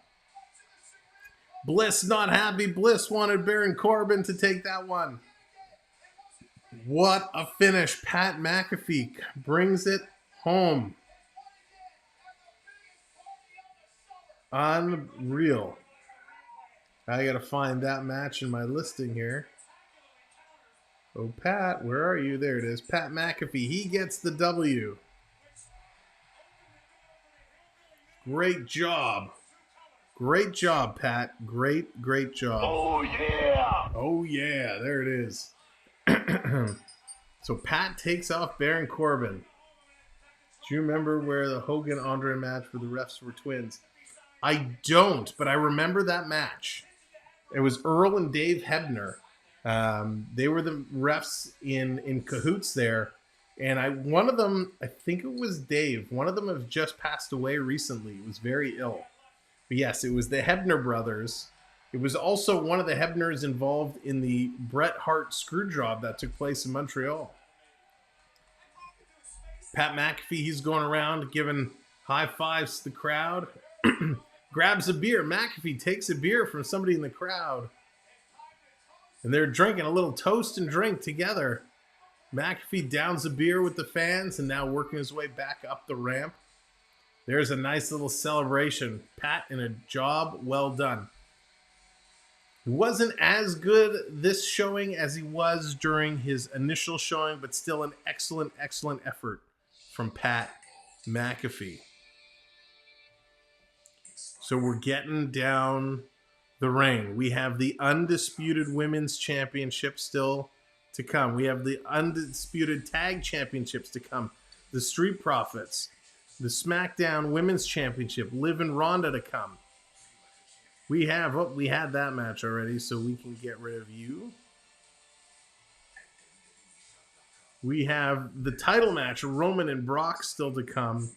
Bliss not happy. Bliss wanted Baron Corbin to take that one. What a finish. Pat McAfee brings it home. Unreal. I gotta find that match in my listing here. Oh, Pat, where are you? There it is. Pat McAfee. He gets the W. Great job. Great job, Pat. Great job. Oh, yeah. Oh, yeah. There it is. So Pat takes off Baron Corbin. Do you remember where the Hogan-Andre match where the refs were twins? I don't, but I remember that match. It was Earl and Dave Hebner. They were the refs in cahoots there. And one of them, I think it was Dave. One of them has just passed away recently. He was very ill. But yes, it was the Hebner brothers. It was also one of the Hebners involved in the Bret Hart screw job that took place in Montreal. Pat McAfee, he's going around giving high fives to the crowd. Grabs a beer. McAfee takes a beer from somebody in the crowd. And they're drinking a little toast and drink together. McAfee downs a beer with the fans and now working his way back up the ramp. There's a nice little celebration. Pat in a job well done. He wasn't as good this showing as he was during his initial showing, but still an excellent effort from Pat McAfee. So we're getting down the ring. We have the Undisputed Women's Championship still to come. We have the Undisputed Tag Championships to come. The Street Profits. The SmackDown Women's Championship. Liv and Ronda to come. We had that match already, so we can get rid of you. We have the title match, Roman and Brock, still to come.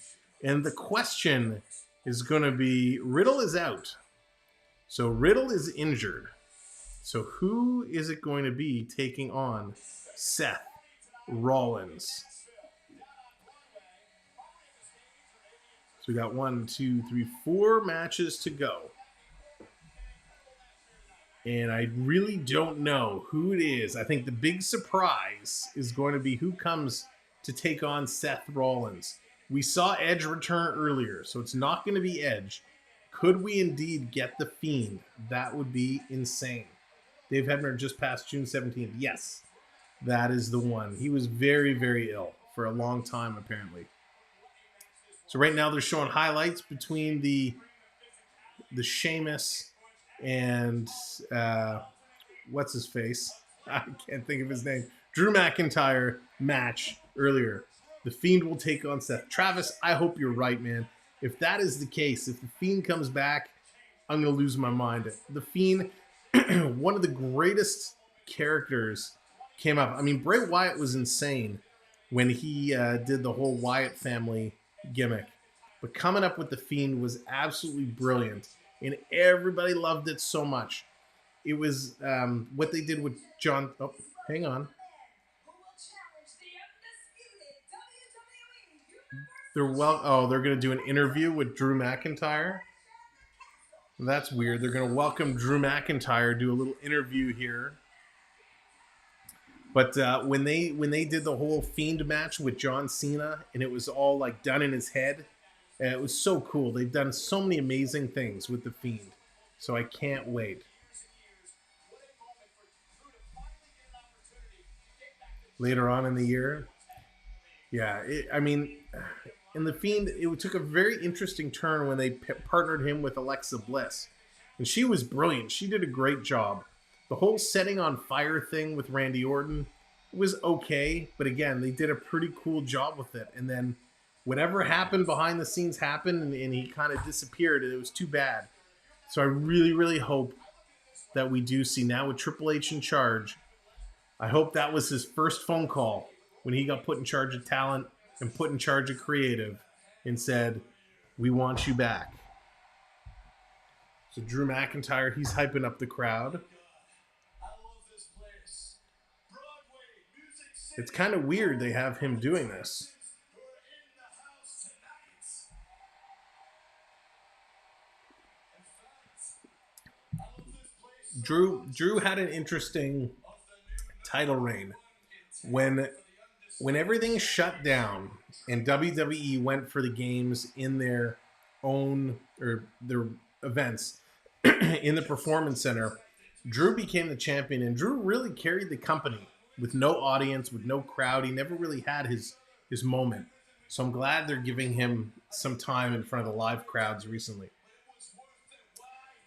And the question is going to be, Riddle is out. So Riddle is injured. So who is it going to be taking on Seth Rollins? So we got 1, 2, 3, 4 matches to go. And I really don't know who it is. I think the big surprise is going to be who comes to take on Seth Rollins. We saw Edge return earlier, so it's not going to be Edge. Could we indeed get The Fiend? That would be insane. Dave Hebner just passed June 17th. Yes, that is the one. He was very ill for a long time, apparently. So right now they're showing highlights between the Sheamus and what's his face? I can't think of his name. Drew McIntyre match earlier. The Fiend will take on Seth. Travis, I hope you're right, man. If that is the case, if The Fiend comes back, I'm going to lose my mind. The Fiend, one of the greatest characters, came up. I mean, Bray Wyatt was insane when he did the whole Wyatt family gimmick. But coming up with The Fiend was absolutely brilliant. And everybody loved it so much. It was what they did with John... Oh, hang on. They're going to do an interview with Drew McIntyre. That's weird. They're going to welcome Drew McIntyre, do a little interview here. But when they did the whole Fiend match with John Cena, and it was all like done in his head, it was so cool. They've done so many amazing things with The Fiend. So I can't wait. Later on in the year. Yeah, in The Fiend, it took a very interesting turn when they partnered him with Alexa Bliss. And she was brilliant. She did a great job. The whole setting on fire thing with Randy Orton was okay. But again, they did a pretty cool job with it. And then whatever happened behind the scenes happened, and he kind of disappeared, and it was too bad. So I really, really hope that we do see now with Triple H in charge. I hope that was his first phone call when he got put in charge of talent and put in charge of creative and said, we want you back. So Drew McIntyre, he's hyping up the crowd. It's kind of weird they have him doing this. Drew had an interesting title reign when everything shut down and WWE went for the games in their own or their events in the Performance Center. Drew became the champion, and Drew really carried the company with no audience, with no crowd. He never really had his moment. So I'm glad they're giving him some time in front of the live crowds recently.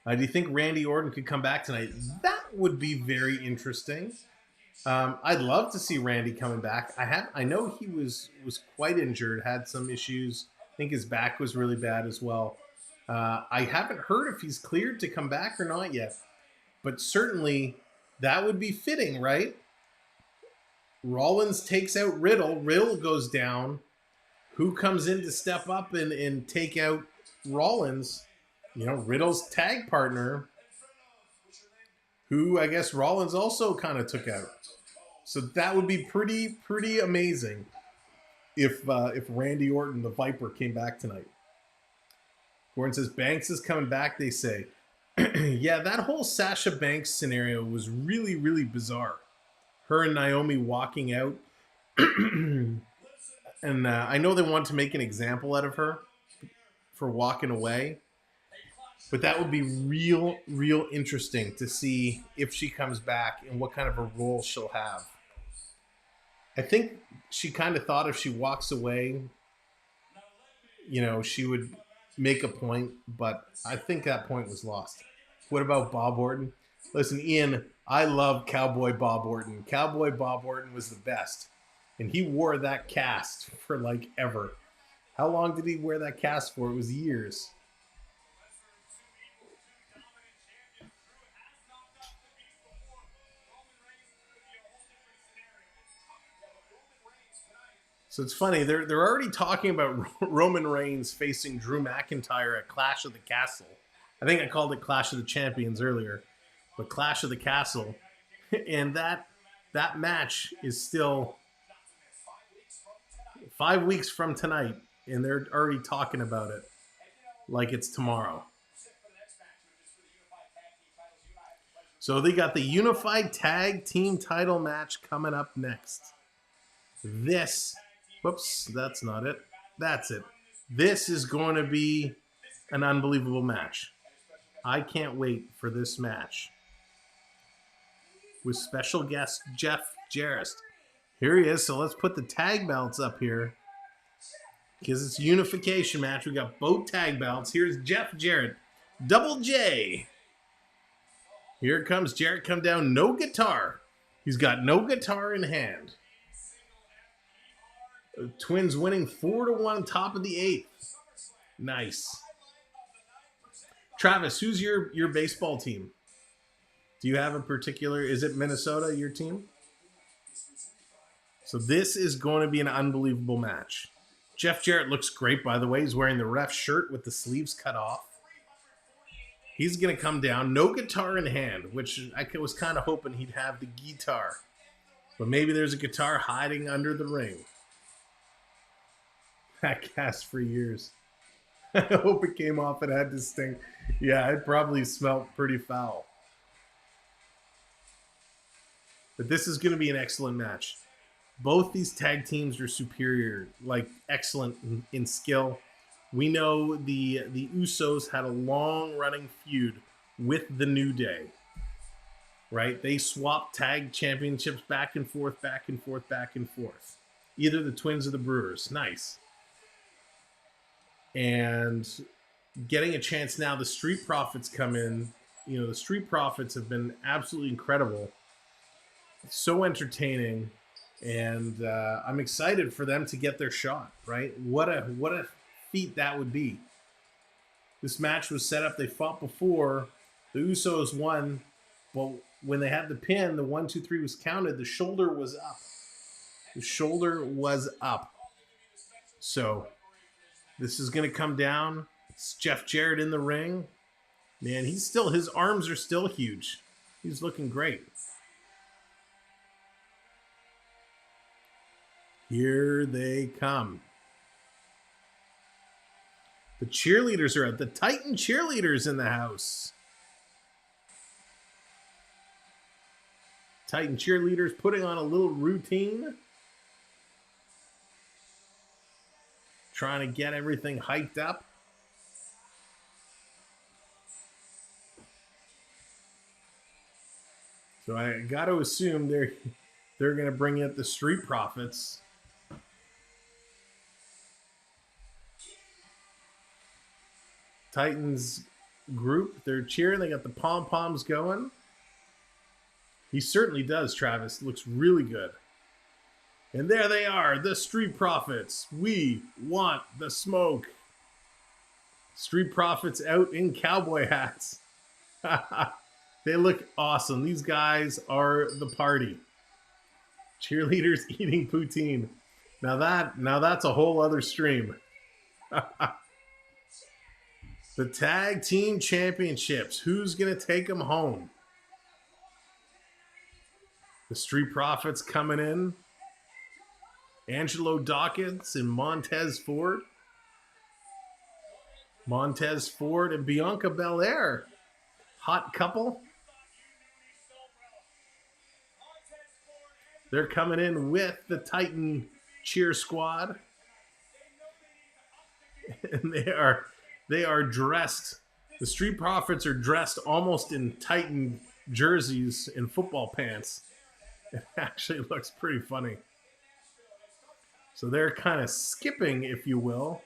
Do you think Randy Orton could come back tonight? That would be very interesting. I'd love to see Randy coming back. I know he was quite injured, had some issues. I think his back was really bad as well. I haven't heard if he's cleared to come back or not yet. But certainly that would be fitting, right? Rollins takes out Riddle. Riddle goes down. Who comes in to step up and take out Rollins? You know, Riddle's tag partner, who I guess Rollins also kind of took out. So that would be pretty amazing if Randy Orton, the Viper, came back tonight. Gordon says Banks is coming back, they say. Yeah, that whole Sasha Banks scenario was really, really bizarre. Her and Naomi walking out. And I know they want to make an example out of her for walking away. But that would be real interesting to see if she comes back and what kind of a role she'll have. I think she kind of thought if she walks away, you know, she would make a point, but I think that point was lost. What about Bob Orton? Listen, Ian, I love Cowboy Bob Orton. Cowboy Bob Orton was the best. And he wore that cast for like ever. How long did he wear that cast for? It was years. So it's funny, they're already talking about Roman Reigns facing Drew McIntyre at Clash of the Castle. I think I called it Clash of the Champions earlier, but Clash of the Castle. And that match is still 5 weeks from tonight, and they're already talking about it like it's tomorrow. So they got the Unified Tag Team title match coming up next. Whoops, that's not it. That's it. This is going to be an unbelievable match. I can't wait for this match. With special guest Jeff Jarrett. Here he is. So let's put the tag belts up here. Because it's a unification match. We got both tag belts. Here's Jeff Jarrett. Double J. Here comes Jarrett, come down. No guitar. He's got no guitar in hand. Twins winning 4-1, top of the 8th. Nice. Travis, who's your baseball team? Do you have a particular, is it Minnesota, your team? So this is going to be an unbelievable match. Jeff Jarrett looks great, by the way. He's wearing the ref shirt with the sleeves cut off. He's going to come down, no guitar in hand, which I was kind of hoping he'd have the guitar. But maybe there's a guitar hiding under the ring. That cast for years. I hope it came off and had to stink. Yeah, it probably smelled pretty foul. But this is going to be an excellent match. Both these tag teams are superior, like excellent in skill. We know the Usos had a long-running feud with the New Day. Right? They swapped tag championships back and forth, back and forth, back and forth. Either the Twins or the Brewers. Nice. And getting a chance now, the Street Profits come in. You know, the Street Profits have been absolutely incredible. So entertaining. And I'm excited for them to get their shot, right? What a feat that would be. This match was set up. They fought before. The Usos won. But when they had the pin, the 1, 2, 3 was counted. The shoulder was up. The shoulder was up. So this is going to come down. It's Jeff Jarrett in the ring. Man, his arms are still huge. He's looking great. Here they come. The cheerleaders are out. The Titan cheerleaders in the house. Titan cheerleaders putting on a little routine. Trying to get everything hyped up. So I got to assume they're going to bring in the Street Profits. Titans group, they're cheering. They got the pom-poms going. He certainly does, Travis. Looks really good. And there they are, the Street Profits. We want the smoke. Street Profits out in cowboy hats. They look awesome. These guys are the party. Cheerleaders eating poutine. Now that's a whole other stream. The Tag Team Championships. Who's going to take them home? The Street Profits coming in. Angelo, Dawkins, and Montez Ford. Montez Ford and Bianca Bel-Air. Hot couple. They're coming in with the Titan cheer squad. And they are dressed. The Street Profits are dressed almost in Titan jerseys and football pants. It actually looks pretty funny. So they're kind of skipping, if you will.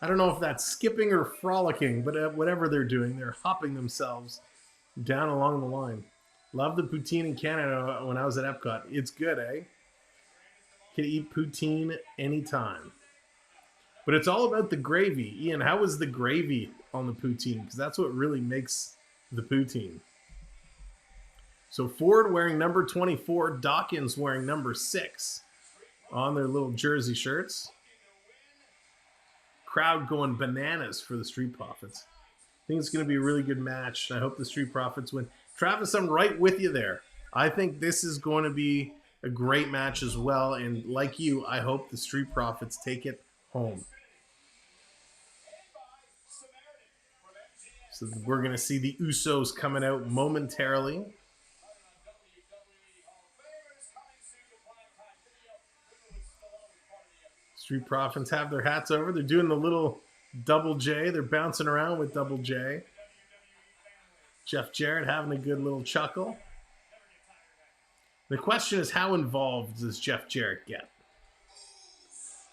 I don't know if that's skipping or frolicking, but whatever they're doing, they're hopping themselves down along the line. Love the poutine in Canada when I was at Epcot. It's good, eh? Can eat poutine anytime. But it's all about the gravy. Ian, how was the gravy on the poutine? Because that's what really makes the poutine. So Ford wearing number 24, Dawkins wearing number 6 on their little jersey shirts. Crowd going bananas for the Street Profits. I think it's going to be a really good match. I hope the Street Profits win. Travis, I'm right with you there. I think this is going to be a great match as well. And like you, I hope the Street Profits take it home. So we're going to see the Usos coming out momentarily. Street Profits have their hats over. They're doing the little Double J. They're bouncing around with Double J. Jeff Jarrett having a good little chuckle. The question is, how involved does Jeff Jarrett get?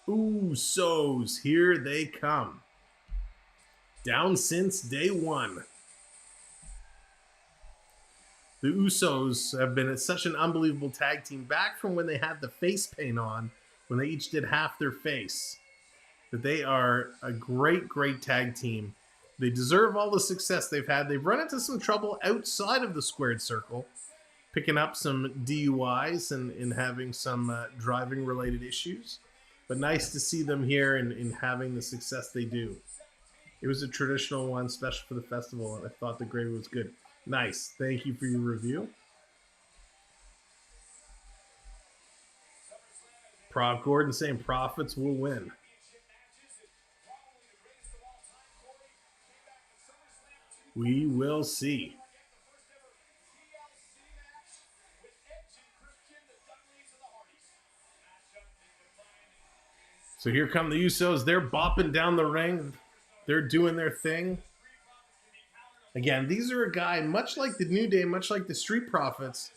Usos, here they come. Down since day one. The Usos have been such an unbelievable tag team back from when they had the face paint on, when they each did half their face. That they are a great, great tag team. They deserve all the success they've had. They've run into some trouble outside of the squared circle, picking up some DUIs and having some driving-related issues. But nice to see them here and having the success they do. It was a traditional one, special for the festival, and I thought the gravy was good. Nice. Thank you for your review. Prop Gordon saying Profits will win. We will see. So here come the Usos. They're bopping down the ring. They're doing their thing. Again, these are a guy, much like the New Day, much like the Street Profits,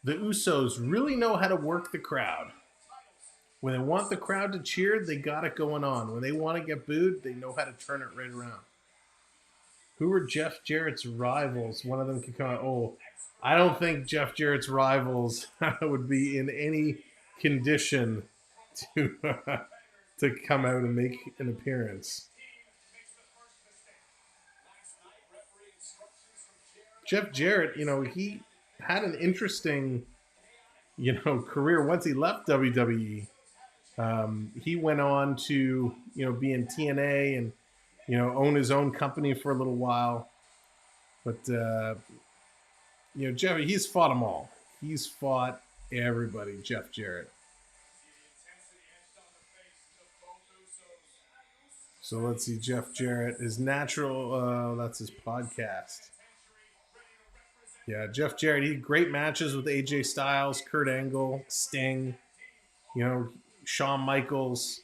the Usos really know how to work the crowd. When they want the crowd to cheer, they got it going on. When they want to get booed, they know how to turn it right around. Who are Jeff Jarrett's rivals? One of them could come out. Oh, I don't think Jeff Jarrett's rivals would be in any condition to to come out and make an appearance. Jeff Jarrett, he had an interesting, career once he left WWE. He went on to, be in TNA and, own his own company for a little while. But, Jeff, he's fought them all. He's fought everybody, Jeff Jarrett. So let's see, Jeff Jarrett, his natural, that's his podcast. Yeah, Jeff Jarrett, he had great matches with AJ Styles, Kurt Angle, Sting, Shawn Michaels.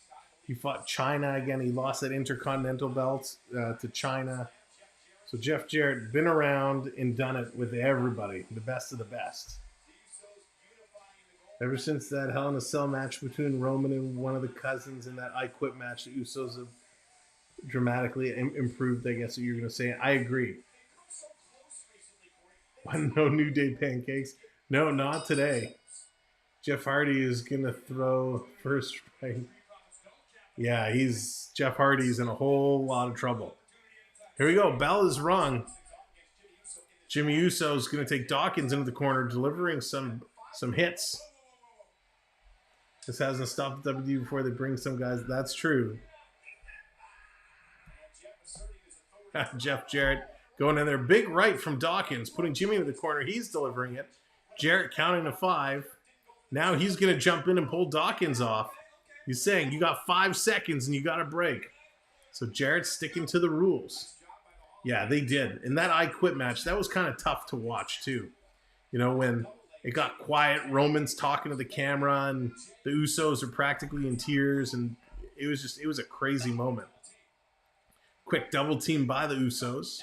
He fought China again. He lost that Intercontinental belt to China. So Jeff Jarrett, been around and done it with everybody, the best of the best. Ever since that Hell in a Cell match between Roman and one of the cousins and that I Quit match, the Usos have dramatically improved, I guess what you're going to say. I agree. No New Day pancakes. No, not today. Jeff Hardy is going to throw first strike. Yeah, Jeff Hardy's in a whole lot of trouble. Here we go. Bell is rung. Jimmy Uso is going to take Dawkins into the corner, delivering some hits. This hasn't stopped WWE before they bring some guys. That's true. Jeff Jarrett going in there. Big right from Dawkins, putting Jimmy into the corner. He's delivering it. Jarrett counting to 5. Now he's going to jump in and pull Dawkins off. He's saying, you got 5 seconds and you got a break. So Jarrett's sticking to the rules. Yeah, they did. In that I Quit match, that was kind of tough to watch too. When it got quiet, Roman's talking to the camera and the Usos are practically in tears, and it was a crazy moment. Quick double team by the Usos.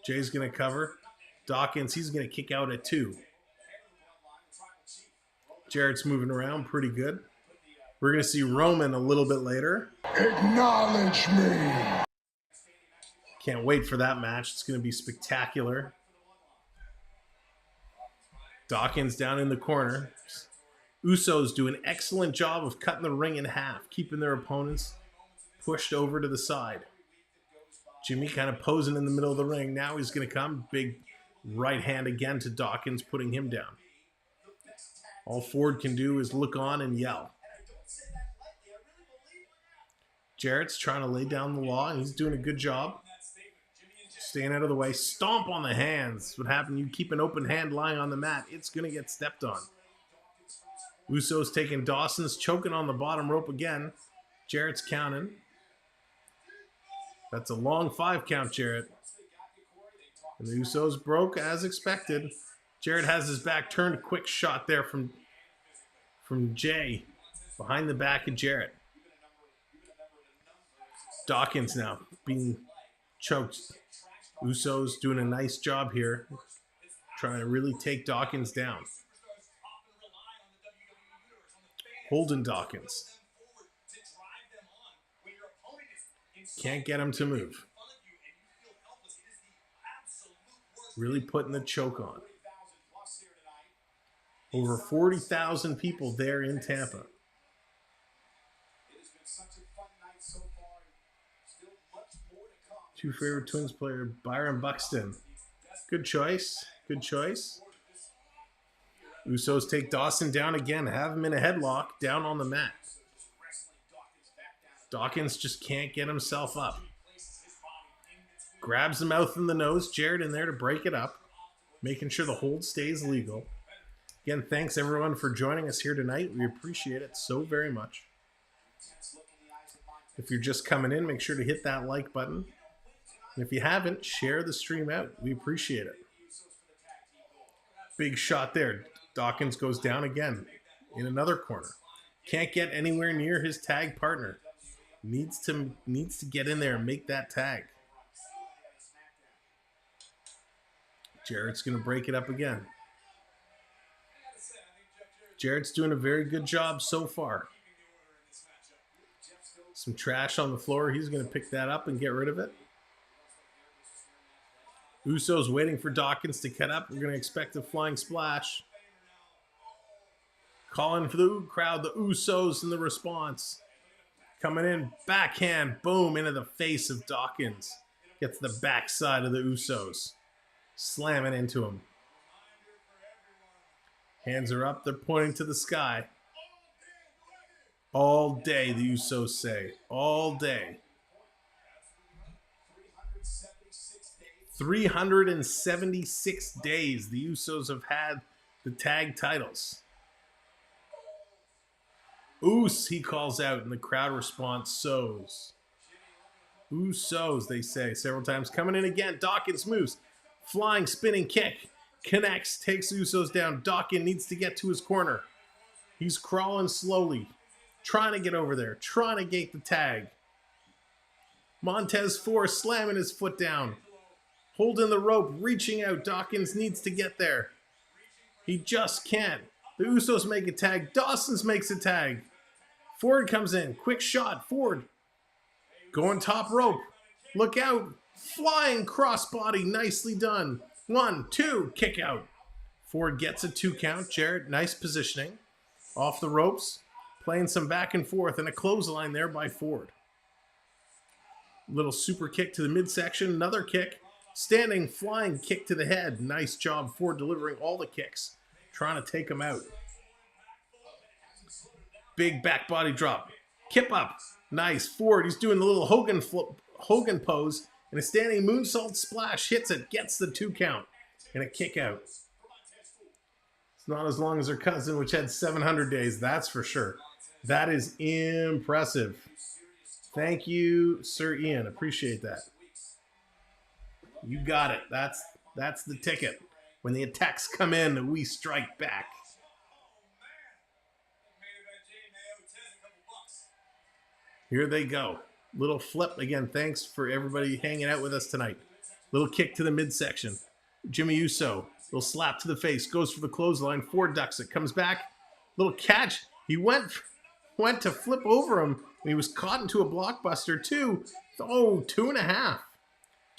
Jay's going to cover. Dawkins, he's going to kick out at 2. Jarrett's moving around pretty good. We're going to see Roman a little bit later. Acknowledge me. Can't wait for that match. It's going to be spectacular. Dawkins down in the corner. Usos do an excellent job of cutting the ring in half, keeping their opponents pushed over to the side. Jimmy kind of posing in the middle of the ring. Now he's going to come. Big right hand again to Dawkins, putting him down. All Ford can do is look on and yell. Jarrett's trying to lay down the law, and he's doing a good job. Staying out of the way. Stomp on the hands. What happened? You keep an open hand lying on the mat, it's going to get stepped on. Usos taking Dawson's, choking on the bottom rope again. Jarrett's counting. That's a long 5 count, Jarrett. And the Usos broke as expected. Jarrett has his back turned. Quick shot there from Jay. Behind the back of Jarrett. Dawkins now being choked. Usos doing a nice job here. Trying to really take Dawkins down. Holding Dawkins. Can't get him to move. Really putting the choke on. Over 40,000 people there in Tampa. Two favorite Twins player, Byron Buxton. Good choice. Good choice. Usos take Dawson down again. Have him in a headlock down on the mat. Dawkins just can't get himself up. Grabs the mouth and the nose. Jarrett in there to break it up. Making sure the hold stays legal. Again, thanks everyone for joining us here tonight. We appreciate it so very much. If you're just coming in, make sure to hit that like button. And if you haven't, share the stream out. We appreciate it. Big shot there. Dawkins goes down again in another corner. Can't get anywhere near his tag partner. Needs to get in there and make that tag. Jarrett's going to break it up again. Jarrett's doing a very good job so far. Some trash on the floor. He's going to pick that up and get rid of it. Usos waiting for Dawkins to cut up. We're going to expect a flying splash. Calling for the crowd, the Usos in the response. Coming in, backhand, boom, into the face of Dawkins. Gets the backside of the Usos. Slamming into him. Hands are up, they're pointing to the sky. All day, the Usos say. All day. 376 days the Usos have had the tag titles. Oos, he calls out, and the crowd responds, so's. Usos, they say several times. Coming in again, Dawkins moves. Flying, spinning kick. Connects, takes Usos down. Dawkins needs to get to his corner. He's crawling slowly. Trying to get over there. Trying to gate the tag. Montez Ford slamming his foot down. Holding the rope, reaching out. Dawkins needs to get there. He just can't. The Usos make a tag. Dawkins makes a tag. Ford comes in. Quick shot. Ford. Going top rope. Look out. Flying crossbody. Nicely done. 1, 2. Kick out. Ford gets a 2 count. Jarrett, nice positioning. Off the ropes. Playing some back and forth. And a clothesline there by Ford. Little super kick to the midsection. Another kick. Standing, flying kick to the head. Nice job. Ford delivering all the kicks. Trying to take him out. Big back body drop. Kip up. Nice. Ford, he's doing the little Hogan pose. And a standing moonsault splash. Hits it. Gets the 2 count. And a kick out. It's not as long as her cousin, which had 700 days. That's for sure. That is impressive. Thank you, Sir Ian. Appreciate that. You got it. That's the ticket. When the attacks come in, we strike back. Here they go. Little flip again. Thanks for everybody hanging out with us tonight. Little kick to the midsection. Jimmy Uso. Little slap to the face. Goes for the clothesline. Ford ducks it. Comes back. Little catch. He went to flip over him. And he was caught into a blockbuster too. Oh, 2.5.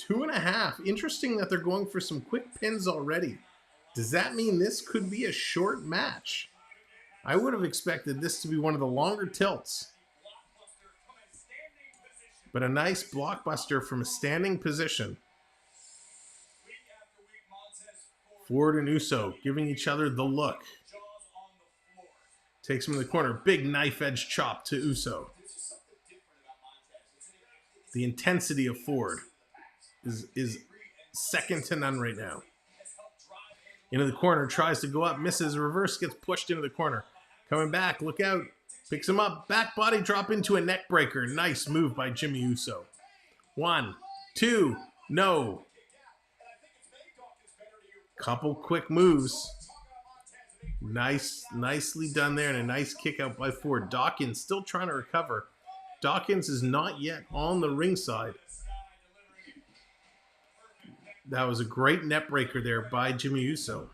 2.5. Interesting that they're going for some quick pins already. Does that mean this could be a short match? I would have expected this to be one of the longer tilts. But a nice blockbuster from a standing position. Ford and Uso giving each other the look. Takes him in the corner. Big knife edge chop to Uso. The intensity of Ford is second to none right now. Into the corner, tries to go up, misses, reverse, gets pushed into the corner. Coming back, look out. Picks him up, back body drop into a neck breaker. Nice move by Jimmy Uso. 1, 2, no. Couple quick moves. Nicely done there, and a nice kick out by Ford. Dawkins still trying to recover. Dawkins is not yet on the ringside. That was a great net breaker there by Jimmy Uso.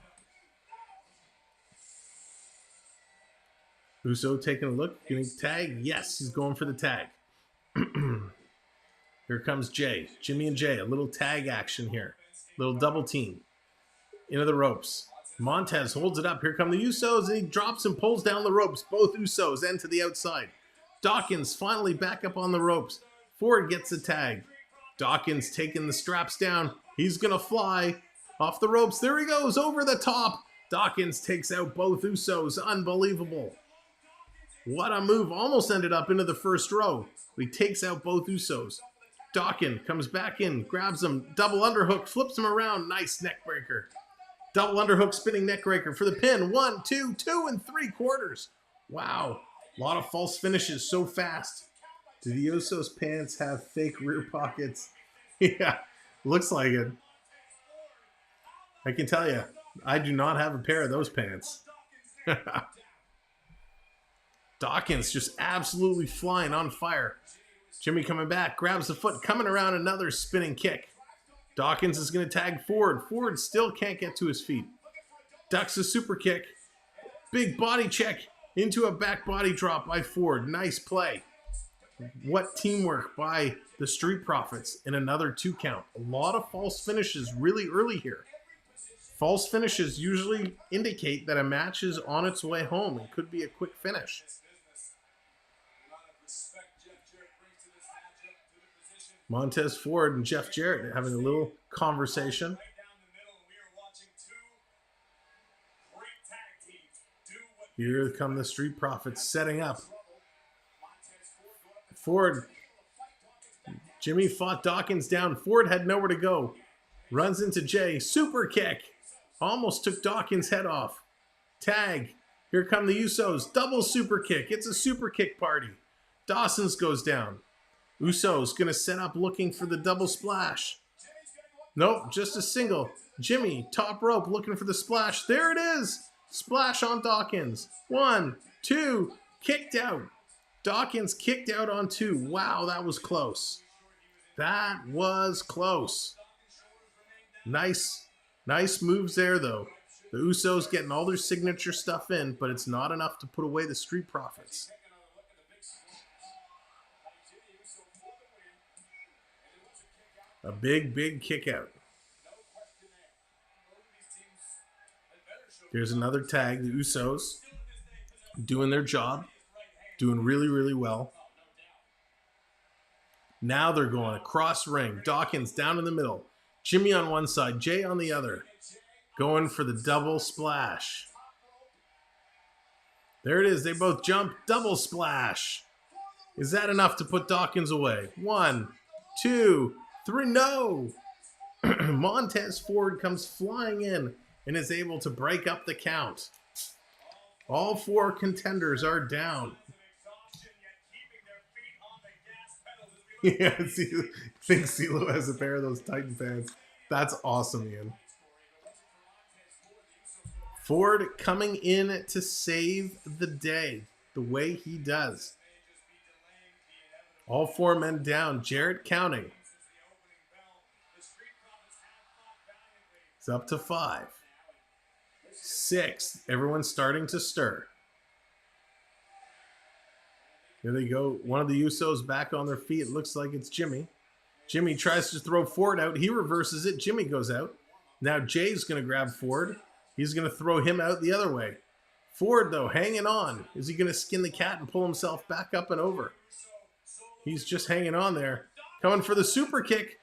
Uso taking a look. Getting tag. Yes, he's going for the tag. Here comes Jay. Jimmy and Jay. A little tag action here. Little double team. Into the ropes. Montez holds it up. Here come the Usos, and he drops and pulls down the ropes. Both Usos end to the outside. Dawkins finally back up on the ropes. Ford gets the tag. Dawkins taking the straps down. He's going to fly off the ropes. There he goes, over the top. Dawkins takes out both Usos. Unbelievable. What a move. Almost ended up into the first row. But he takes out both Usos. Dawkins comes back in, grabs him. Double underhook, flips him around. Nice neck breaker. Double underhook, spinning neck breaker for the pin. 1, 2, 2 3/4. Wow. A lot of false finishes so fast. Do the Usos pants have fake rear pockets? Yeah, looks like it. I can tell you, I do not have a pair of those pants. Dawkins just absolutely flying on fire. Jimmy coming back, grabs the foot, coming around, another spinning kick. Dawkins is going to tag Ford. Ford still can't get to his feet. Ducks a super kick. Big body check into a back body drop by Ford. Nice play. What teamwork by the Street Profits in another 2 count. A lot of false finishes really early here. False finishes usually indicate that a match is on its way home. It could be a quick finish. Montez Ford and Jeff Jarrett having a little conversation. Here come the Street Profits setting up. Ford. Jimmy fought Dawkins down. Ford had nowhere to go. Runs into Jay. Super kick. Almost took Dawkins' head off. Tag. Here come the Usos. Double super kick. It's a super kick party. Dawkins goes down. Usos going to set up looking for the double splash. Nope, just a single. Jimmy, top rope, looking for the splash. There it is. Splash on Dawkins. 1, 2, kicked out. Dawkins kicked out on 2. Wow, that was close. That was close. Nice moves there, though. The Usos getting all their signature stuff in, but it's not enough to put away the Street Profits. A big kick out. Here's another tag. The Usos doing their job. Doing really well. Now they're going across ring. Dawkins down in the middle. Jimmy on one side. Jay on the other. Going for the double splash. There it is. They both jump. Double splash. Is that enough to put Dawkins away? 1, 2, 3. No. Montez Ford comes flying in and is able to break up the count. All 4 contenders are down. Yeah, I think CeeLo has a pair of those Titan fans. That's awesome, Ian. Ford coming in to save the day the way he does. All 4 men down. Jarrett counting. It's up to 5. 6. Everyone's starting to stir. Here they go. One of the Usos back on their feet. It looks like it's Jimmy. Jimmy tries to throw Ford out. He reverses it. Jimmy goes out. Now Jay's going to grab Ford. He's going to throw him out the other way. Ford, though, hanging on. Is he going to skin the cat and pull himself back up and over? He's just hanging on there. Coming for the super kick.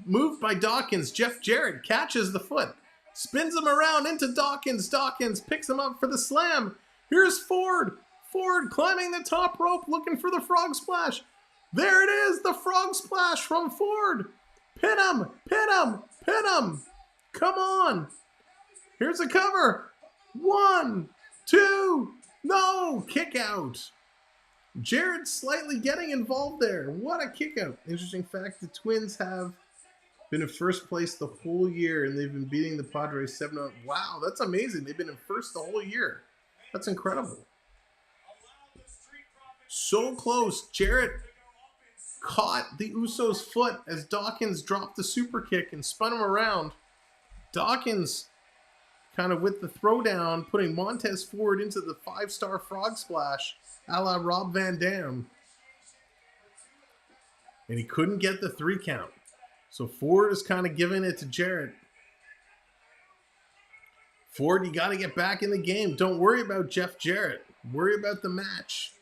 Moved by Dawkins. Jeff Jarrett catches the foot. Spins him around into Dawkins. Dawkins picks him up for the slam. Here's Ford. Ford climbing the top rope looking for the frog splash. There it is. The frog splash from Ford. Pin him. Pin him. Pin him. Come on. Here's a cover. 1, 2. No. Kick out. Jarrett slightly getting involved there. What a kick out. Interesting fact, the Twins have been in first place the whole year, and they've been beating the Padres 7-0. Wow, that's amazing. They've been in first the whole year. That's incredible. So close. Jarrett caught the Usos' foot as Dawkins dropped the super kick and spun him around. Dawkins kind of with the throwdown, putting Montez Ford into the 5-star frog splash a la Rob Van Dam. And he couldn't get the 3 count. So Ford is kind of giving it to Jarrett. Ford, you got to get back in the game. Don't worry about Jeff Jarrett. Worry about the match.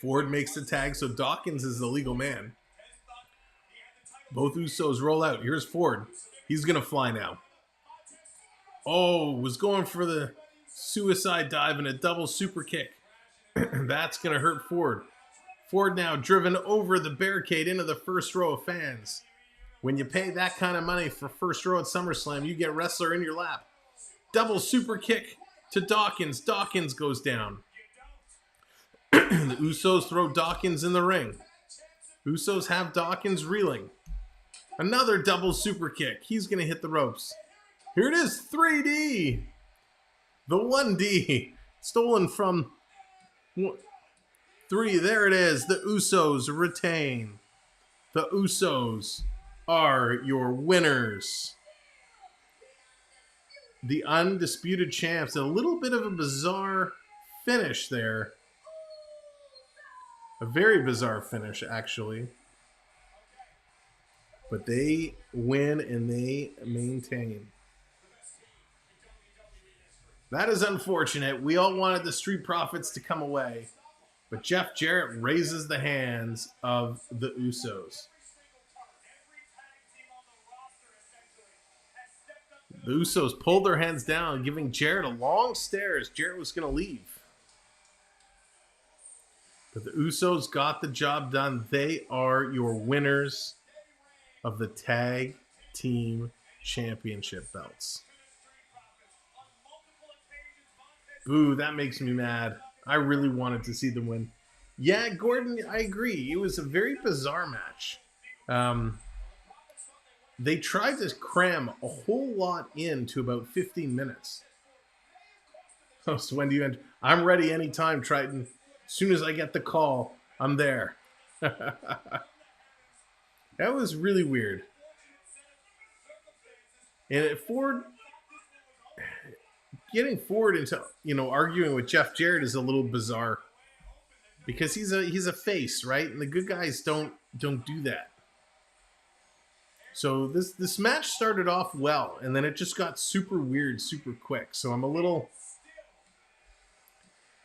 Ford makes the tag, so Dawkins is the legal man. Both Usos roll out. Here's Ford. He's going to fly now. Oh, was going for the suicide dive and a double super kick. That's going to hurt Ford. Ford now driven over the barricade into the first row of fans. When you pay that kind of money for first row at SummerSlam, you get wrestler in your lap. Double super kick to Dawkins. Dawkins goes down. The Usos throw Dawkins in the ring. Usos have Dawkins reeling. Another double super kick. He's going to hit the ropes. Here it is, 3D. The 1D. Stolen from 3. There it is. The Usos retain. The Usos are your winners. The Undisputed Champs. A little bit of a bizarre finish there. A very bizarre finish, actually. But they win and they maintain. That is unfortunate. We all wanted the Street Profits to come away. But Jeff Jarrett raises the hands of the Usos. The Usos pulled their hands down, giving Jarrett a long stare as Jarrett was going to leave. But the Usos got the job done. They are your winners of the Tag Team Championship belts. Boo, that makes me mad. I really wanted to see them win. Yeah, Gordon, I agree. It was a very bizarre match. They tried to cram a whole lot into about 15 minutes. Oh, so when do you end? I'm ready anytime, Triton. As soon as I get the call, I'm there. That was really weird. And Ford, getting Ford into, arguing with Jeff Jarrett is a little bizarre because he's a face, right? And the good guys don't do that. So this match started off well, and then it just got super weird, super quick. So I'm a little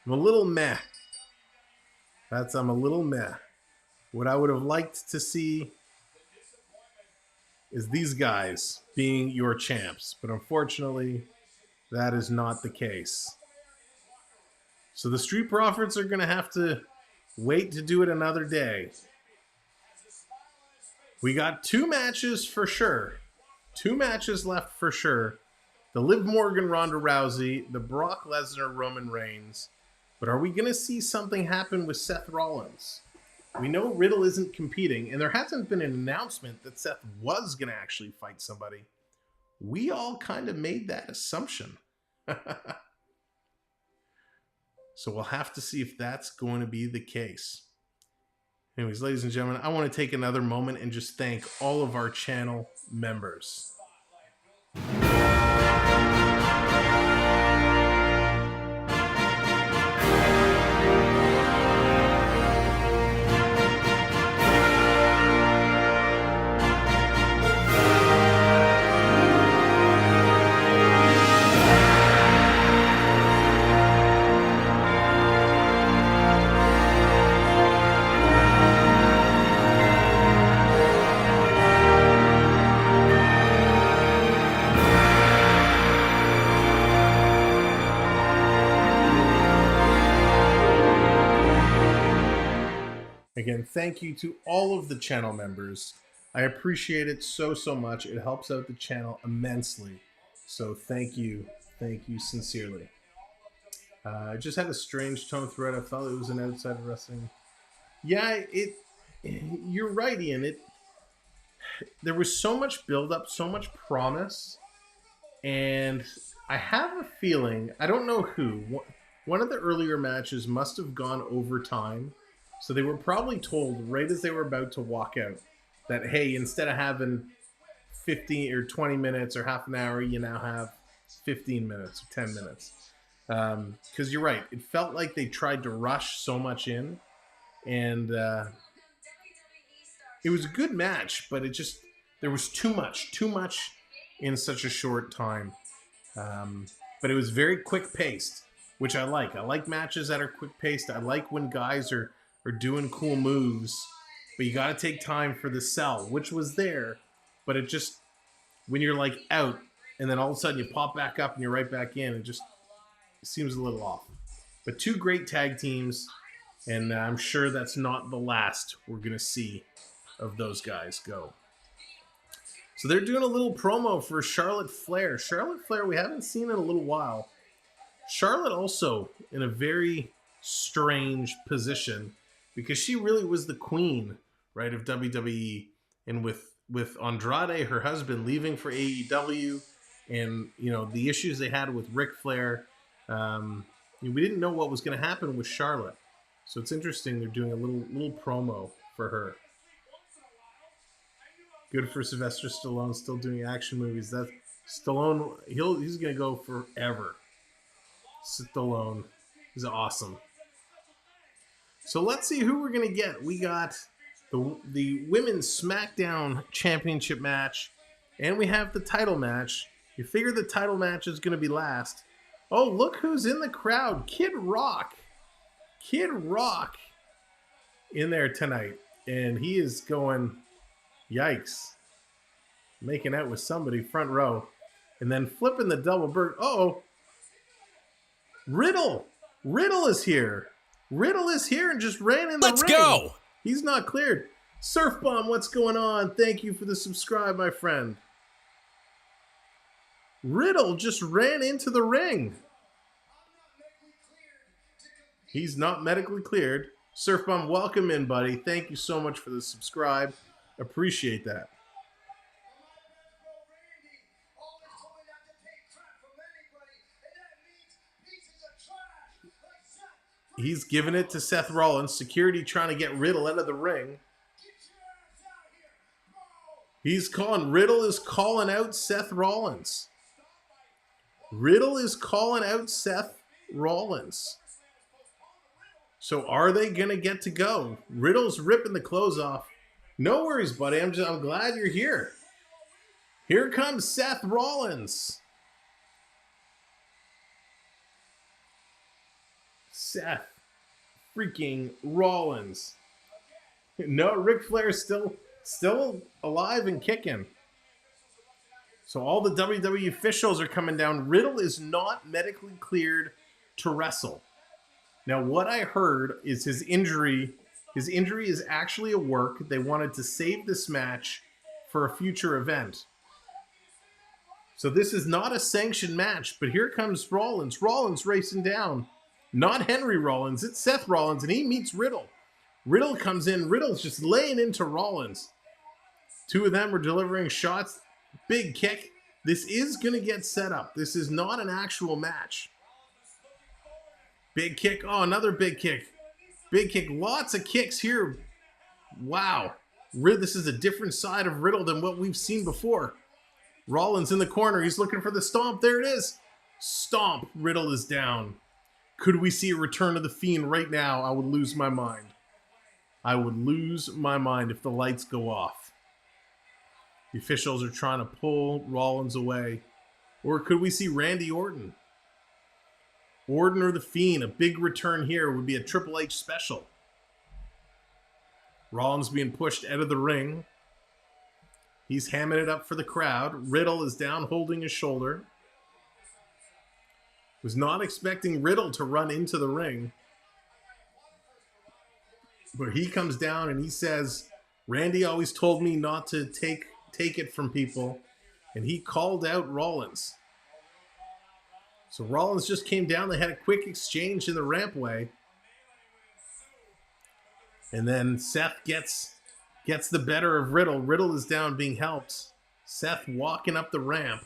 meh. I'm a little meh. What I would have liked to see is these guys being your champs, but unfortunately, that is not the case. So the Street Profits are going to have to wait to do it another day. We got 2 matches for sure. 2 matches left for sure. The Liv Morgan Ronda Rousey, the Brock Lesnar Roman Reigns. But are we going to see something happen with Seth Rollins? We know Riddle isn't competing, and there hasn't been an announcement that Seth was going to actually fight somebody. We all kind of made that assumption. So we'll have to see if that's going to be the case. Anyways, ladies and gentlemen, I want to take another moment and just thank all of our channel members. Again, thank you to all of the channel members. I appreciate it so much. It helps out the channel immensely. So thank you sincerely. I just had a strange tone throughout. I felt it was an outside wrestling. Yeah, you're right, Ian. There was so much buildup, so much promise, and I have a feeling, I don't know who, one of the earlier matches must have gone overtime. So they were probably told right as they were about to walk out that, hey, instead of having 15 or 20 minutes or half an hour, you now have 15 minutes or 10 minutes. Because you're right. It felt like they tried to rush so much in. And it was a good match, but there was too much in such a short time. But it was very quick paced, which I like. I like matches that are quick paced. I like when guys are doing cool moves, but you got to take time for the sell, which was there, but it just, when you're like out and then all of a sudden you pop back up and you're right back in, it seems a little off. But 2 great tag teams, and I'm sure that's not the last we're going to see of those guys go. So they're doing a little promo for Charlotte Flair. Charlotte Flair, we haven't seen in a little while. Charlotte also in a very strange position, because she really was the queen, right, of WWE. And with Andrade, her husband, leaving for AEW, and the issues they had with Ric Flair, we didn't know what was going to happen with Charlotte. So it's interesting they're doing a little promo for her. Good for Sylvester Stallone, still doing action movies. That Stallone, he's going to go forever. Stallone is awesome. So let's see who we're going to get. We got the Women's SmackDown Championship match, and we have the title match. You figure the title match is going to be last. Oh, look who's in the crowd. Kid Rock. Kid Rock in there tonight. And he is going, yikes. Making out with somebody front row. And then flipping the double bird. Uh-oh. Riddle. Riddle is here. Riddle is here and just ran in the ring. Let's go. He's not cleared. Surf Bomb, what's going on? Thank you for the subscribe, my friend. Riddle just ran into the ring. He's not medically cleared. Surf Bomb, welcome in, buddy. Thank you so much for the subscribe. Appreciate that. He's giving it to Seth Rollins. Security trying to get Riddle out of the ring. Riddle is calling out Seth Rollins. Riddle is calling out Seth Rollins. So are they going to get to go? Riddle's ripping the clothes off. No worries, buddy. I'm glad you're here. Here comes Seth Rollins. Seth freaking Rollins. No, Ric Flair's still alive and kicking. So all the WWE officials are coming down. Riddle is not medically cleared to wrestle. Now, what I heard is his injury is actually a work. They wanted to save this match for a future event. So this is not a sanctioned match, but here comes Rollins. Rollins racing down. Not Henry Rollins, it's Seth Rollins, and he meets Riddle. Riddle comes in. Riddle's just laying into Rollins. Two of them are delivering shots. Big kick. This is going to get set up. This is not an actual match. Big kick. Oh, another big kick. Big kick. Lots of kicks here. Wow. This is a different side of Riddle than what we've seen before. Rollins in the corner. He's looking for the stomp. There it is. Stomp. Riddle is down. Could we see a return of the Fiend right now? I would lose my mind. I would lose my mind if the lights go off. The officials are trying to pull Rollins away. Or could we see Randy Orton? Orton or the Fiend. A big return here would be a Triple H special. Rollins being pushed out of the ring. He's hamming it up for the crowd. Riddle is down holding his shoulder. Was not expecting Riddle to run into the ring. But he comes down and he says, Randy always told me not to take it from people. And he called out Rollins. So Rollins just came down. They had a quick exchange in the rampway. And then Seth gets the better of Riddle. Riddle is down being helped. Seth walking up the ramp.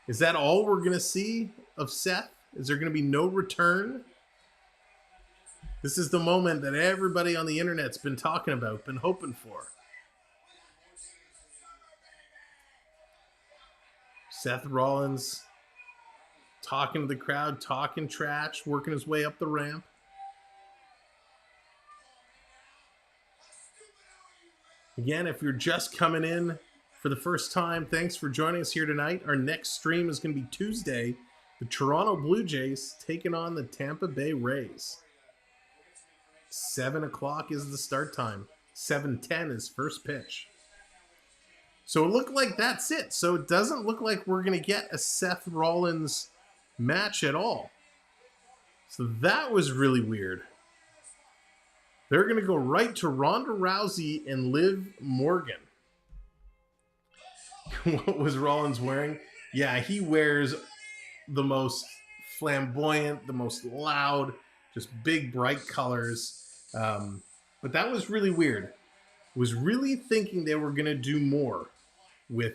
Is that all we're going to see of Seth? Is there going to be no return? This is the moment that everybody on the internet's been talking about, been hoping for. Seth Rollins talking to the crowd, talking trash, working his way up the ramp. Again, if you're just coming in for the first time, thanks for joining us here tonight. Our next stream is going to be Tuesday. The Toronto Blue Jays taking on the Tampa Bay Rays. 7 o'clock is the start time. 7:10 is first pitch. So it looked like that's it. So it doesn't look like we're going to get a Seth Rollins match at all. So that was really weird. They're going to go right to Ronda Rousey and Liv Morgan. What was Rollins wearing? Yeah, he wears the most flamboyant, the most loud, just big, bright colors. But that was really weird. Was really thinking they were going to do more with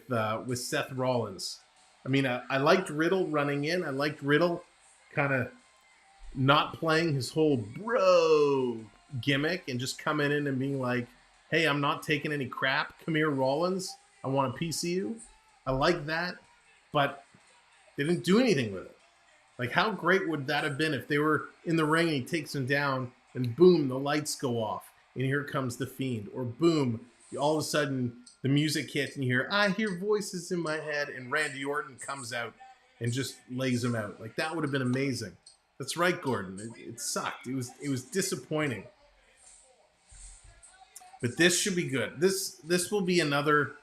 Seth Rollins. I mean, I liked Riddle running in. I liked Riddle kind of not playing his whole bro gimmick and just coming in and being like, hey, I'm not taking any crap. Come here, Rollins. I want a piece of you. I like that. But they didn't do anything with it. Like, how great would that have been if they were in the ring and he takes him down and boom, the lights go off. and here comes the Fiend. Or boom, all of a sudden the music hits and you hear, I hear voices in my head, and Randy Orton comes out and just lays him out. Like, that would have been amazing. That's right, Gordon. It sucked. It was disappointing. But this should be good. This will be another,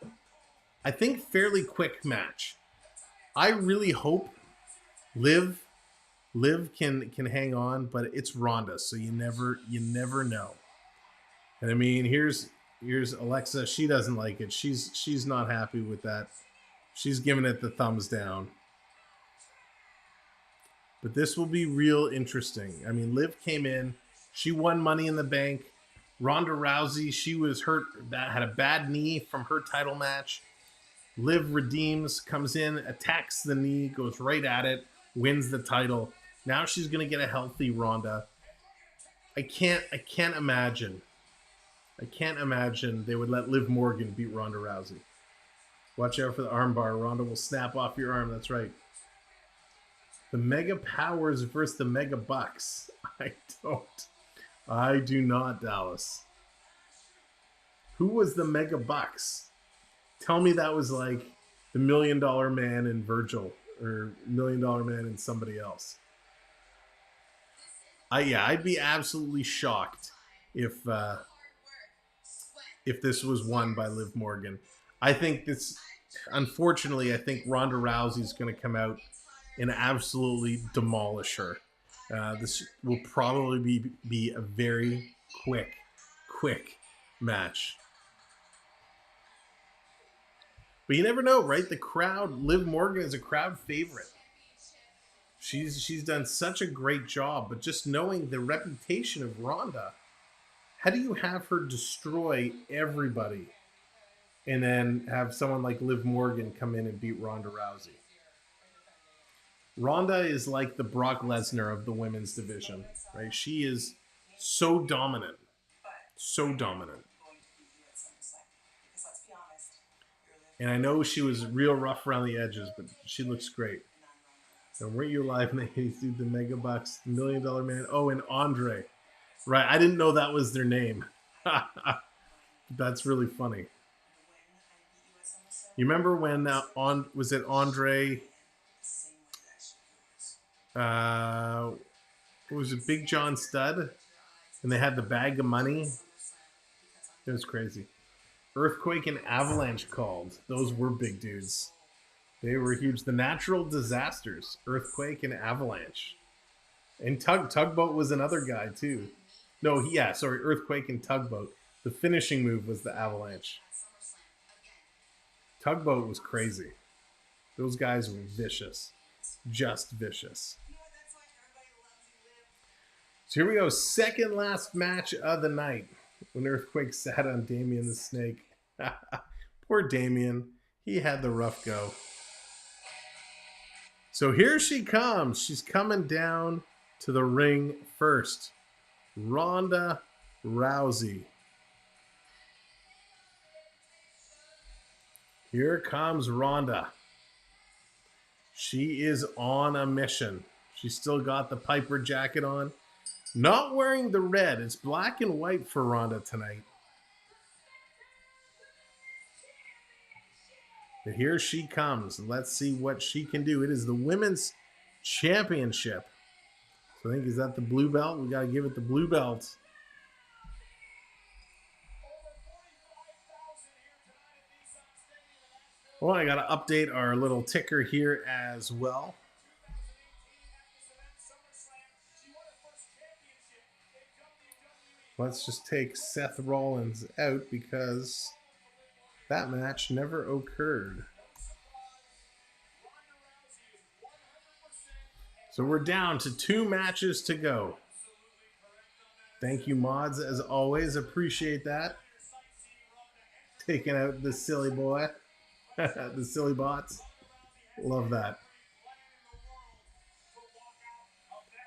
I think, fairly quick match. I really hope Liv can hang on, but it's Ronda, so you never know. And I mean, here's Alexa. She doesn't like it. She's not happy with that. She's giving it the thumbs down. But this will be real interesting. I mean, Liv came in. She won Money in the Bank. Ronda Rousey, she was hurt, had a bad knee from her title match. Liv redeems, comes in, attacks the knee, goes right at it, wins the title. Now she's going to get a healthy Ronda. I can't imagine they would let Liv Morgan beat Ronda Rousey. Watch out for the armbar. Ronda will snap off your arm. That's right. The Mega Powers versus the Mega Bucks. I do not, Dallas. Who was the Mega Bucks? Tell me that was like the $1 Million Man and Virgil, or $1 Million Man and somebody else. I'd be absolutely shocked if this was won by Liv Morgan. Unfortunately, I think Ronda Rousey's going to come out and absolutely demolish her. This will probably be a very quick match. But you never know, right? The crowd, Liv Morgan is a crowd favorite. She's done such a great job, but just knowing the reputation of Ronda, how do you have her destroy everybody and then have someone like Liv Morgan come in and beat Ronda Rousey? Ronda is like the Brock Lesnar of the women's division, right? She is so dominant. So dominant. And I know she was real rough around the edges, but she looks great. And weren't you alive in the 80s, dude? The Mega Bucks, $1 Million Man. Oh, and Andre. Right, I didn't know that was their name. That's really funny. You remember when was it Andre? Was it Big John Studd? And they had the bag of money. It was crazy. Earthquake and Avalanche called. Those were big dudes. They were huge. The Natural Disasters. Earthquake and Avalanche. And Tugboat was another guy too. No, Earthquake and Tugboat. The finishing move was the Avalanche. Tugboat was crazy. Those guys were vicious. Just vicious. So here we go. Second last match of the night. When Earthquake sat on Damien the Snake. Poor Damien. He had the rough go. So here she comes. She's coming down to the ring first. Ronda Rousey. Here comes Ronda. She is on a mission. She's still got the Piper jacket on. Not wearing the red. It's black and white for Ronda tonight. But here she comes. Let's see what she can do. It is the Women's Championship. So I think, is that the blue belt? We got to give it the blue belt. Well, I got to update our little ticker here as well. Let's just take Seth Rollins out because that match never occurred. So we're down to 2 matches to go. Thank you, mods, as always. Appreciate that. Taking out the silly boy. The silly bots. Love that.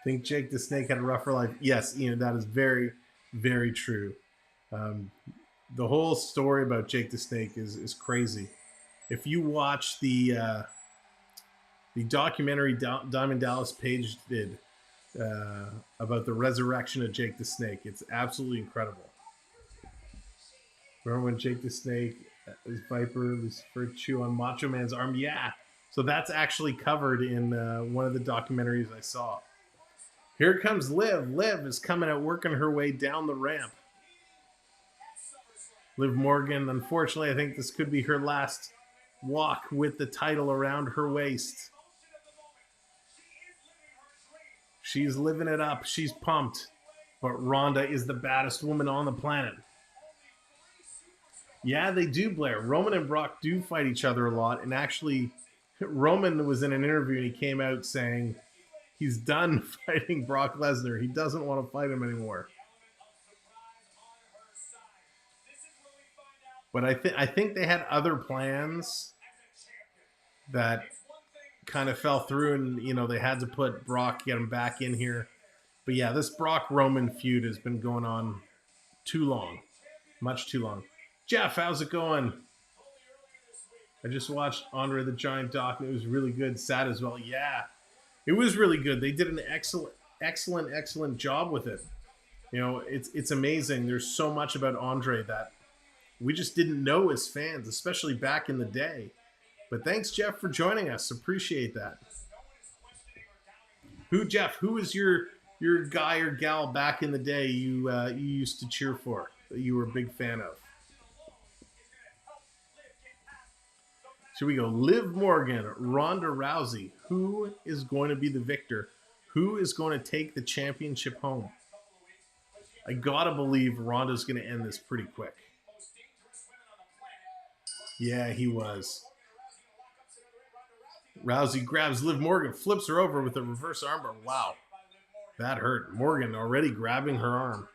Think Jake the Snake had a rougher life. Yes, Ian, that is very, very true. The whole story about Jake the Snake is crazy. If you watch the documentary Diamond Dallas Page did about the resurrection of Jake the Snake, it's absolutely incredible. Remember when Jake the Snake, his Viper, Lucifer chew on Macho Man's arm? Yeah. So that's actually covered in one of the documentaries I saw. Here comes Liv. Liv is coming out, working her way down the ramp. Liv Morgan, unfortunately, I think this could be her last walk with the title around her waist. She's living it up. She's pumped. But Ronda is the baddest woman on the planet. Yeah, they do, Blair. Roman and Brock do fight each other a lot. And actually, Roman was in an interview and he came out saying he's done fighting Brock Lesnar. He doesn't want to fight him anymore. But I think they had other plans that kind of fell through, and you know they had to put Brock, get him back in here. But yeah, this Brock Roman feud has been going on too long, much too long. Jeff, how's it going? I just watched Andre the Giant doc, and it was really good. Sad as well. Yeah, it was really good. They did an excellent job with it. You know, it's amazing. There's so much about Andre that we just didn't know as fans, especially back in the day. But thanks, Jeff, for joining us. Appreciate that. Jeff, who is your guy or gal back in the day you used to cheer for, that you were a big fan of? Here we go. Liv Morgan, Ronda Rousey. Who is going to be the victor? Who is going to take the championship home? I gotta believe Ronda's going to end this pretty quick. Yeah, he was. Rousey grabs Liv Morgan, flips her over with a reverse armbar. Wow, that hurt. Morgan already grabbing her arm.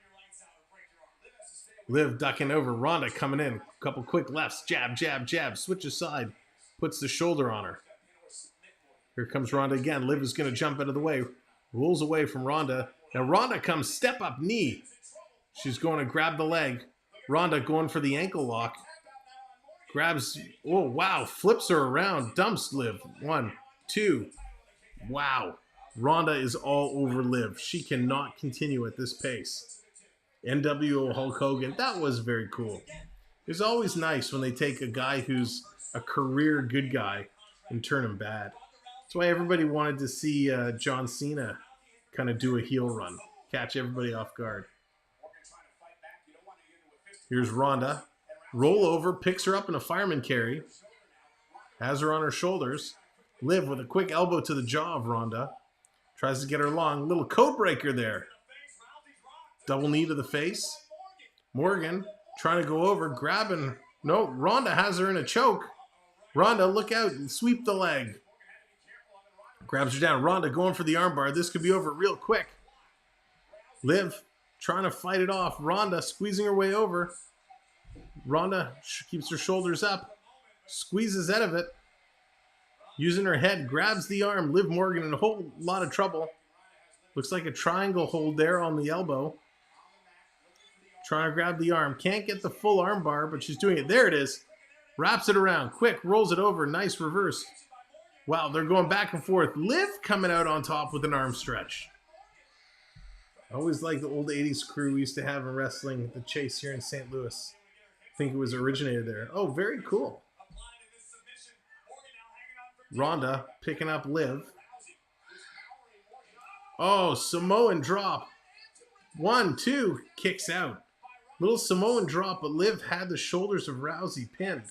Liv ducking over. Ronda coming in. Couple quick lefts. Jab, jab, jab. Switches side. Puts the shoulder on her. Here comes Ronda again. Liv is going to jump out of the way. Rolls away from Ronda. Now Ronda comes. Step up knee. She's going to grab the leg. Ronda going for the ankle lock. Grabs, oh, wow, flips her around, dumps Liv. 1, 2, wow. Ronda is all over Liv. She cannot continue at this pace. NWO Hulk Hogan, that was very cool. It's always nice when they take a guy who's a career good guy and turn him bad. That's why everybody wanted to see John Cena kind of do a heel run, catch everybody off guard. Here's Ronda. Roll over, picks her up in a fireman carry. Has her on her shoulders. Liv with a quick elbow to the jaw of Ronda. Tries to get her long. Little code breaker there. Double knee to the face. Morgan trying to go over, grabbing. No, Ronda has her in a choke. Ronda, look out and sweep the leg. Grabs her down. Ronda going for the armbar. This could be over real quick. Liv trying to fight it off. Ronda squeezing her way over. Ronda keeps her shoulders up, squeezes out of it, using her head, grabs the arm. Liv Morgan in a whole lot of trouble. Looks like a triangle hold there on the elbow. Trying to grab the arm. Can't get the full arm bar, but she's doing it. There it is. Wraps it around. Quick, rolls it over. Nice reverse. Wow, they're going back and forth. Liv coming out on top with an arm stretch. I always liked the old 80s crew we used to have in wrestling, the Chase here in St. Louis. I think it was originated there. Oh, very cool. Ronda picking up Liv. Oh, Samoan drop. 1, 2, kicks out. Little Samoan drop, but Liv had the shoulders of Rousey pinned.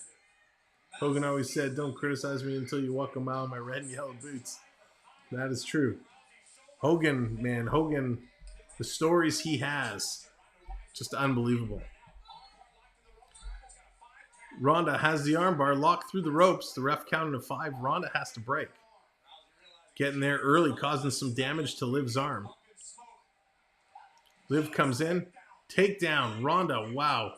Hogan always said, don't criticize me until you walk a mile in my red and yellow boots. That is true. Hogan, man, Hogan, the stories he has, just unbelievable. Ronda has the armbar locked through the ropes. The ref counted to 5. Ronda has to break. Getting there early, causing some damage to Liv's arm. Liv comes in. Takedown. Ronda, wow.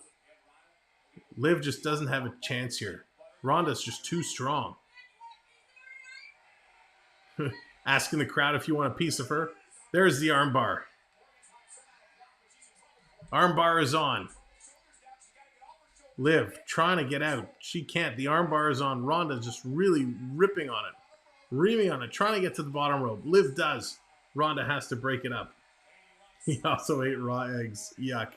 Liv just doesn't have a chance here. Ronda's just too strong. Asking the crowd if you want a piece of her. There's the armbar. Armbar is on. Liv trying to get out. She can't. The armbar is on. Ronda just really ripping on it. Reaming on it. Trying to get to the bottom rope. Liv does. Ronda has to break it up. He also ate raw eggs. Yuck.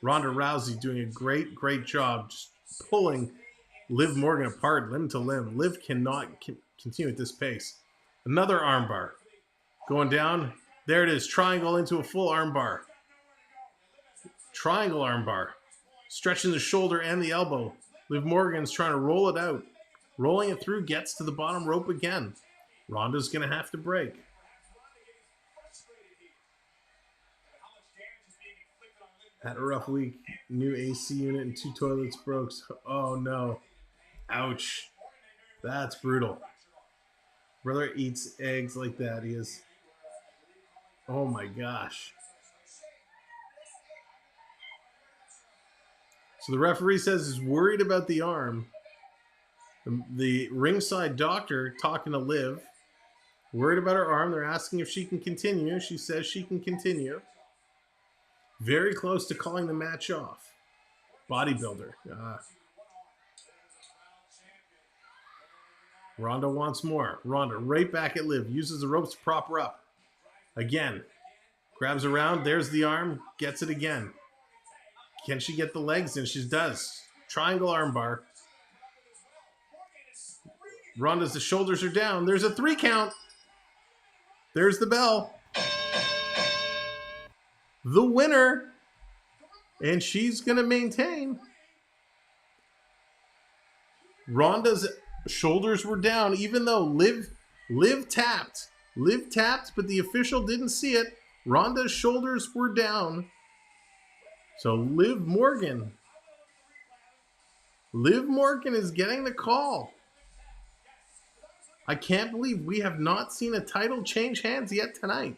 Ronda Rousey doing a great job just pulling Liv Morgan apart, limb to limb. Liv cannot continue at this pace. Another armbar. Going down. There it is. Triangle into a full armbar. Triangle armbar. Stretching the shoulder and the elbow. Liv Morgan's trying to roll it out. Rolling it through, gets to the bottom rope again. Ronda's going to have to break. Had a rough week. New AC unit and 2 toilets broke. Oh no. Ouch. That's brutal. Brother eats eggs like that. He is. Oh my gosh. So the referee says he's worried about the arm. The ringside doctor talking to Liv. Worried about her arm. They're asking if she can continue. She says she can continue. Very close to calling the match off. Bodybuilder. Ronda wants more. Ronda right back at Liv. Uses the ropes to prop her up. Again. Grabs around. There's the arm. Gets it again. Can she get the legs in? She does. Triangle armbar. Ronda's, the shoulders are down. There's a 3 count. There's the bell. The winner. And she's going to maintain. Ronda's shoulders were down, even though Liv tapped. Liv tapped, but the official didn't see it. Ronda's shoulders were down. So Liv Morgan is getting the call. I can't believe we have not seen a title change hands yet tonight.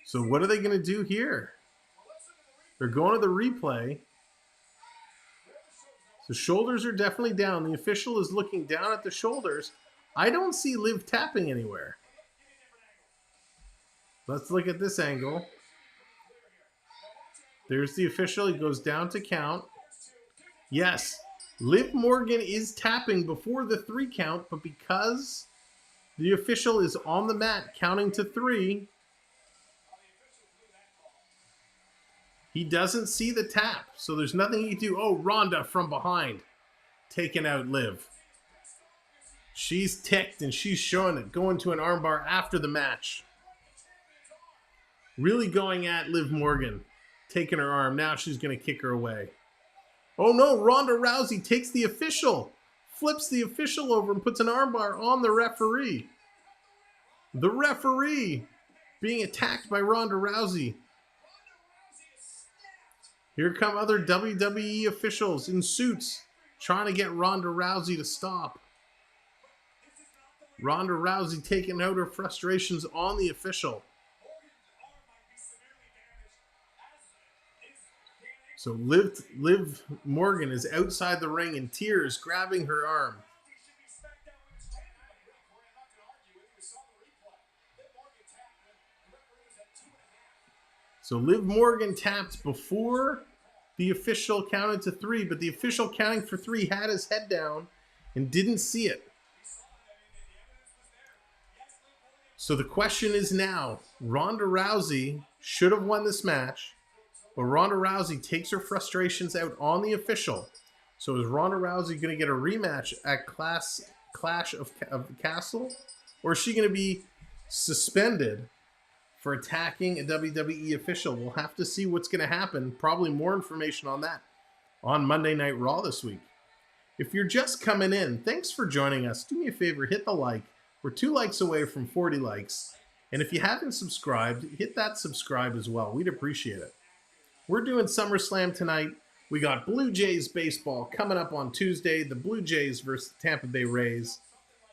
So what are they going to do here? They're going to the replay. The shoulders are definitely down. The official is looking down at the shoulders. I don't see Liv tapping anywhere. Let's look at this angle. There's the official. He goes down to count. Yes, Liv Morgan is tapping before the 3 count, but because the official is on the mat counting to 3, he doesn't see the tap. So there's nothing he can do. Oh, Ronda from behind, taking out Liv. She's ticked and she's showing it, going to an armbar after the match. Really going at Liv Morgan, taking her arm. Now she's going to kick her away. Oh no, Ronda Rousey takes the official, flips the official over and puts an armbar on the referee. The referee being attacked by Ronda Rousey. Here come other WWE officials in suits trying to get Ronda Rousey to stop. Ronda Rousey taking out her frustrations on the official. So Liv Morgan is outside the ring in tears, grabbing her arm. So Liv Morgan tapped before the official counted to 3, but the official counting for 3 had his head down and didn't see it. So the question is now, Ronda Rousey should have won this match, but Ronda Rousey takes her frustrations out on the official. So is Ronda Rousey going to get a rematch at Clash of the Castle? Or is she going to be suspended for attacking a WWE official? We'll have to see what's going to happen. Probably more information on that on Monday Night Raw this week. If you're just coming in, thanks for joining us. Do me a favor, hit the like. We're 2 likes away from 40 likes. And if you haven't subscribed, hit that subscribe as well. We'd appreciate it. We're doing SummerSlam tonight. We got Blue Jays baseball coming up on Tuesday. The Blue Jays versus the Tampa Bay Rays.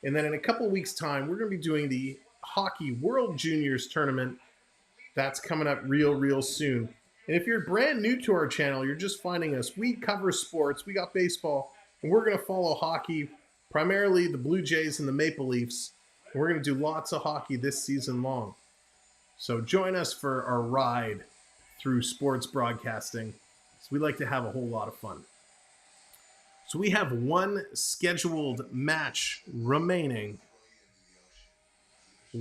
And then in a couple weeks' time, we're going to be doing the Hockey World Juniors Tournament. That's coming up real soon. And if you're brand new to our channel, you're just finding us, we cover sports. We got baseball, and we're going to follow hockey, primarily the Blue Jays and the Maple Leafs. And we're going to do lots of hockey this season long. So join us for our ride through sports broadcasting. So we like to have a whole lot of fun. So we have 1 scheduled match remaining.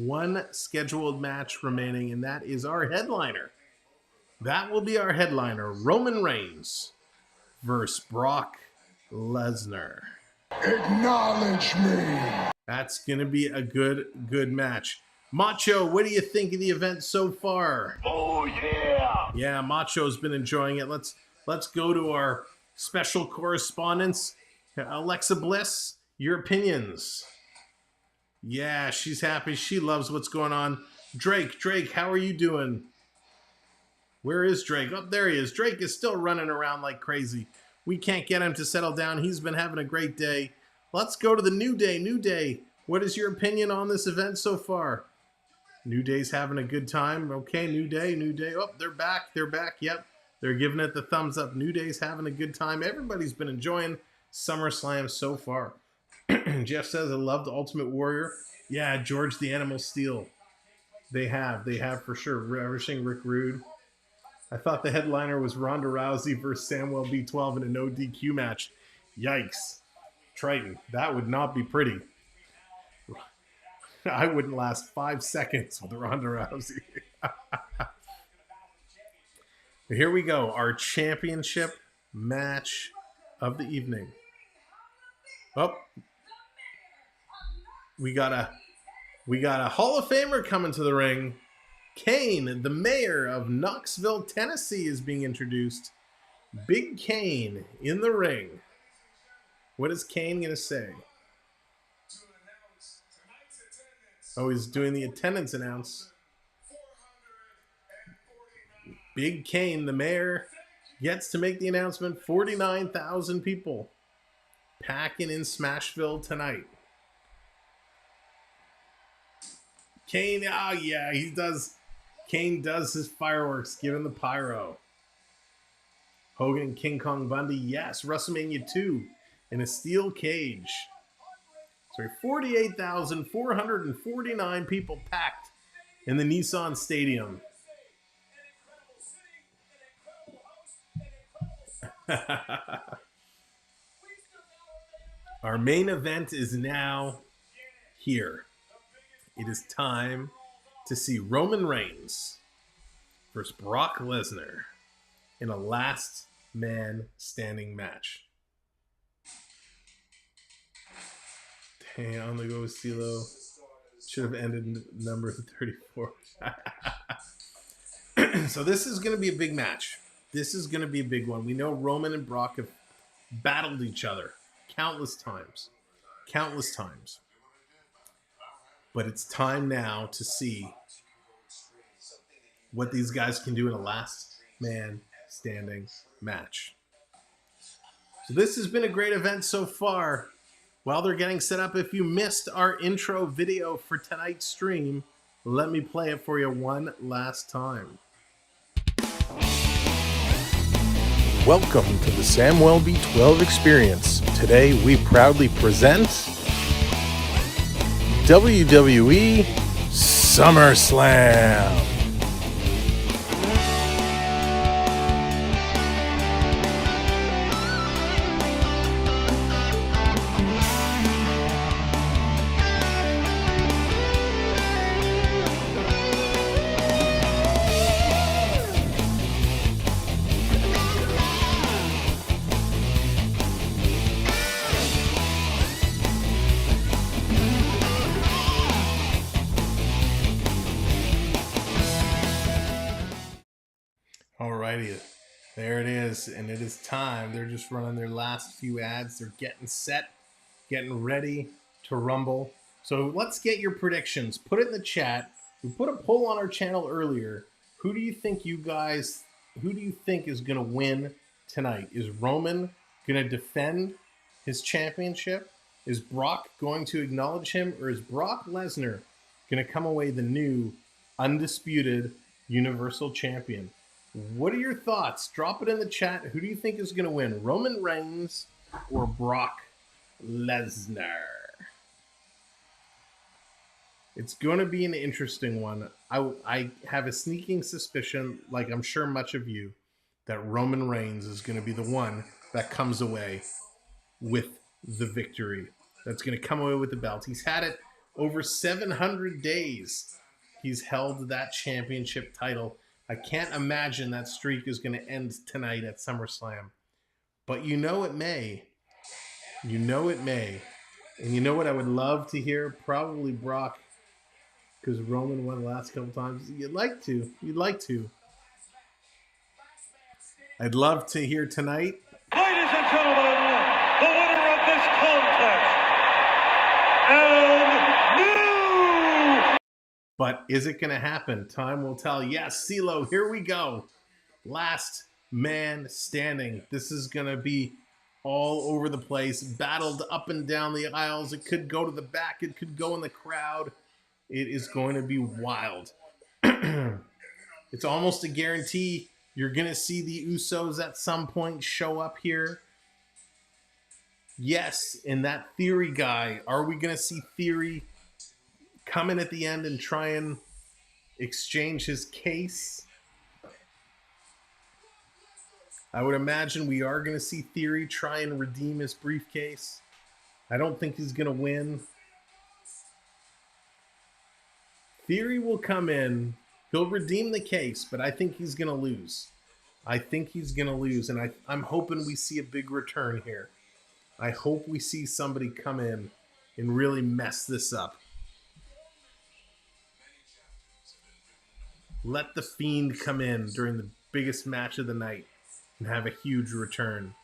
one scheduled match remaining, and that is our headliner. That will be our headliner, Roman Reigns versus Brock Lesnar. Acknowledge me. That's going to be a good match. Macho, what do you think of the event so far? Oh, yeah. Yeah, Macho's been enjoying it. Let's go to our special correspondence, Alexa Bliss. Your opinions? Yeah, she's happy. She loves what's going on. Drake, how are you doing? Where is Drake? Oh, there he is. Drake is still running around like crazy. We can't get him to settle down. He's been having a great day. Let's go to the New Day. New Day, what is your opinion on this event so far? New Day's having a good time. Okay, New Day. Oh, they're back. Yep, they're giving it the thumbs up. New Day's having a good time. Everybody's been enjoying SummerSlam so far. Jeff says, I loved Ultimate Warrior. Yeah, George the Animal Steel. They have for sure. Ravishing Rick Rude. I thought the headliner was Ronda Rousey versus Samuel B12 in a no DQ match. Yikes. Triton, that would not be pretty. I wouldn't last 5 seconds with Ronda Rousey. Here we go. Our championship match of the evening. Oh, we got a Hall of Famer coming to the ring. Kane, the mayor of Knoxville, Tennessee, is being introduced. Big Kane in the ring. What is Kane going to say? Oh, he's doing the attendance announce. Big Kane, the mayor, gets to make the announcement. 49,000 people packing in Smashville tonight. Kane, oh yeah, he does. Kane does his fireworks, giving the pyro. Hogan, King Kong Bundy, yes. WrestleMania 2 in a steel cage. Sorry, 48,449 people packed in the Nissan Stadium. Our main event is now here. It is time to see Roman Reigns versus Brock Lesnar in a last man standing match. Dang, on the go, CeeLo. Should have ended number 34. So this is going to be a big match. This is going to be a big one. We know Roman and Brock have battled each other countless times. But it's time now to see what these guys can do in a last man standing match. So this has been a great event so far. While they're getting set up, if you missed our intro video for tonight's stream, let me play it for you one last time. Welcome to the Samuel B12 Experience. Today we proudly present WWE SummerSlam. Alrighty, there it is, and it is time. They're just running their last few ads. They're getting set, getting ready to rumble. So let's get your predictions. Put it in the chat. We put a poll on our channel earlier. Who do you think is going to win tonight? Is Roman going to defend his championship? Is Brock going to acknowledge him? Or is Brock Lesnar going to come away the new undisputed Universal Champion? What are your thoughts? Drop it in the chat. Who do you think is going to win? Roman Reigns or Brock Lesnar? It's going to be an interesting one. I have a sneaking suspicion, like I'm sure much of you, that Roman Reigns is going to be the one that comes away with the victory. That's going to come away with the belt. He's had it Over 700 days he's held that championship title. I can't imagine that streak is going to end tonight at SummerSlam. But you know it may. You know it may. And you know what I would love to hear? Probably Brock, because Roman won the last couple times. You'd like to. You'd like to. I'd love to hear tonight. Ladies and gentlemen, the winner of this contest, and new. But is it going to happen? Time will tell. Yes, CeeLo, here we go. Last man standing. This is going to be all over the place, battled up and down the aisles. It could go to the back. It could go in the crowd. It is going to be wild. It's almost a guarantee you're going to see the Usos at some point show up here. Yes, and that Theory guy, are we going to see Theory come in at the end and try and exchange his case? I would imagine we are going to see Theory try and redeem his briefcase. I don't think he's going to win. Theory will come in. He'll redeem the case, but I think he's going to lose. I think he's going to lose, and I'm hoping we see a big return here. I hope we see somebody come in and really mess this up. Let the Fiend come in during the biggest match of the night and have a huge return.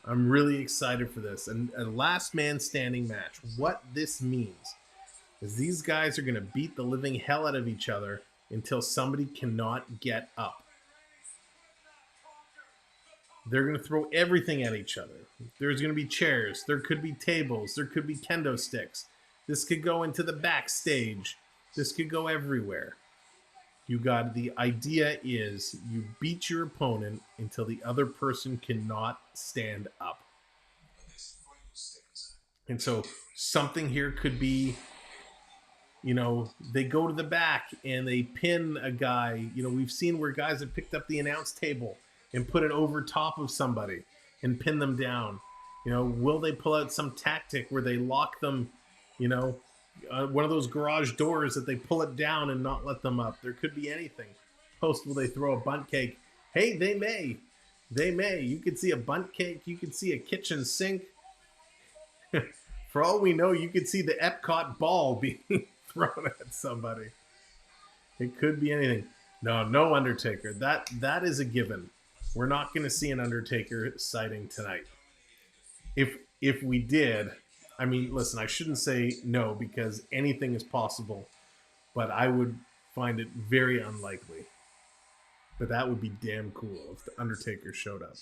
I'm really excited for this. And a last man standing match. What this means is these guys are going to beat the living hell out of each other until somebody cannot get up. They're going to throw everything at each other. There's going to be chairs. There could be tables. There could be kendo sticks. This could go into the backstage. This could go everywhere. The idea is you beat your opponent until the other person cannot stand up. And so something here could be, they go to the back and they pin a guy. We've seen where guys have picked up the announce table and put it over top of somebody and pin them down. Will they pull out some tactic where they lock them, one of those garage doors that they pull it down and not let them up? There could be anything. Will they throw a bunt cake? Hey, they may. They may. You could see a bunt cake. You could see a kitchen sink. For all we know, you could see the Epcot ball being thrown at somebody. It could be anything. No Undertaker. That is a given. We're not going to see an Undertaker sighting tonight. If we did, listen, I shouldn't say no because anything is possible, but I would find it very unlikely. But that would be damn cool if the Undertaker showed up.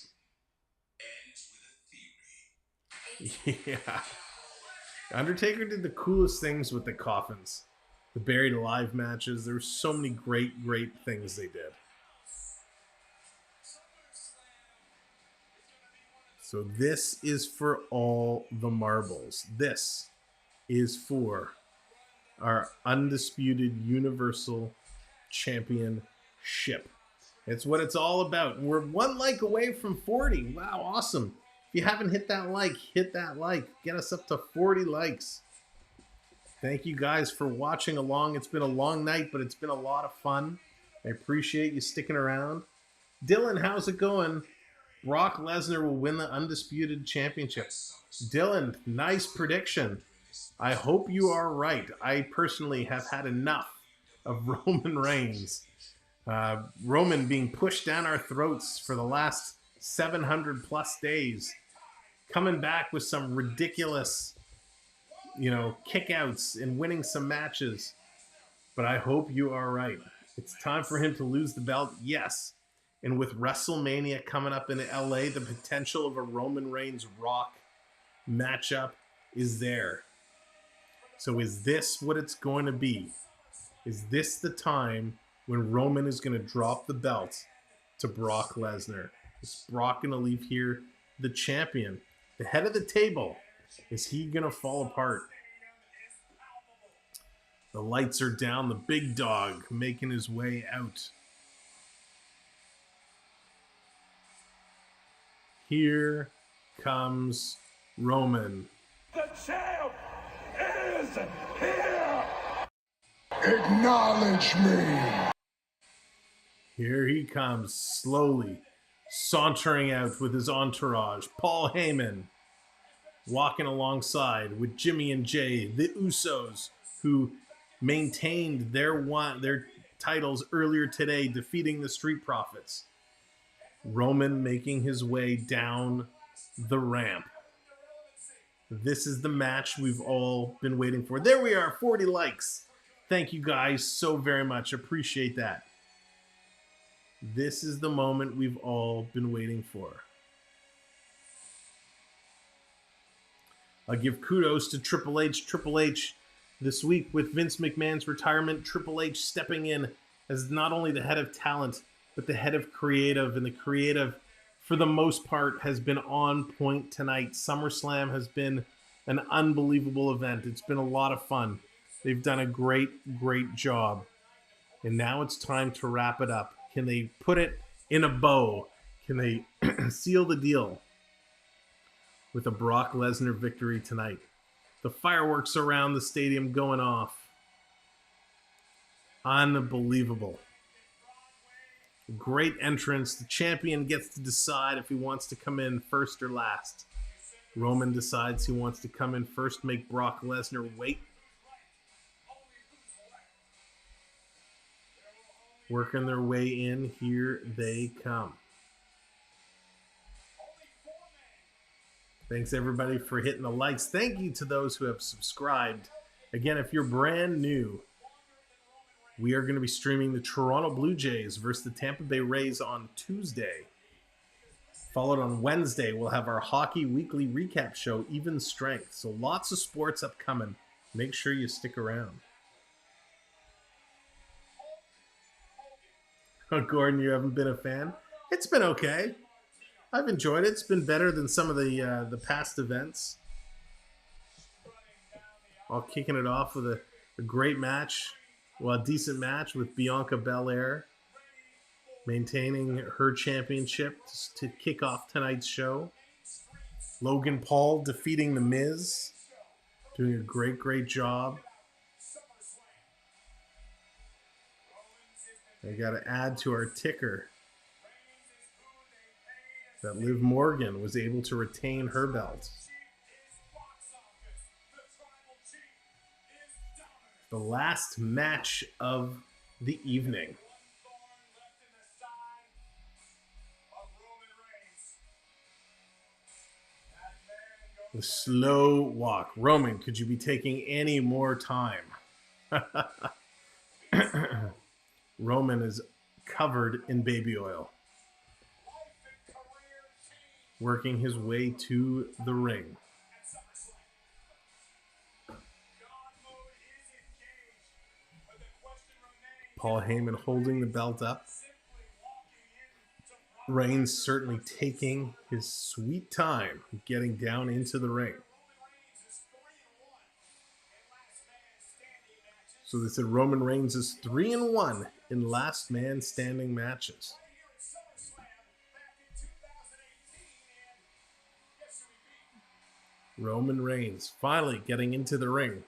Yeah. Undertaker did the coolest things with the coffins. The buried alive matches. There were so many great things they did. So this is for all the marbles. This is for our Undisputed Universal Championship. It's what it's all about. We're 1 like away from 40. Wow, awesome. If you haven't hit that like, hit that like. Get us up to 40 likes. Thank you guys for watching along. It's been a long night, but it's been a lot of fun. I appreciate you sticking around. Dylan, how's it going? Brock Lesnar will win the Undisputed Championship. Dylan, nice prediction. I hope you are right. I personally have had enough of Roman Reigns. Roman being pushed down our throats for the last 700 plus days. Coming back with some ridiculous, kickouts and winning some matches. But I hope you are right. It's time for him to lose the belt. Yes. And with WrestleMania coming up in LA, the potential of a Roman Reigns Rock matchup is there. So is this what it's going to be? Is this the time when Roman is going to drop the belt to Brock Lesnar? Is Brock going to leave here the champion? The head of the table. Is he going to fall apart? The lights are down. The big dog making his way out. Here comes Roman. The champ is here! Acknowledge me! Here he comes, slowly sauntering out with his entourage. Paul Heyman walking alongside with Jimmy and Jay, the Usos, who maintained their titles earlier today, defeating the Street Profits. Roman making his way down the ramp. This is the match we've all been waiting for. There we are, 40 likes. Thank you guys so very much. Appreciate that. This is the moment we've all been waiting for. I'll give kudos to Triple H. Triple H this week with Vince McMahon's retirement. Triple H stepping in as not only the head of talent, but the head of creative. And the creative, for the most part, has been on point tonight. SummerSlam has been an unbelievable event. It's been a lot of fun. They've done a great, great job. And now it's time to wrap it up. Can they put it in a bow? Can they seal the deal with a Brock Lesnar victory tonight? The fireworks around the stadium going off. Unbelievable. Great entrance. The champion gets to decide if he wants to come in first or last. Roman decides he wants to come in first, make Brock Lesnar wait. Working their way in. Here they come. Thanks everybody for hitting the likes. Thank you to those who have subscribed. Again, if you're brand new, we are going to be streaming the Toronto Blue Jays versus the Tampa Bay Rays on Tuesday. Followed on Wednesday, we'll have our Hockey Weekly Recap show, Even Strength. So lots of sports upcoming. Make sure you stick around. Oh, Gordon, you haven't been a fan? It's been okay. I've enjoyed it. It's been better than some of the past events. All kicking it off with a great match. Well, a decent match with Bianca Bel-Air maintaining her championship to kick off tonight's show. Logan Paul defeating The Miz. Doing a great, great job. I got to add to our ticker that Liv Morgan was able to retain her belt. The last match of the evening. The slow walk. Roman, could you be taking any more time? Roman is covered in baby oil. Working his way to the ring. Paul Heyman holding the belt up. Reigns certainly taking his sweet time getting down into the ring. So they said Roman Reigns is 3-1 in last man standing matches. Roman Reigns finally getting into the ring.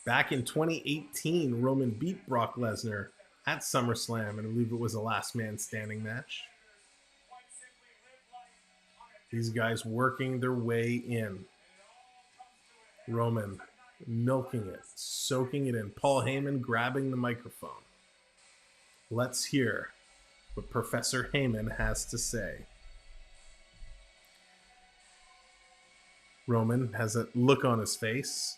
Back in 2018, Roman beat Brock Lesnar at SummerSlam, and I believe it was a last man standing match. These guys working their way in. Roman milking it, soaking it in. Paul Heyman grabbing the microphone. Let's hear what Professor Heyman has to say. Roman has a look on his face.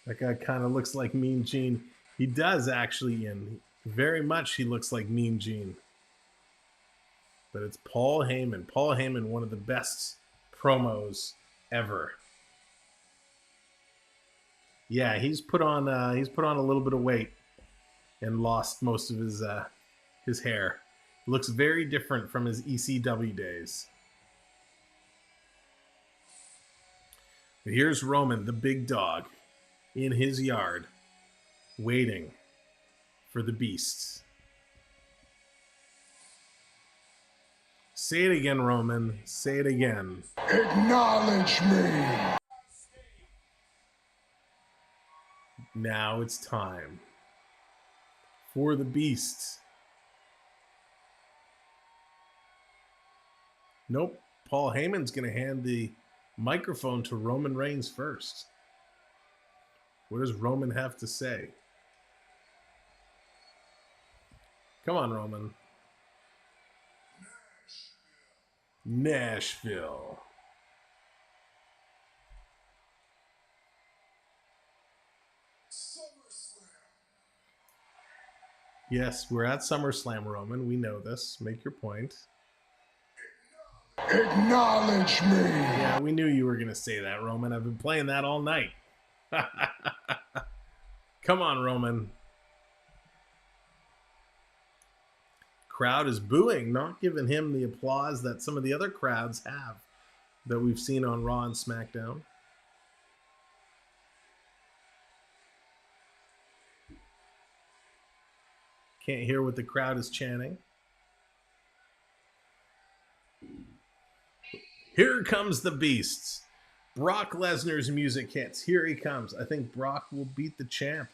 That guy kind of looks like Mean Gene. He does actually, Ian. Very much he looks like Mean Gene. But it's Paul Heyman. Paul Heyman, one of the best promos ever. Yeah, he's put on a little bit of weight and lost most of his hair. Looks very different from his ECW days. But here's Roman, the big dog, in his yard, waiting for the beasts. Say it again, Roman. Say it again. Acknowledge me. Now it's time for the Beast. Nope. Paul Heyman's going to hand the microphone to Roman Reigns first. What does Roman have to say? Come on, Roman. Nashville. Yes, we're at SummerSlam, Roman. We know this. Make your point. Acknowledge me. Yeah, we knew you were going to say that, Roman. I've been playing that all night. Come on, Roman. Crowd is booing, not giving him the applause that some of the other crowds have that we've seen on Raw and SmackDown. Can't hear what the crowd is chanting. Here comes the Beast. Brock Lesnar's music hits. Here he comes. I think Brock will beat the champ.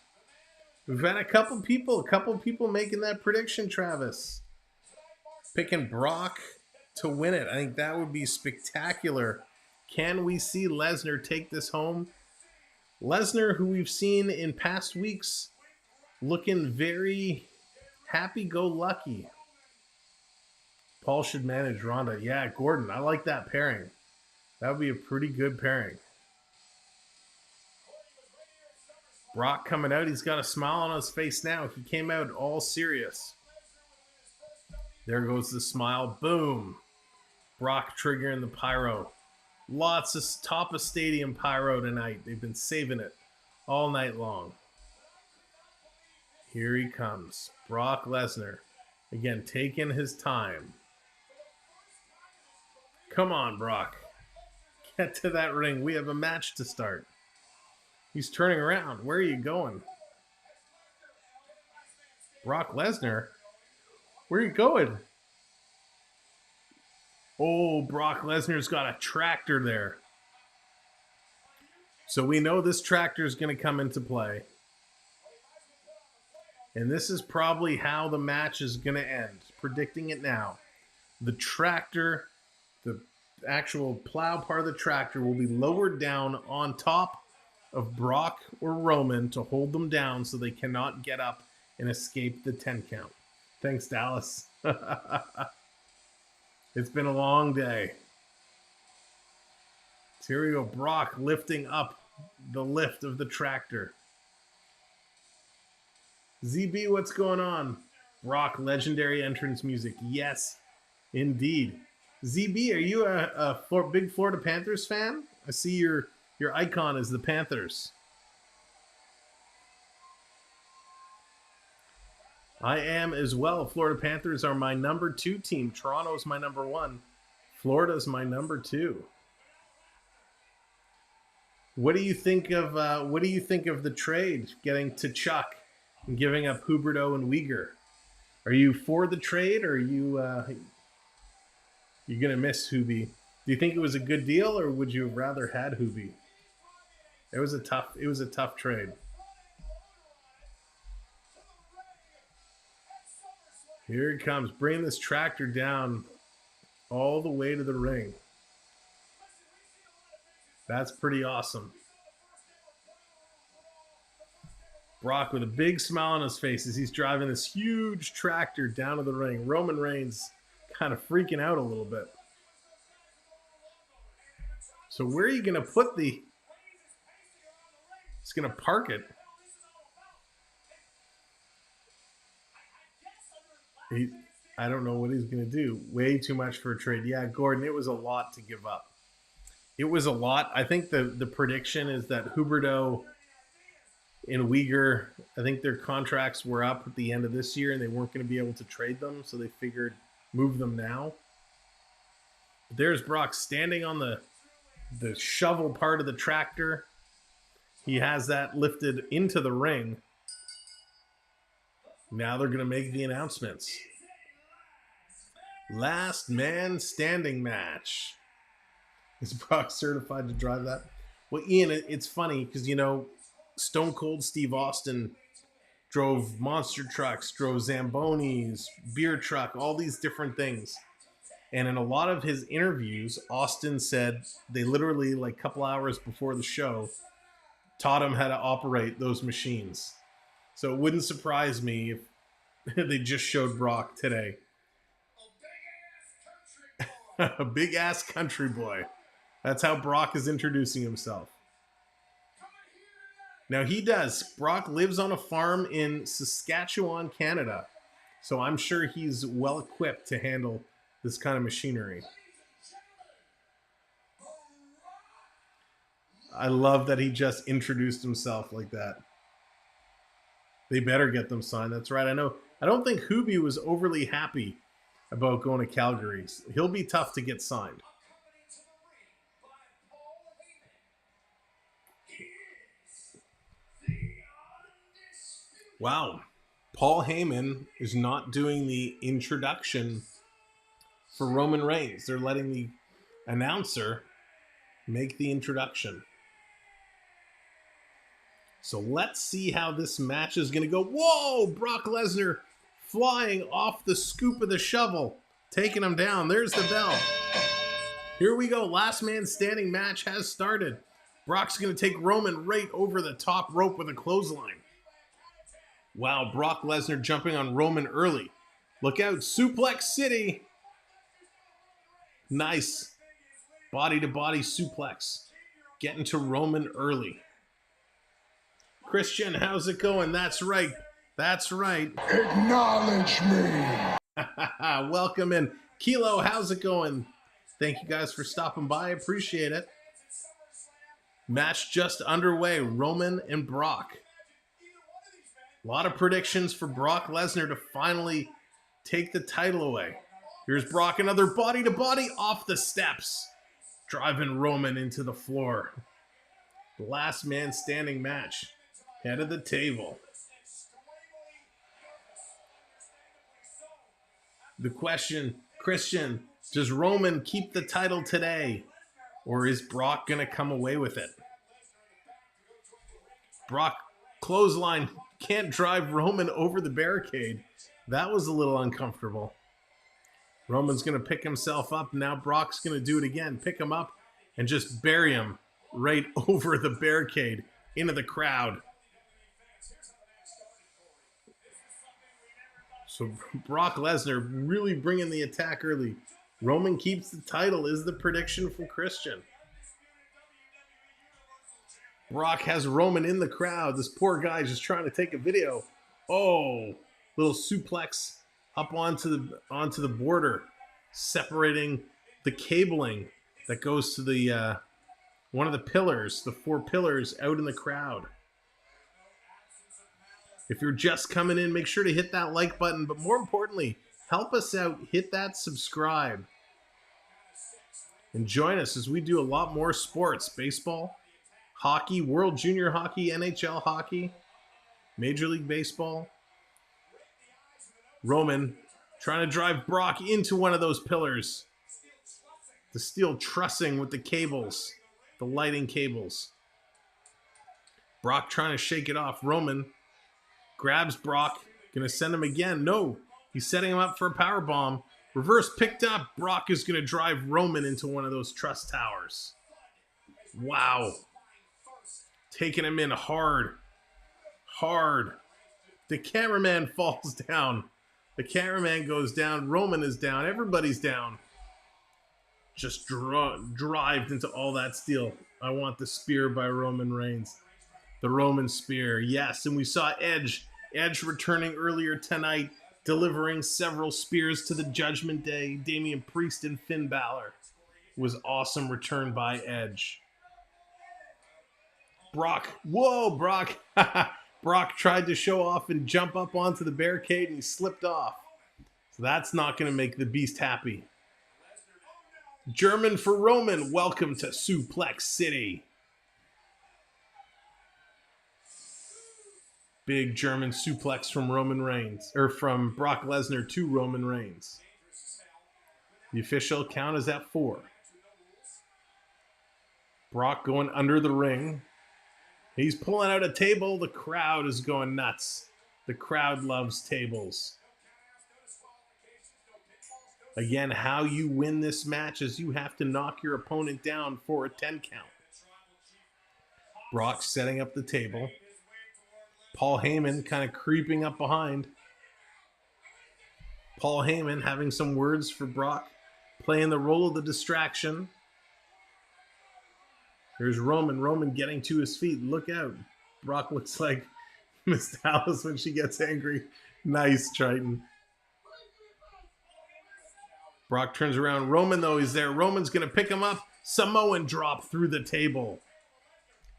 We've had a couple people making that prediction, Travis. Picking Brock to win it. I think that would be spectacular. Can we see Lesnar take this home? Lesnar, who we've seen in past weeks, looking very happy-go-lucky. Paul should manage Ronda. Yeah, Gordon, I like that pairing. That would be a pretty good pairing. Brock coming out. He's got a smile on his face now. He came out all serious. There goes the smile. Boom. Brock triggering the pyro. Lots of top of stadium pyro tonight. They've been saving it all night long. Here he comes. Brock Lesnar. Again, taking his time. Come on, Brock. Get to that ring. We have a match to start. He's turning around. Where are you going? Brock Lesnar? Where are you going? Oh, Brock Lesnar's got a tractor there. So we know this tractor is going to come into play. And this is probably how the match is going to end. Predicting it now. The tractor, the actual plow part of the tractor will be lowered down on top of Brock or Roman to hold them down so they cannot get up and escape the 10 count. Thanks, Dallas. It's been a long day. So here we go. Brock lifting up the lift of the tractor. ZB, what's going on? Brock, legendary entrance music. Yes, indeed. ZB, are you a big Florida Panthers fan? I see your icon is the Panthers. I am as well. Florida Panthers are my number 2 team. Toronto's my number 1. Florida's my number 2. What do you think of the trade getting to Chuck and giving up Huberto and Uyghur? Are you for the trade, or are you you're gonna miss Hubi? Do you think it was a good deal, or would you have rather had Hubi? It was a tough trade. Here it comes, bringing this tractor down all the way to the ring. That's pretty awesome. Brock with a big smile on his face as he's driving this huge tractor down to the ring. Roman Reigns kind of freaking out a little bit. So where are you going to put the... He's going to park it. I don't know what he's going to do. Way too much for a trade. Yeah, Gordon, it was a lot to give up. It was a lot. I think the prediction is that Huberto and Uyghur, I think their contracts were up at the end of this year and they weren't going to be able to trade them, so they figured move them now. But there's Brock standing on the shovel part of the tractor. He has that lifted into the ring. Now they're going to make the announcements. Last man standing match. Is Brock certified to drive that? Well, Ian, it's funny because, you know, Stone Cold Steve Austin drove monster trucks, drove Zambonis, beer truck, all these different things. And in a lot of his interviews, Austin said they literally, like a couple hours before the show, taught him how to operate those machines. So it wouldn't surprise me if they just showed Brock today. A big ass country boy. That's how Brock is introducing himself. Now he does. Brock lives on a farm in Saskatchewan, Canada. So I'm sure he's well equipped to handle this kind of machinery. I love that he just introduced himself like that. They better get them signed. That's right. I don't think Hoobie was overly happy about going to Calgary. He'll be tough to get signed. Wow. Paul Heyman is not doing the introduction for Roman Reigns. They're letting the announcer make the introduction. So let's see how this match is going to go. Whoa! Brock Lesnar flying off the scoop of the shovel, taking him down. There's the bell. Here we go. Last man standing match has started. Brock's going to take Roman right over the top rope with a clothesline. Wow, Brock Lesnar jumping on Roman early. Look out, Suplex City. Nice. Body-to-body suplex. Getting to Roman early. Christian, how's it going? That's right. That's right. Acknowledge me. Welcome in. Kilo, how's it going? Thank you guys for stopping by. I appreciate it. Match just underway. Roman and Brock. A lot of predictions for Brock Lesnar to finally take the title away. Here's Brock, another body-to-body off the steps. Driving Roman into the floor. The last man standing match. Head of the table. The question, Christian, does Roman keep the title today? Or is Brock going to come away with it? Brock, clothesline, can't drive Roman over the barricade. That was a little uncomfortable. Roman's going to pick himself up. Now Brock's going to do it again. Pick him up and just bury him right over the barricade into the crowd. So Brock Lesnar really bringing the attack early. Roman keeps the title is the prediction from Christian. Brock has Roman in the crowd. This poor guy just trying to take a video. Oh, little suplex up onto the border, separating the cabling that goes to the one of the pillars, the 4 pillars out in the crowd. If you're just coming in, make sure to hit that like button, but more importantly, help us out, hit that subscribe. And join us as we do a lot more sports, baseball, hockey, World Junior Hockey, NHL hockey, Major League Baseball. Roman trying to drive Brock into one of those pillars. The steel trussing with the cables, the lighting cables. Brock trying to shake it off. Roman grabs Brock, gonna send him again. No, he's setting him up for a power bomb. Reverse picked up. Brock is gonna drive Roman into one of those truss towers. Wow. Taking him in hard. Hard. The cameraman falls down. The cameraman goes down. Roman is down. Everybody's down. Just drived into all that steel. I want the spear by Roman Reigns. The Roman spear. Yes, and we saw Edge. Edge returning earlier tonight, delivering several spears to the Judgment Day. Damian Priest and Finn Balor. Was awesome return by Edge. Brock. Whoa, Brock. Brock tried to show off and jump up onto the barricade and he slipped off. So that's not going to make the Beast happy. German for Roman. Welcome to Suplex City. Big German suplex from Roman Reigns, or from Brock Lesnar to Roman Reigns. The official count is at 4. Brock going under the ring. He's pulling out a table. The crowd is going nuts. The crowd loves tables. Again, how you win this match is you have to knock your opponent down for a 10 count. Brock setting up the table. Paul Heyman kind of creeping up behind. Paul Heyman having some words for Brock, playing the role of the distraction. Here's Roman. Roman getting to his feet. Look out. Brock looks like Miss Dallas when she gets angry. Nice, Triton. Brock turns around. Roman, though, he's there. Roman's going to pick him up. Samoan drop through the table.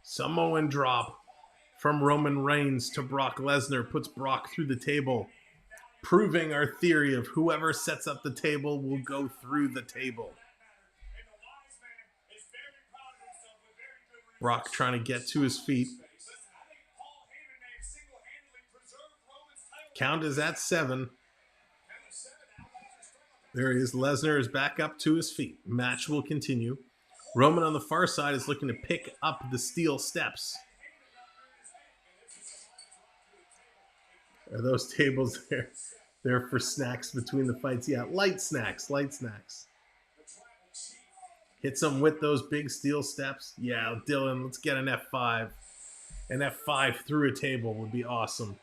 Samoan drop from Roman Reigns to Brock Lesnar puts Brock through the table, proving our theory of whoever sets up the table will go through the table. Brock trying to get to his feet. Count is at 7. There he is. Lesnar is back up to his feet. Match will continue. Roman on the far side is looking to pick up the steel steps. Are those tables there? They're for snacks between the fights. Yeah, light snacks, light snacks. Hits him with those big steel steps. Yeah, Dylan, let's get an F5. An F5 through a table would be awesome.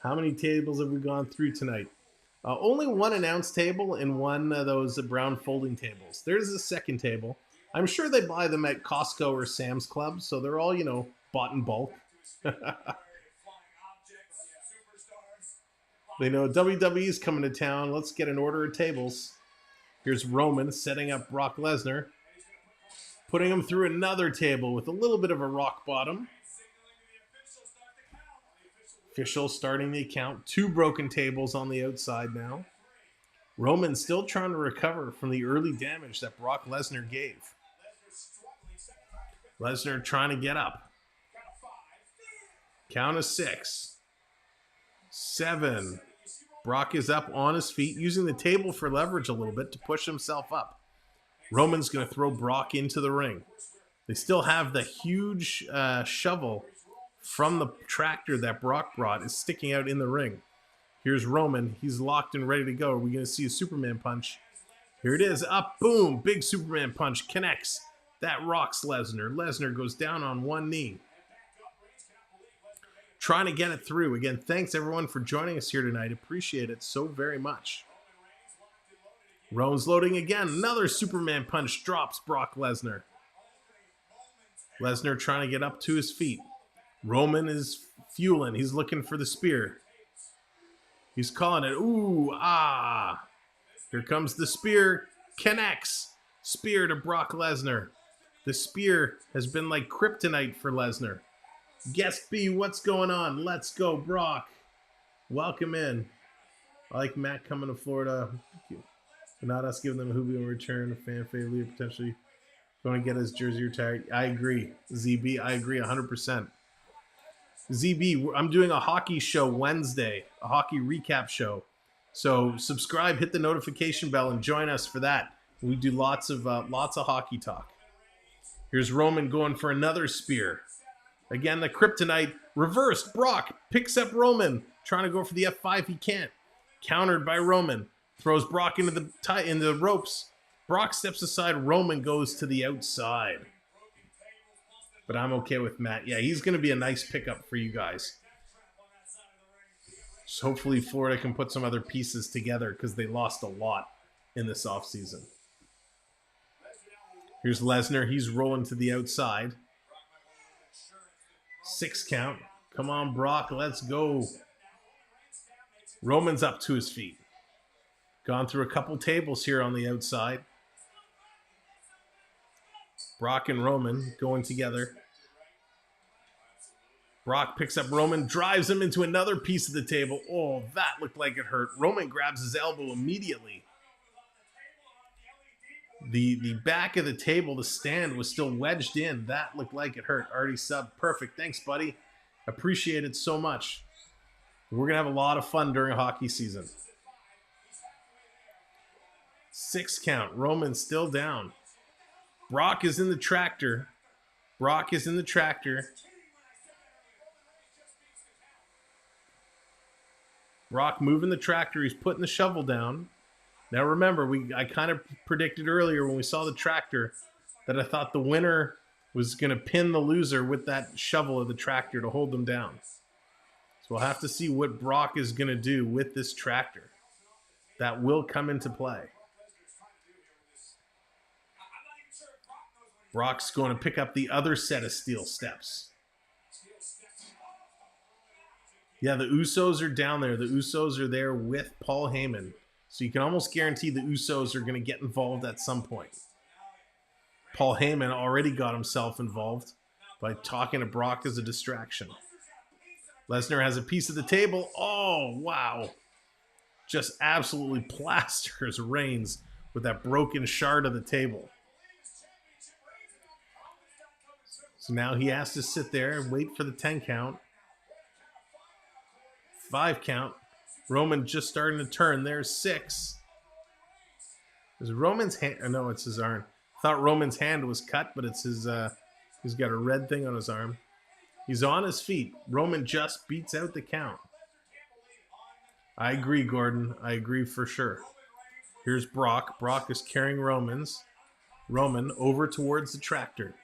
How many tables have we gone through tonight? Only one announce table and one of those brown folding tables. There's a second table. I'm sure they buy them at Costco or Sam's Club, so they're all, bought in bulk. They know WWE's coming to town. Let's get an order of tables. Here's Roman setting up Brock Lesnar, putting him through another table with a little bit of a rock bottom. Official starting the count. 2 broken tables on the outside now. Roman still trying to recover from the early damage that Brock Lesnar gave. Lesnar trying to get up. Count of 6. 7. Brock is up on his feet, using the table for leverage a little bit to push himself up. Roman's going to throw Brock into the ring. They still have the huge shovel from the tractor that Brock brought is sticking out in the ring. Here's Roman. He's locked and ready to go. Are we going to see a Superman punch? Here it is. Up, boom. Big Superman punch. Connects. That rocks Lesnar. Lesnar goes down on one knee. Trying to get it through. Again, thanks everyone for joining us here tonight. Appreciate it so very much. Roman's loading again. Another Superman punch drops Brock Lesnar. Lesnar trying to get up to his feet. Roman is fueling. He's looking for the spear. He's calling it. Ooh, ah. Here comes the spear. Connects. Spear to Brock Lesnar. The spear has been like kryptonite for Lesnar. Guest B, what's going on? Let's go, Brock. Welcome in. I like Matt coming to Florida. Not us giving them a hoobie in return. A fan favorite potentially going to get his jersey retired. I agree. ZB, I agree 100%. ZB, I'm doing a hockey show Wednesday, a hockey recap show. So subscribe, hit the notification bell, and join us for that. We do lots of hockey talk. Here's Roman going for another spear. Again, the kryptonite reversed. Brock picks up Roman, trying to go for the F5. He can't. Countered by Roman. Throws Brock into the ropes. Brock steps aside. Roman goes to the outside. But I'm okay with Matt. Yeah, he's going to be a nice pickup for you guys. So hopefully Florida can put some other pieces together because they lost a lot in this offseason. Here's Lesnar. He's rolling to the outside. 6 count. Come on, Brock. Let's go. Roman's up to his feet. Gone through a couple tables here on the outside. Brock and Roman going together. Brock picks up Roman, drives him into another piece of the table. Oh, that looked like it hurt. Roman grabs his elbow immediately. The back of the table, the stand, was still wedged in. That looked like it hurt. Already subbed. Perfect. Thanks, buddy. Appreciate it so much. We're going to have a lot of fun during hockey season. 6 count. Roman still down. Brock is in the tractor. Brock is in the tractor. Brock moving the tractor. He's putting the shovel down. Now remember, I kind of predicted earlier when we saw the tractor that I thought the winner was going to pin the loser with that shovel of the tractor to hold them down. So we'll have to see what Brock is going to do with this tractor. That will come into play. Brock's going to pick up the other set of steel steps. Yeah, the Usos are down there. The Usos are there with Paul Heyman. So you can almost guarantee the Usos are going to get involved at some point. Paul Heyman already got himself involved by talking to Brock as a distraction. Lesnar has a piece of the table. Oh, wow. Just absolutely plasters Reigns with that broken shard of the table. So now he has to sit there and wait for the 10 count. 5 count. Roman just starting to turn. There's 6. Is Roman's hand? Oh, no, it's his arm. I thought Roman's hand was cut, but it's his. He's got a red thing on his arm. He's on his feet. Roman just beats out the count. I agree, Gordon. I agree for sure. Here's Brock. Brock is carrying Roman over towards the tractor.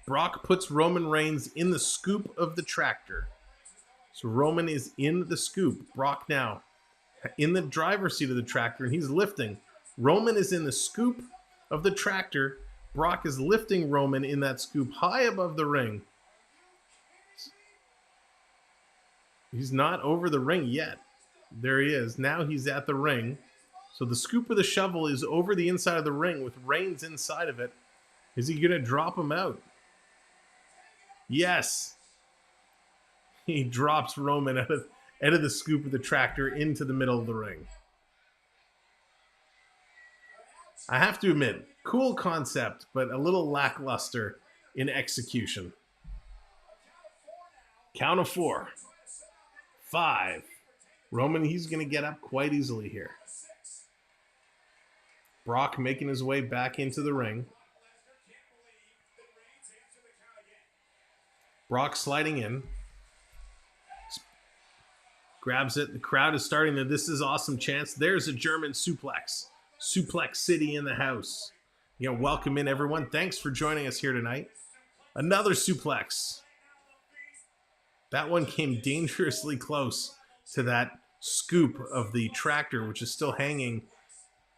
Brock puts Roman Reigns in the scoop of the tractor. So Roman is in the scoop. Brock now in the driver's seat of the tractor, and he's lifting. Roman is in the scoop of the tractor. Brock is lifting Roman in that scoop high above the ring. He's not over the ring yet. There he is. Now he's at the ring. So the scoop of the shovel is over the inside of the ring with Reigns inside of it. Is he going to drop him out? Yes. He drops Roman out of the scoop of the tractor into the middle of the ring. I have to admit, cool concept, but a little lackluster in execution. Count of 4. 5. Roman, he's going to get up quite easily here. Brock making his way back into the ring. Brock sliding in. Grabs it. The crowd is starting to, this is awesome chance. There's a German suplex. Suplex City in the house. Welcome in, everyone. Thanks for joining us here tonight. Another suplex. That one came dangerously close to that scoop of the tractor, which is still hanging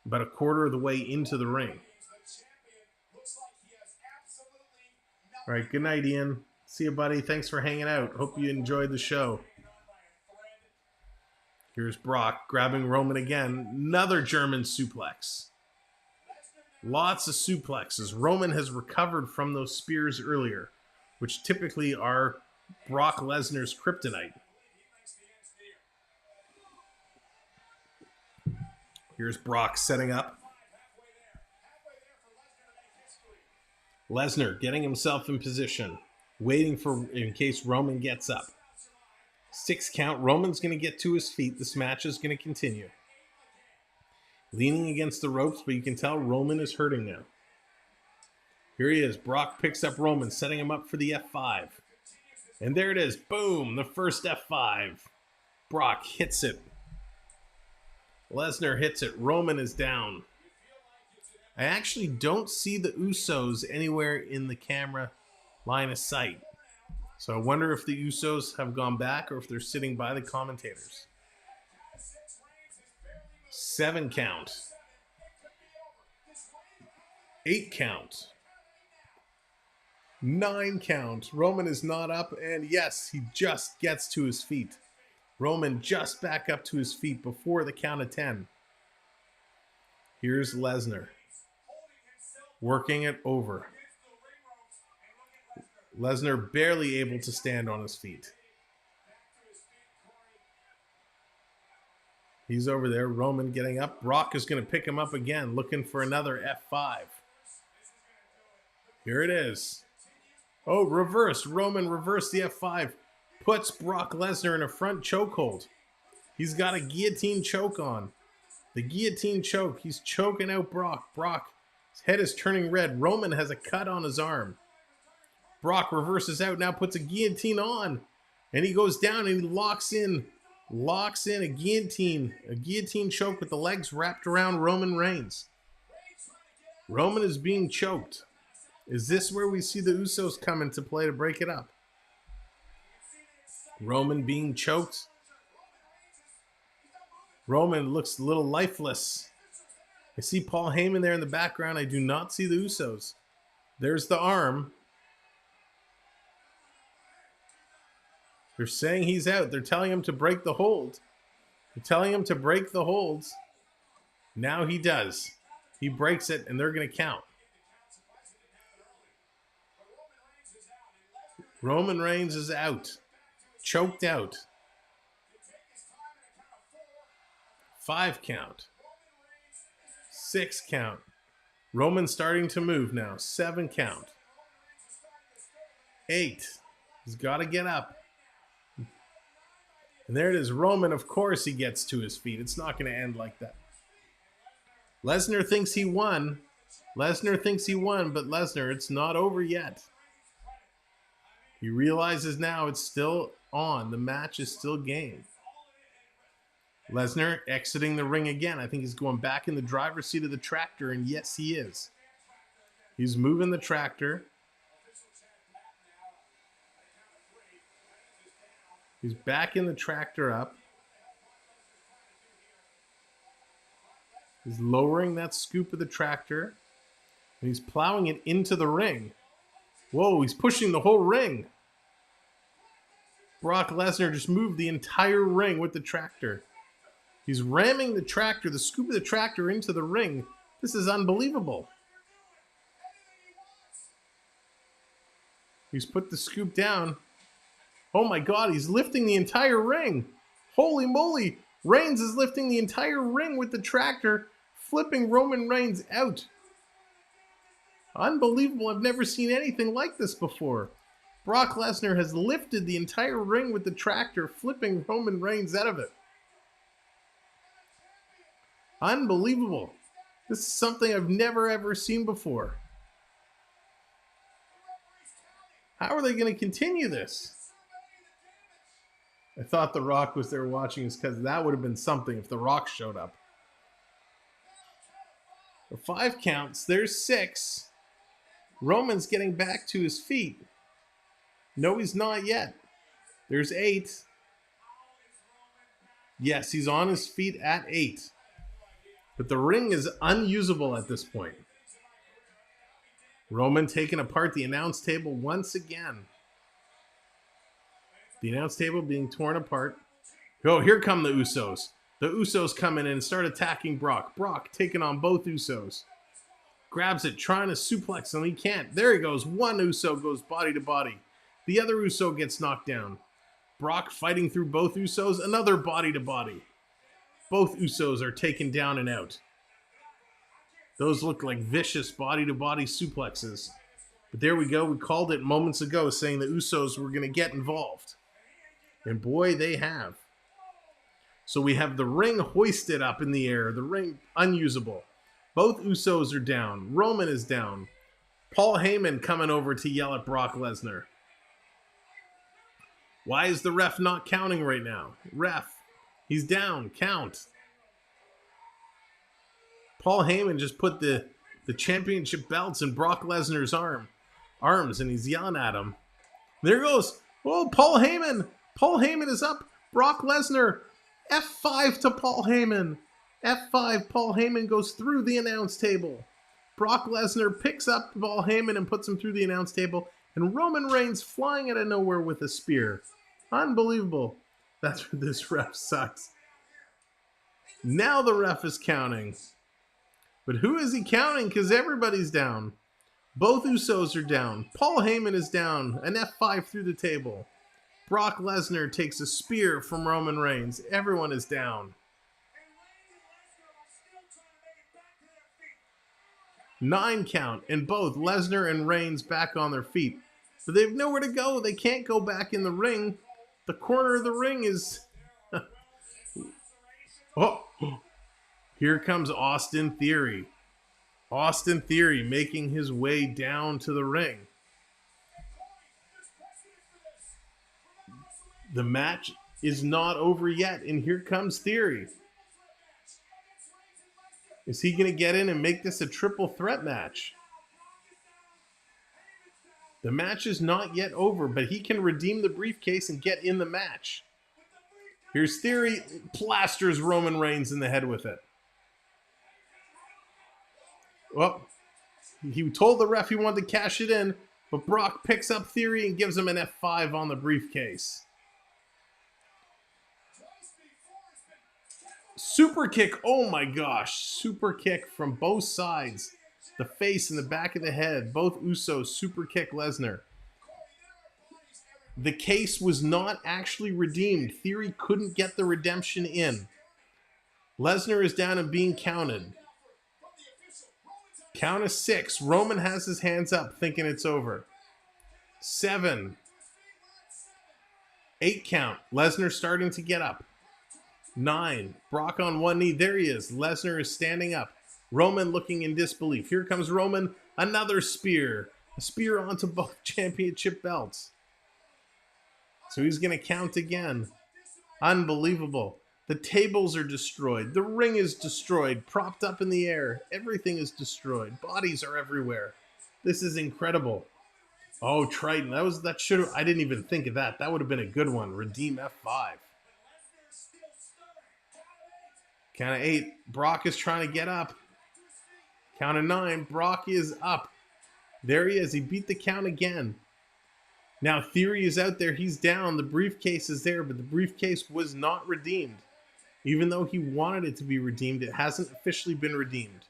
about a quarter of the way into the ring. All right, good night, Ian. See you, buddy. Thanks for hanging out. Hope you enjoyed the show. Here's Brock grabbing Roman again. Another German suplex. Lots of suplexes. Roman has recovered from those spears earlier, which typically are Brock Lesnar's kryptonite. Here's Brock setting up. Lesnar getting himself in position, waiting for in case Roman gets up. 6 count. Roman's going to get to his feet. This match is going to continue. Leaning against the ropes, but you can tell Roman is hurting now. Here he is. Brock picks up Roman, setting him up for the F5. And there it is. Boom. The first F5. Brock hits it. Lesnar hits it. Roman is down. I actually don't see the Usos anywhere in the camera line of sight. So I wonder if the Usos have gone back or if they're sitting by the commentators. 7 count. 8 count. 9 count. Roman is not up, and yes, he just gets to his feet. Roman just back up to his feet before the count of 10. Here's Lesnar. Working it over. Lesnar barely able to stand on his feet. He's over there. Roman getting up. Brock is going to pick him up again, looking for another F5. Here it is. Oh, reversed. Roman reversed the F5. Puts Brock Lesnar in a front chokehold. He's got a guillotine choke on. The guillotine choke. He's choking out Brock. Brock's head is turning red. Roman has a cut on his arm. Brock reverses out, now puts a guillotine on. And he goes down and he locks in a guillotine choke with the legs wrapped around Roman Reigns. Roman is being choked. Is this where we see the Usos come into play to break it up? Roman being choked. Roman looks a little lifeless. I see Paul Heyman there in the background. I do not see the Usos. There's the arm. They're saying he's out. They're telling him to break the hold. They're telling him to break the holds. Now he does. He breaks it, and they're going to count. Roman Reigns is out. Choked out. 5 count. 6 count. Roman starting to move now. 7 count. 8. He's got to get up. And there it is. Roman, of course, he gets to his feet. It's not going to end like that. Lesnar thinks he won. But Lesnar, it's not over yet. He realizes now it's still on. The match is still game. Lesnar exiting the ring again. I think he's going back in the driver's seat of the tractor, and yes, he is. He's moving the tractor. He's backing the tractor up. He's lowering that scoop of the tractor. And he's plowing it into the ring. Whoa, he's pushing the whole ring. Brock Lesnar just moved the entire ring with the tractor. He's ramming the tractor, the scoop of the tractor, into the ring. This is unbelievable. He's put the scoop down. Oh my God, he's lifting the entire ring. Holy moly. Reigns is lifting the entire ring with the tractor, flipping Roman Reigns out. Unbelievable. I've never seen anything like this before. Brock Lesnar has lifted the entire ring with the tractor, flipping Roman Reigns out of it. Unbelievable. This is something I've never ever seen before. How are they going to continue this? I thought The Rock was there watching us because that would have been something if The Rock showed up. For 5 counts, there's 6. Roman's getting back to his feet. No, he's not yet. There's 8. Yes, he's on his feet at 8. But the ring is unusable at this point. Roman taking apart the announce table once again. The announce table being torn apart. Oh, here come the Usos. The Usos come in and start attacking Brock. Brock taking on both Usos. Grabs it, trying to suplex him. He can't. There he goes. One Uso goes body to body. The other Uso gets knocked down. Brock fighting through both Usos. Another body to body. Both Usos are taken down and out. Those look like vicious body to body suplexes. But there we go. We called it moments ago, saying the Usos were going to get involved. And boy, they have. So we have the ring hoisted up in the air. The ring unusable. Both Usos are down. Roman is down. Paul Heyman coming over to yell at Brock Lesnar. Why is the ref not counting right now? Ref, he's down. Count. Paul Heyman just put the championship belts in Brock Lesnar's arms, and he's yelling at him. There goes. Oh, Paul Heyman. Paul Heyman is up. Brock Lesnar. F5 to Paul Heyman. F5. Paul Heyman goes through the announce table. Brock Lesnar picks up Paul Heyman and puts him through the announce table. And Roman Reigns flying out of nowhere with a spear. Unbelievable. That's where this ref sucks. Now the ref is counting. But who is he counting? Because everybody's down. Both Usos are down. Paul Heyman is down. An F5 through the table. Brock Lesnar takes a spear from Roman Reigns. Everyone is down. 9 count. And both Lesnar and Reigns back on their feet. But they have nowhere to go. They can't go back in the ring. The corner of the ring is... Here comes Austin Theory. Austin Theory making his way down to the ring. The match is not over yet, and here comes Theory. Is he going to get in and make this a triple threat match? The match is not yet over, but he can redeem the briefcase and get in the match. Here's Theory, plasters Roman Reigns in the head with it. Well, he told the ref he wanted to cash it in, but Brock picks up Theory and gives him an F5 on the briefcase. Super kick, oh my gosh, super kick from both sides. The face and the back of the head, both Usos super kick Lesnar. The case was not actually redeemed. Theory couldn't get the redemption in. Lesnar is down and being counted. Count of 6. Roman has his hands up, thinking it's over. 7. 8 count. Lesnar starting to get up. 9. Brock on one knee. There he is. Lesnar is standing up. Roman looking in disbelief. Here comes Roman. Another spear. A spear onto both championship belts. So he's going to count again. Unbelievable. The tables are destroyed. The ring is destroyed. Propped up in the air. Everything is destroyed. Bodies are everywhere. This is incredible. Oh, Triton. That should have. I didn't even think of that. That would have been a good one. Redeem F5. Count of 8. Brock is trying to get up. Count of 9. Brock is up. There he is. He beat the count again. Now Theory is out there. He's down. The briefcase is there, but the briefcase was not redeemed. Even though he wanted it to be redeemed, it hasn't officially been redeemed.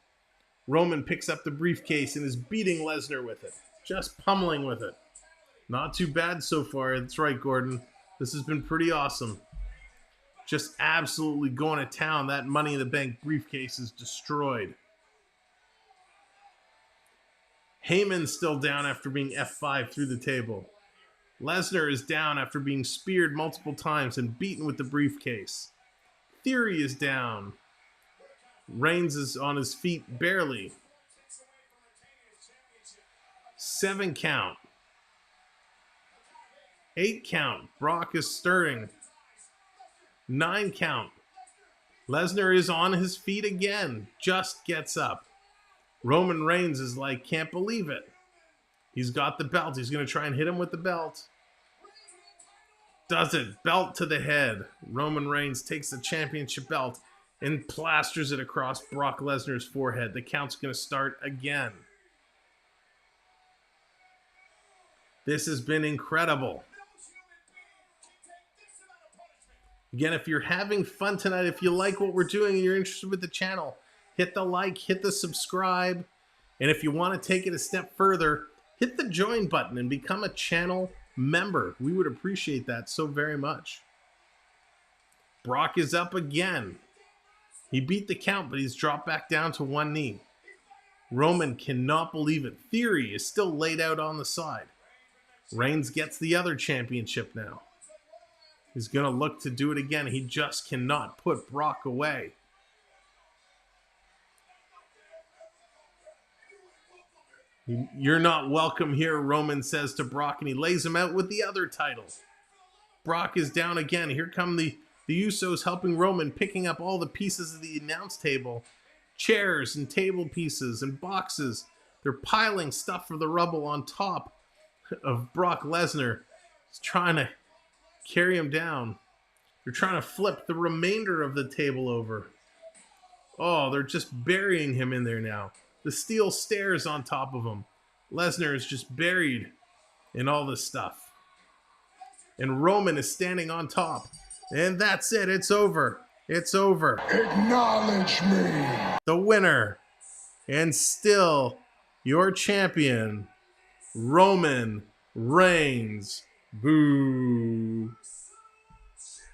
Roman picks up the briefcase and is beating Lesnar with it. Just pummeling with it. Not too bad so far. That's right, Gordon. This has been pretty awesome. Just absolutely going to town. That Money in the Bank briefcase is destroyed. Heyman's still down after being F5 through the table. Lesnar is down after being speared multiple times and beaten with the briefcase. Theory is down. Reigns is on his feet barely. 7 count. 8 count. Brock is stirring. 9 count. Lesnar is on his feet again. Just gets up. Roman Reigns is like, can't believe it. He's got the belt. He's going to try and hit him with the belt. Does it. Belt to the head. Roman Reigns takes the championship belt and plasters it across Brock Lesnar's forehead. The count's going to start again. This has been incredible. Again, if you're having fun tonight, if you like what we're doing and you're interested with the channel, hit the like, hit the subscribe. And if you want to take it a step further, hit the join button and become a channel member. We would appreciate that so very much. Brock is up again. He beat the count, but he's dropped back down to one knee. Roman cannot believe it. Theory is still laid out on the side. Reigns gets the other championship now. He's going to look to do it again. He just cannot put Brock away. You're not welcome here, Roman says to Brock, and he lays him out with the other title. Brock is down again. Here come the Usos helping Roman, picking up all the pieces of the announce table. Chairs and table pieces and boxes. They're piling stuff for the rubble on top of Brock Lesnar. He's trying to carry him down. They're trying to flip the remainder of the table over. Oh, they're just burying him in there now. The steel stairs on top of him. Lesnar is just buried in all this stuff. And Roman is standing on top. And that's it. It's over. It's over. Acknowledge me. The winner, and still your champion, Roman Reigns. Boo.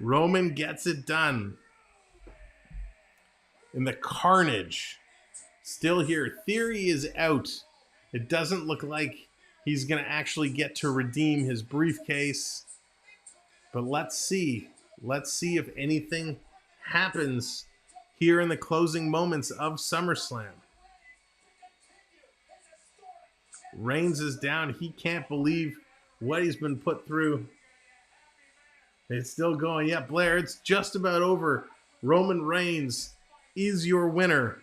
Roman gets it done. And the carnage still here. Theory is out. It doesn't look like he's going to actually get to redeem his briefcase. But let's see. Let's see if anything happens here in the closing moments of SummerSlam. Reigns is down. He can't believe what he's been put through. It's still going. Yeah, Blair, it's just about over. Roman Reigns is your winner.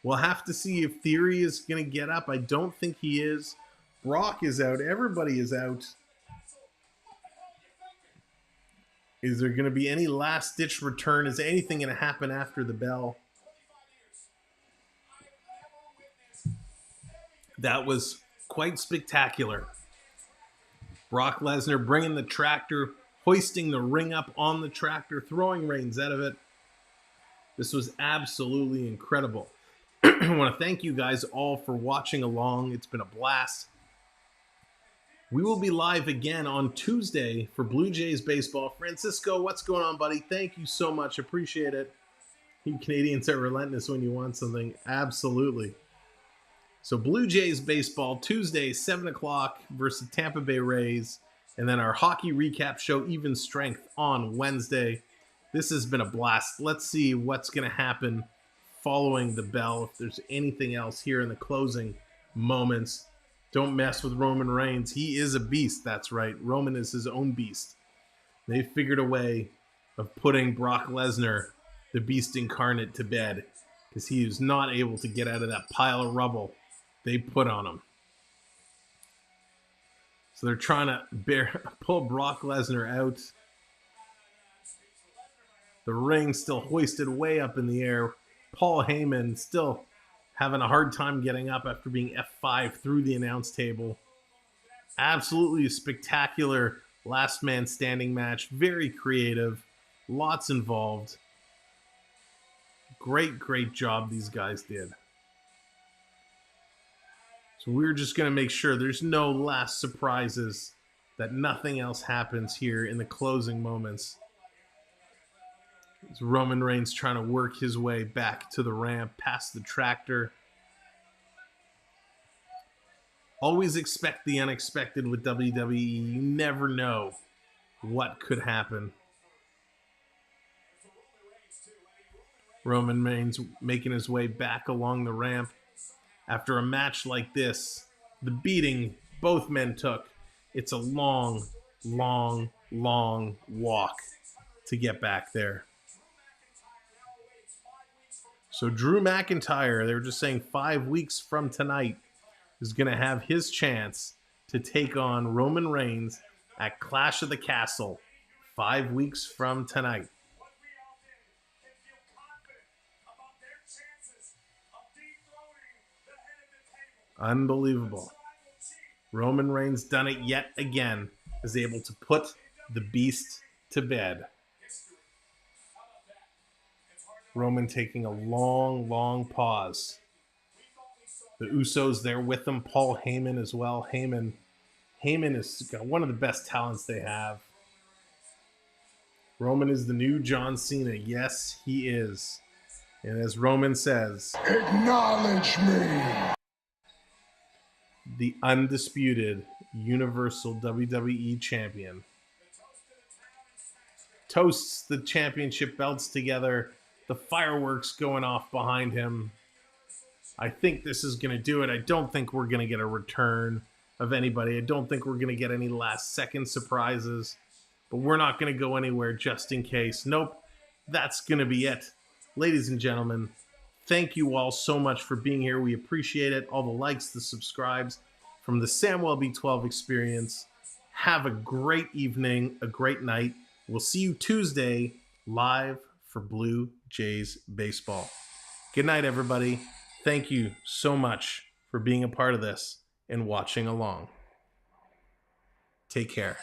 We'll have to see if Theory is going to get up. I don't think he is. Brock is out. Everybody is out. Is there going to be any last-ditch return? Is anything going to happen after the bell? That was quite spectacular. Brock Lesnar bringing the tractor, hoisting the ring up on the tractor, throwing Reigns out of it. This was absolutely incredible. I want to thank you guys all for watching along. It's been a blast. We will be live again on Tuesday for Blue Jays baseball. Francisco, what's going on, buddy? Thank you so much. Appreciate it. You Canadians are relentless when you want something. Absolutely. So Blue Jays baseball, Tuesday, 7 o'clock versus Tampa Bay Rays. And then our hockey recap show, Even Strength, on Wednesday. This has been a blast. Let's see what's going to happen following the bell. If there's anything else here in the closing moments. Don't mess with Roman Reigns. He is a beast. That's right. Roman is his own beast. They figured a way of putting Brock Lesnar, the beast incarnate, to bed because he is not able to get out of that pile of rubble they put on him. So they're trying to pull Brock Lesnar out. The ring still hoisted way up in the air. Paul Heyman still having a hard time getting up after being F5 through the announce table. Absolutely spectacular last man standing match. Very creative. Lots involved. Great job these guys did. So we're just going to make sure there's no last surprises, that nothing else happens here in the closing moments. As Roman Reigns trying to work his way back to the ramp, past the tractor. Always expect the unexpected with WWE. You never know what could happen. Roman Reigns making his way back along the ramp. After a match like this, the beating both men took, it's a long walk to get back there. So Drew McIntyre, they were just saying 5 weeks from tonight, is going to have his chance to take on Roman Reigns at Clash of the Castle 5 weeks from tonight. Unbelievable. Roman Reigns done it yet again, is able to put the beast to bed. Roman taking a long pause. The Usos there with him. Paul Heyman as well. Heyman is one of the best talents they have. Roman is the new John Cena. Yes, he is. And as Roman says, acknowledge me. The undisputed Universal WWE Champion. Toasts the championship belts together. The fireworks going off behind him. I think this is going to do it. I don't think we're going to get a return of anybody. I don't think we're going to get any last-second surprises. But we're not going to go anywhere just in case. Nope, that's going to be it. Ladies and gentlemen, thank you all so much for being here. We appreciate it. All the likes, the subscribes from the Samuel B12 experience. Have a great evening, a great night. We'll see you Tuesday live for Blue Jays Baseball. Good night, everybody. Thank you so much for being a part of this and watching along. Take care.